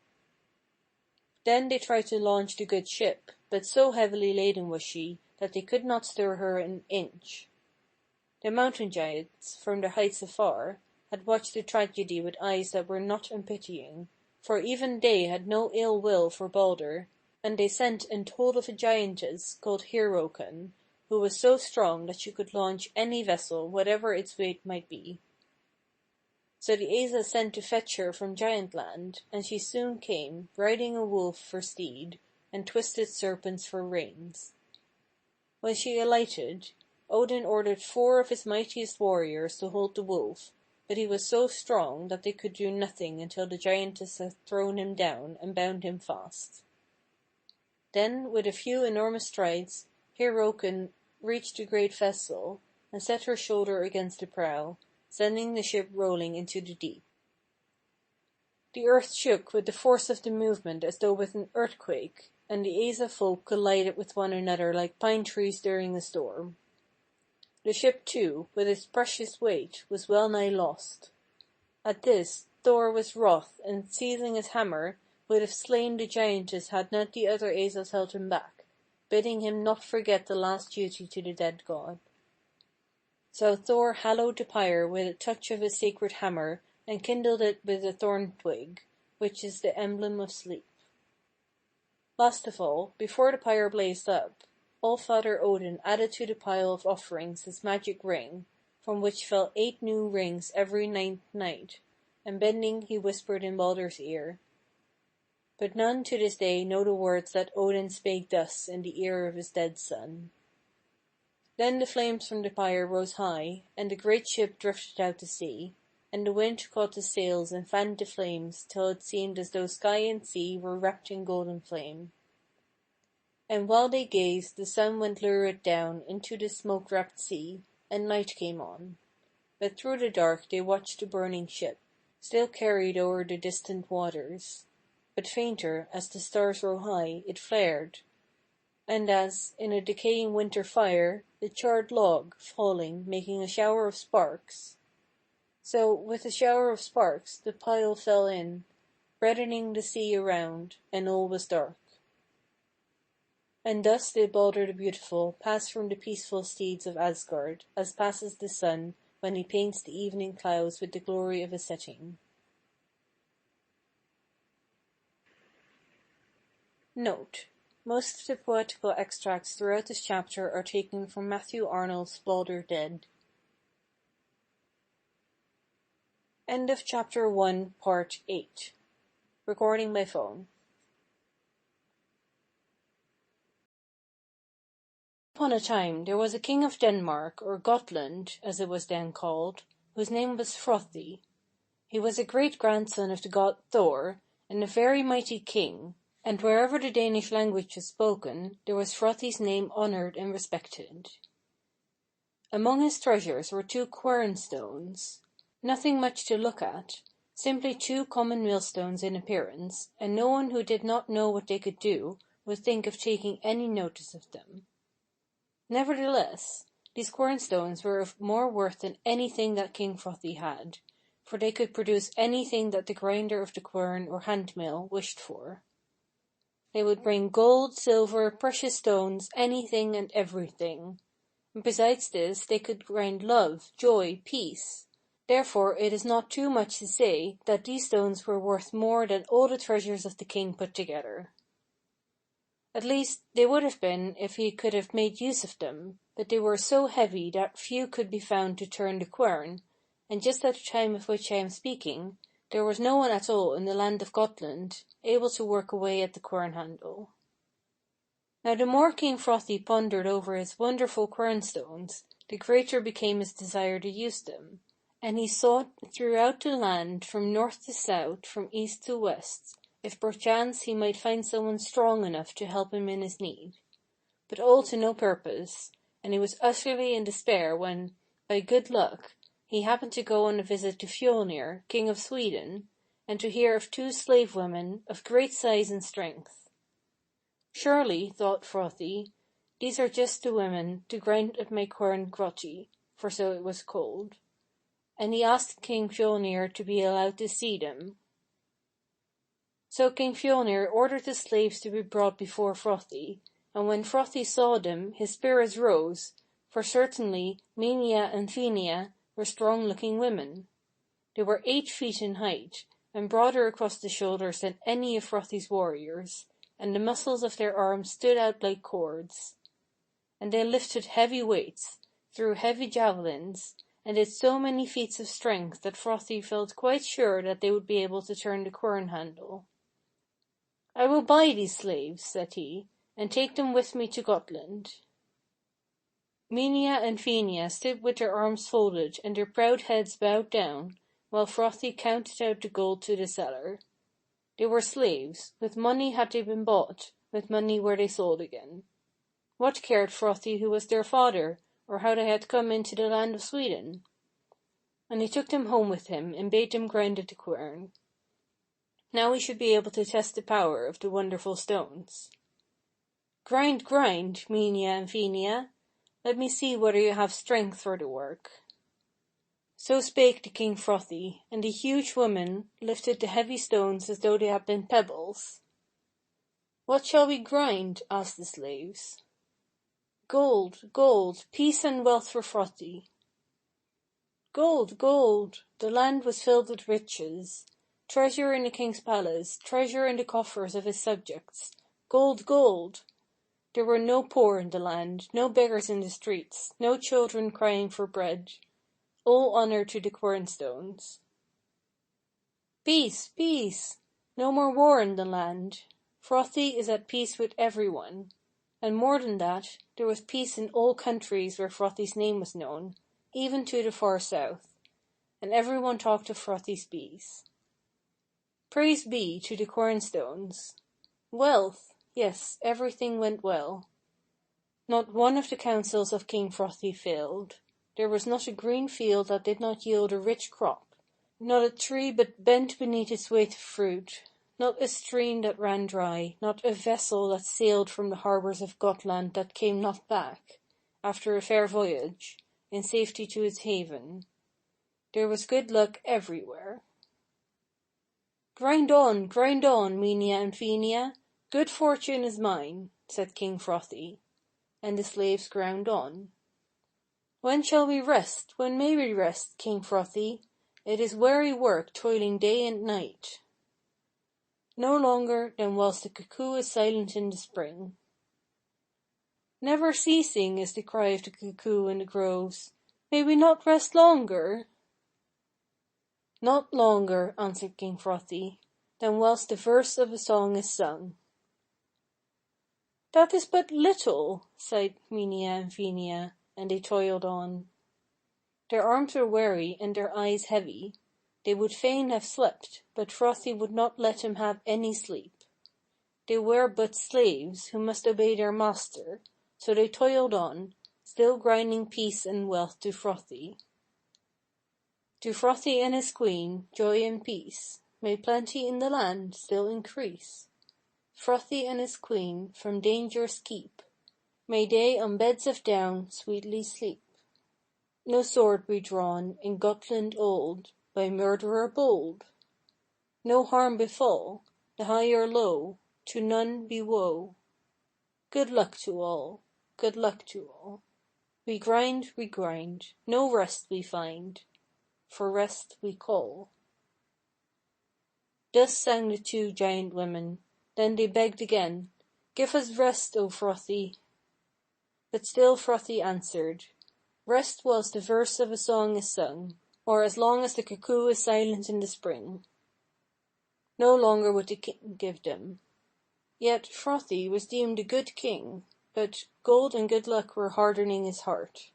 Then they tried to launch the good ship, but so heavily laden was she, that they could not stir her an inch. The mountain giants, from their heights afar, had watched the tragedy with eyes that were not unpitying, for even they had no ill will for Balder, and they sent and told of a giantess called Hyrroken, who was so strong that she could launch any vessel, whatever its weight might be. So the Asa sent to fetch her from Giantland, and she soon came, riding a wolf for steed, and twisted serpents for reins. When she alighted, Odin ordered 4 of his mightiest warriors to hold the wolf, but he was so strong that they could do nothing until the giantess had thrown him down and bound him fast. Then, with a few enormous strides, Hyrroken reached the great vessel, and set her shoulder against the prow, sending the ship rolling into the deep. The earth shook with the force of the movement as though with an earthquake, and the Asa folk collided with one another like pine trees during a storm. The ship too, with its precious weight, was well nigh lost. At this, Thor was wroth, and seizing his hammer, would have slain the giantess had not the other Asas held him back, bidding him not forget the last duty to the dead god. So Thor hallowed the pyre with a touch of his sacred hammer, and kindled it with a thorn twig, which is the emblem of sleep. Last of all, before the pyre blazed up, All-Father Odin added to the pile of offerings his magic ring, from which fell 8 new rings every 9th night, and bending he whispered in Balder's ear. But none to this day know the words that Odin spake thus in the ear of his dead son. Then the flames from the pyre rose high, and the great ship drifted out to sea, and the wind caught the sails and fanned the flames till it seemed as though sky and sea were wrapped in golden flame. And while they gazed, the sun went lurid down into the smoke-wrapped sea, and night came on. But through the dark they watched the burning ship, still carried o'er the distant waters. But fainter, as the stars rose high, it flared, and as, in a decaying winter fire, the charred log, falling, making a shower of sparks. So, with a shower of sparks, the pile fell in, reddening the sea around, and all was dark. And thus did Balder the Beautiful pass from the peaceful steeds of Asgard, as passes the sun when he paints the evening clouds with the glory of a setting. Note: most of the poetical extracts throughout this chapter are taken from Matthew Arnold's Balder Dead. End of Chapter 1, Part 8. Recording by phone. Upon a time there was a king of Denmark, or Gotland, as it was then called, whose name was Hrothi. He was a great-grandson of the god Thor, and a very mighty king, and wherever the Danish language was spoken, there was Hrothi's name honored and respected. Among his treasures were 2 Quern stones. Nothing much to look at, simply 2 common millstones in appearance, and no one who did not know what they could do would think of taking any notice of them. Nevertheless, these quernstones were of more worth than anything that King Hrothi had, for they could produce anything that the grinder of the quern or handmill wished for. They would bring gold, silver, precious stones, anything and everything. And besides this, they could grind love, joy, peace. Therefore it is not too much to say that these stones were worth more than all the treasures of the king put together. At least, they would have been if he could have made use of them, but they were so heavy that few could be found to turn the quern, and just at the time of which I am speaking, there was no one at all in the land of Gotland able to work away at the quern handle. Now the more King Hrothi pondered over his wonderful quernstones, the greater became his desire to use them, and he sought throughout the land from north to south, from east to west, if perchance he might find someone strong enough to help him in his need. But all to no purpose, and he was utterly in despair when, by good luck, he happened to go on a visit to Fjolnir, king of Sweden, and to hear of 2 slave women of great size and strength. Surely, thought Frothy, these are just the women to grind at my quern grotty, for so it was called. And he asked King Fjolnir to be allowed to see them. So King Fjolnir ordered the slaves to be brought before Frothy, and when Frothy saw them, his spirits rose, for certainly Minia and Finia were strong-looking women. They were 8 feet in height, and broader across the shoulders than any of Frothy's warriors, and the muscles of their arms stood out like cords. And they lifted heavy weights, threw heavy javelins, and did so many feats of strength that Frothy felt quite sure that they would be able to turn the quern handle. "I will buy these slaves," said he, "and take them with me to Gotland." Minia and Finia stood with their arms folded and their proud heads bowed down, while Frothy counted out the gold to the seller. They were slaves, with money had they been bought, with money were they sold again. What cared Frothy who was their father, or how they had come into the land of Sweden? And he took them home with him and bade them grind at the quern. Now he should be able to test the power of the wonderful stones. "Grind, grind, Minia and Finia. Let me see whether you have strength for the work." So spake the King Frothy, and the huge woman lifted the heavy stones as though they had been pebbles. "What shall we grind?" asked the slaves. "Gold, gold, peace and wealth for Frothy." Gold, gold! The land was filled with riches. Treasure in the king's palace, treasure in the coffers of his subjects. Gold, gold! There were no poor in the land, no beggars in the streets, no children crying for bread. All honor to the quernstones. Peace, peace! No more war in the land. Frothy is at peace with everyone. And more than that, there was peace in all countries where Frothy's name was known, even to the far south. And everyone talked of Frothy's peace. Praise be to the quernstones. Wealth! Yes, everything went well. Not one of the counsels of King Frothy failed. There was not a green field that did not yield a rich crop, not a tree but bent beneath its weight of fruit, not a stream that ran dry, not a vessel that sailed from the harbors of Gotland that came not back, after a fair voyage, in safety to its haven. There was good luck everywhere. Grind on, Minia and Finia. Good fortune is mine," said King Frothy. And the slaves ground on. "When shall we rest? When may we rest, King Frothy? It is weary work toiling day and night." "No longer than whilst the cuckoo is silent in the spring." "Never ceasing is the cry of the cuckoo in the groves. May we not rest longer?" "Not longer," answered King Frothy, "than whilst the verse of a song is sung." "That is but little," sighed Minia and Finia, and they toiled on. Their arms were weary and their eyes heavy. They would fain have slept, but Frothy would not let them have any sleep. They were but slaves, who must obey their master, so they toiled on, still grinding peace and wealth to Frothy. To Frothy and his queen, joy and peace. May plenty in the land still increase. Frothy and his queen from dangers keep. May they on beds of down sweetly sleep. No sword be drawn in Gotland old by murderer bold. No harm befall, the high or low, to none be woe. Good luck to all, good luck to all. We grind, no rest we find. For rest we call. Thus sang the 2 giant women. Then they begged again, "Give us rest, O Frothy." But still Frothy answered, "Rest whilst the verse of a song is sung, or as long as the cuckoo is silent in the spring." No longer would the king give them. Yet Frothy was deemed a good king, but gold and good luck were hardening his heart.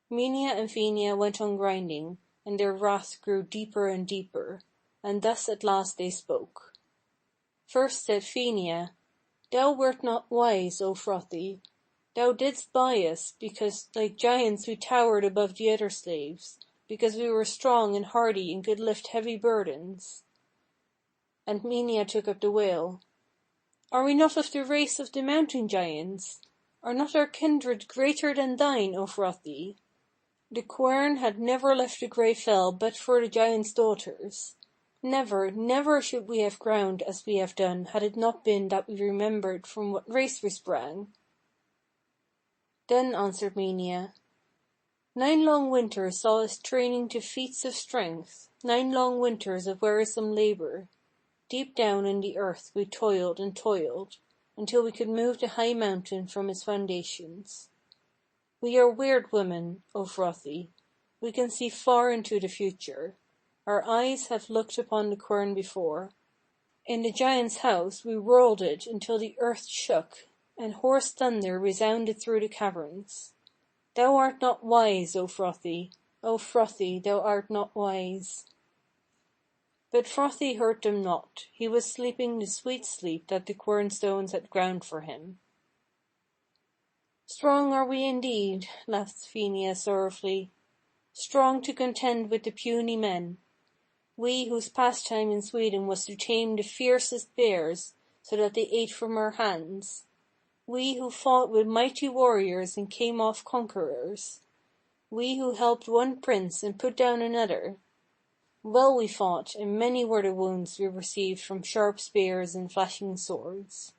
Minia and Finia went on grinding, and their wrath grew deeper and deeper, and thus at last they spoke. First said Finia, "Thou wert not wise, O Frothy. Thou didst buy us, because like giants we towered above the other slaves, because we were strong and hardy and could lift heavy burdens." And Minia took up the wail. Are we not of the race of the mountain giants? Are not our kindred greater than thine, O Frothi? The Quern had never left the grey fell but for the giants' daughters. Never, never should we have ground as we have done, had it not been that we remembered from what race we sprang. Then answered Menia, 9 long winters saw us training to feats of strength, 9 long winters of wearisome labor. Deep down in the earth we toiled and toiled, until we could move the high mountain from its foundations. We are weird women, O Frothi. We can see far into the future. Our eyes have looked upon the Quern before. In the giant's house we whirled it until the earth shook, and hoarse thunder resounded through the caverns. Thou art not wise, O Frothi. O Frothi, thou art not wise. But Frothi heard them not. He was sleeping the sweet sleep that the quern stones had ground for him. Strong are we indeed, laughed Fenia sorrowfully. Strong to contend with the puny men. We whose pastime in Sweden was to tame the fiercest bears, so that they ate from our hands. We who fought with mighty warriors and came off conquerors. We who helped one prince and put down another. Well we fought, and many were the wounds we received from sharp spears and flashing swords.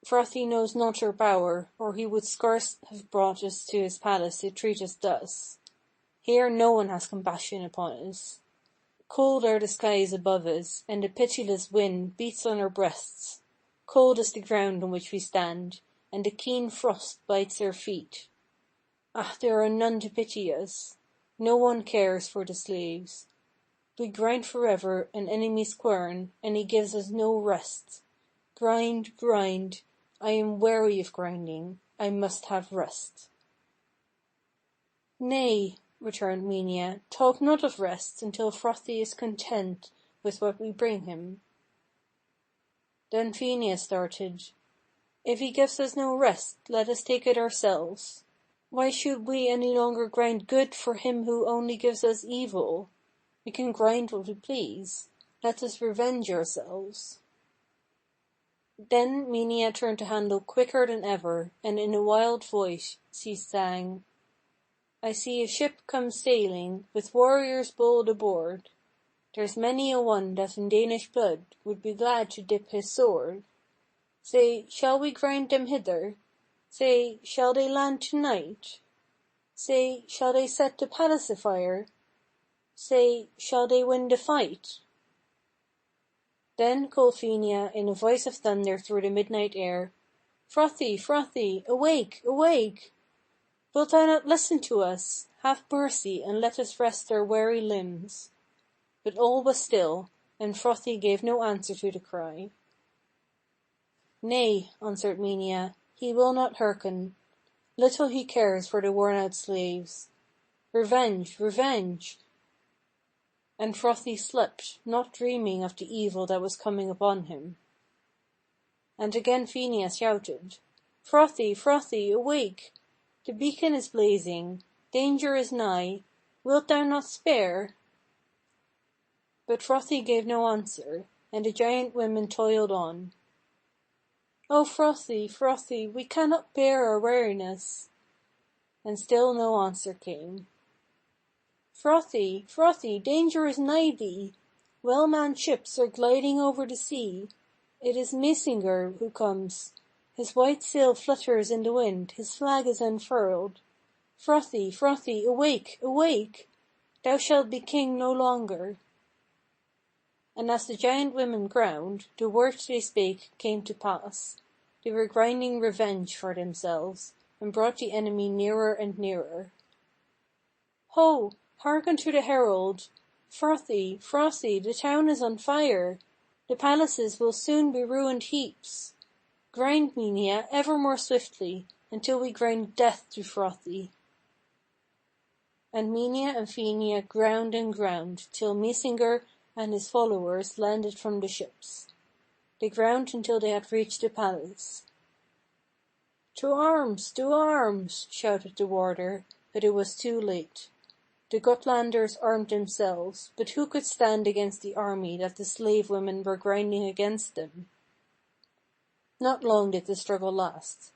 Frothi knows not our power, or he would scarce have brought us to his palace to treat us thus. Here no one has compassion upon us. Cold are the skies above us, and the pitiless wind beats on our breasts. Cold is the ground on which we stand, and the keen frost bites our feet. Ah, there are none to pity us. No one cares for the slaves. We grind forever an enemy's quern, and he gives us no rest. Grind, grind. I am weary of grinding. I must have rest. Nay, returned Menia, talk not of rest until Frothi is content with what we bring him. Then Fenia started. If he gives us no rest, let us take it ourselves. Why should we any longer grind good for him who only gives us evil? We can grind what we please. Let us revenge ourselves. Then Menia turned the handle quicker than ever, and in a wild voice she sang, I see a ship come sailing, with warriors bold aboard. There's many a one that in Danish blood would be glad to dip his sword. Say, shall we grind them hither? Say, shall they land to-night? Say, shall they set the palace afire? Say, shall they win the fight? Then called Fenia in a voice of thunder through the midnight air, Frothi, Frothi, awake, awake! Wilt thou not listen to us? Have mercy, and let us rest our weary limbs. But all was still, and Frothi gave no answer to the cry. Nay, answered Menia, he will not hearken. Little he cares for the worn-out slaves. Revenge, revenge! And Frothi slept, not dreaming of the evil that was coming upon him. And again Fenia shouted, Frothi, Frothi, awake! The beacon is blazing, danger is nigh, wilt thou not spare? But Frothi gave no answer, and the giant women toiled on. O Frothi, Frothi, we cannot bear our weariness. And still no answer came. Frothi, Frothi, danger is nigh thee. Well-manned ships are gliding over the sea. It is Mysingur who comes. His white sail flutters in the wind, his flag is unfurled. Frothi, Frothi, awake, awake! Thou shalt be king no longer. And as the giant women ground, the words they spake came to pass. They were grinding revenge for themselves, and brought the enemy nearer and nearer. Ho! Hearken to the herald! Frothi, Frothi, the town is on fire! The palaces will soon be ruined heaps! Grind, Menia, ever more swiftly, until we grind death to Frothi. And Menia and Fenia ground and ground, till Mysingur and his followers landed from the ships. They ground until they had reached the palace. To arms! To arms! Shouted the warder, but it was too late. The Gotlanders armed themselves, but who could stand against the army that the slave women were grinding against them? Not long did the struggle last.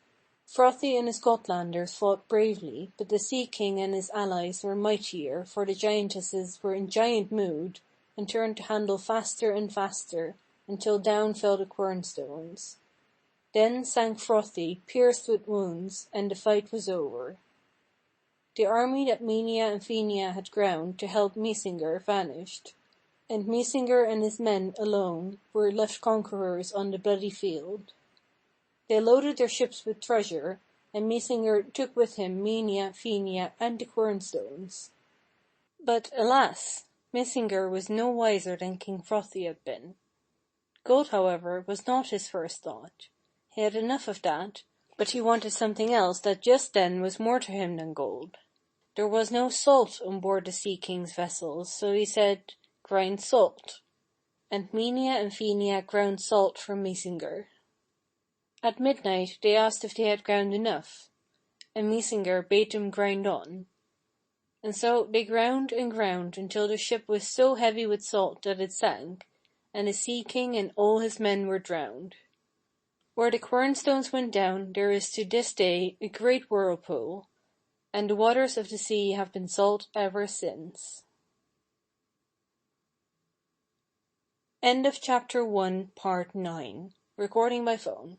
Frothi and his Gotlanders fought bravely, but the Sea King and his allies were mightier, for the giantesses were in giant mood, and turned the handle faster and faster, until down fell the quernstones. Then sank Frothi, pierced with wounds, and the fight was over. The army that Minia and Finia had ground to help Mysingur vanished, and Mysingur and his men alone were left conquerors on the bloody field. They loaded their ships with treasure, and Mysingur took with him Minia, Finia, and the quernstones. But, alas! Mysingur was no wiser than King Frothi had been. Gold, however, was not his first thought. He had enough of that, but he wanted something else that just then was more to him than gold. There was no salt on board the Sea King's vessels, so he said, "Grind salt." And Minia and Finia ground salt for Mysingur. At midnight they asked if they had ground enough, and Mysingur bade them grind on. And so they ground and ground until the ship was so heavy with salt that it sank, and the Sea King and all his men were drowned. Where the quernstones went down there is to this day a great whirlpool, and the waters of the sea have been salt ever since. End of chapter 1, part 9. Recording by phone.